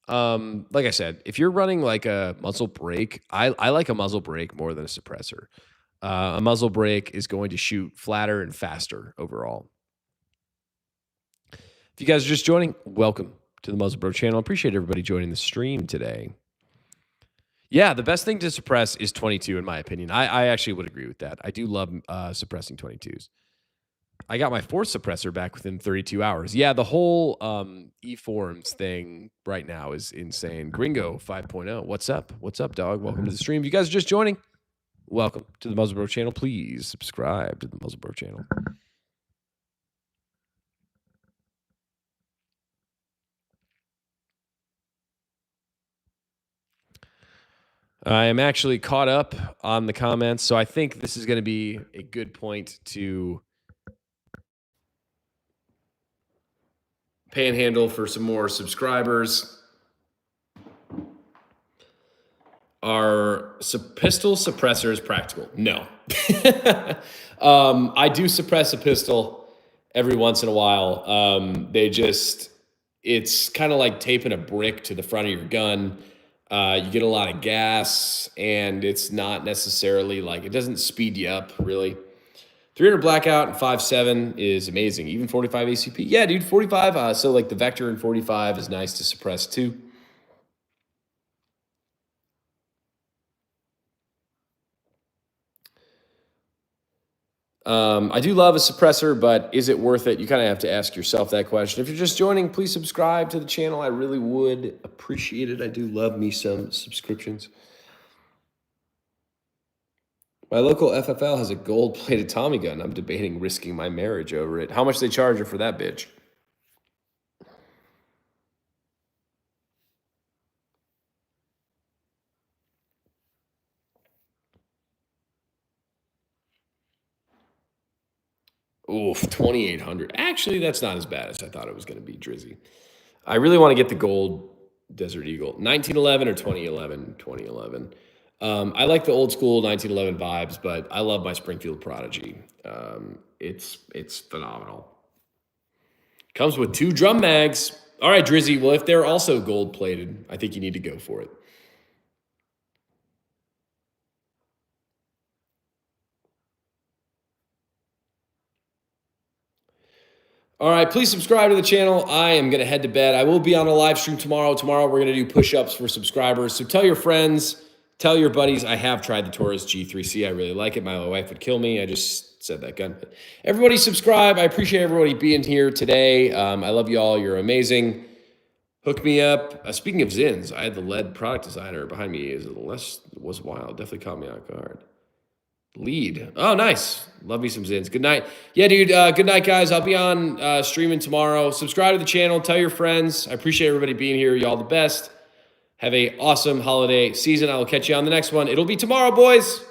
like I said, if you're running like a muzzle brake, I like a muzzle brake more than a suppressor. A muzzle brake is going to shoot flatter and faster overall. If you guys are just joining, welcome to the Muzzle Bro channel. Appreciate everybody joining the stream today. Yeah, the best thing to suppress is 22, in my opinion. I actually would agree with that. I do love suppressing 22s. I got my fourth suppressor back within 32 hours. Yeah, the whole E-Forms thing right now is insane. Gringo 5.0. What's up? What's up, dog? Welcome to the stream. If you guys are just joining, welcome to the Muzzle Bro channel. Please subscribe to the Muzzle Bro channel. I am actually caught up on the comments, so I think this is going to be a good point to panhandle for some more subscribers. Are pistol suppressors practical? No. I do suppress a pistol every once in a while. It's kind of like taping a brick to the front of your gun. You get a lot of gas, and it's not necessarily like, it doesn't speed you up, really. 300 blackout and 5.7 is amazing. Even 45 ACP. Yeah, dude, 45. So like the Vector in 45 is nice to suppress too. I do love a suppressor, but is it worth it? You kind of have to ask yourself that question. If you're just joining, please subscribe to the channel. I really would appreciate it. I do love me some subscriptions. My local FFL has a gold-plated Tommy gun. I'm debating risking my marriage over it. How much they charge her for that bitch? Oof, 2,800. Actually, that's not as bad as I thought it was going to be, Drizzy. I really want to get the gold Desert Eagle. 1911 or 2011? 2011. I like the old school 1911 vibes, but I love my Springfield Prodigy. It's phenomenal. Comes with 2 drum mags. All right, Drizzy. Well, if they're also gold plated, I think you need to go for it. All right, please subscribe to the channel. I am going to head to bed. I will be on a live stream tomorrow. Tomorrow, we're going to do push-ups for subscribers. So tell your friends, tell your buddies, I have tried the Taurus G3C. I really like it. My wife would kill me. I just said that gun. Everybody subscribe. I appreciate everybody being here today. I love you all. You're amazing. Hook me up. Speaking of Zins, I had the lead product designer behind me. Was wild. Definitely caught me off guard. Lead. Oh, nice. Love me some Zins. Good night. Yeah, dude. Good night, guys. I'll be on streaming tomorrow. Subscribe to the channel. Tell your friends. I appreciate everybody being here. Y'all the best. Have a awesome holiday season. I will catch you on the next one. It'll be tomorrow, boys.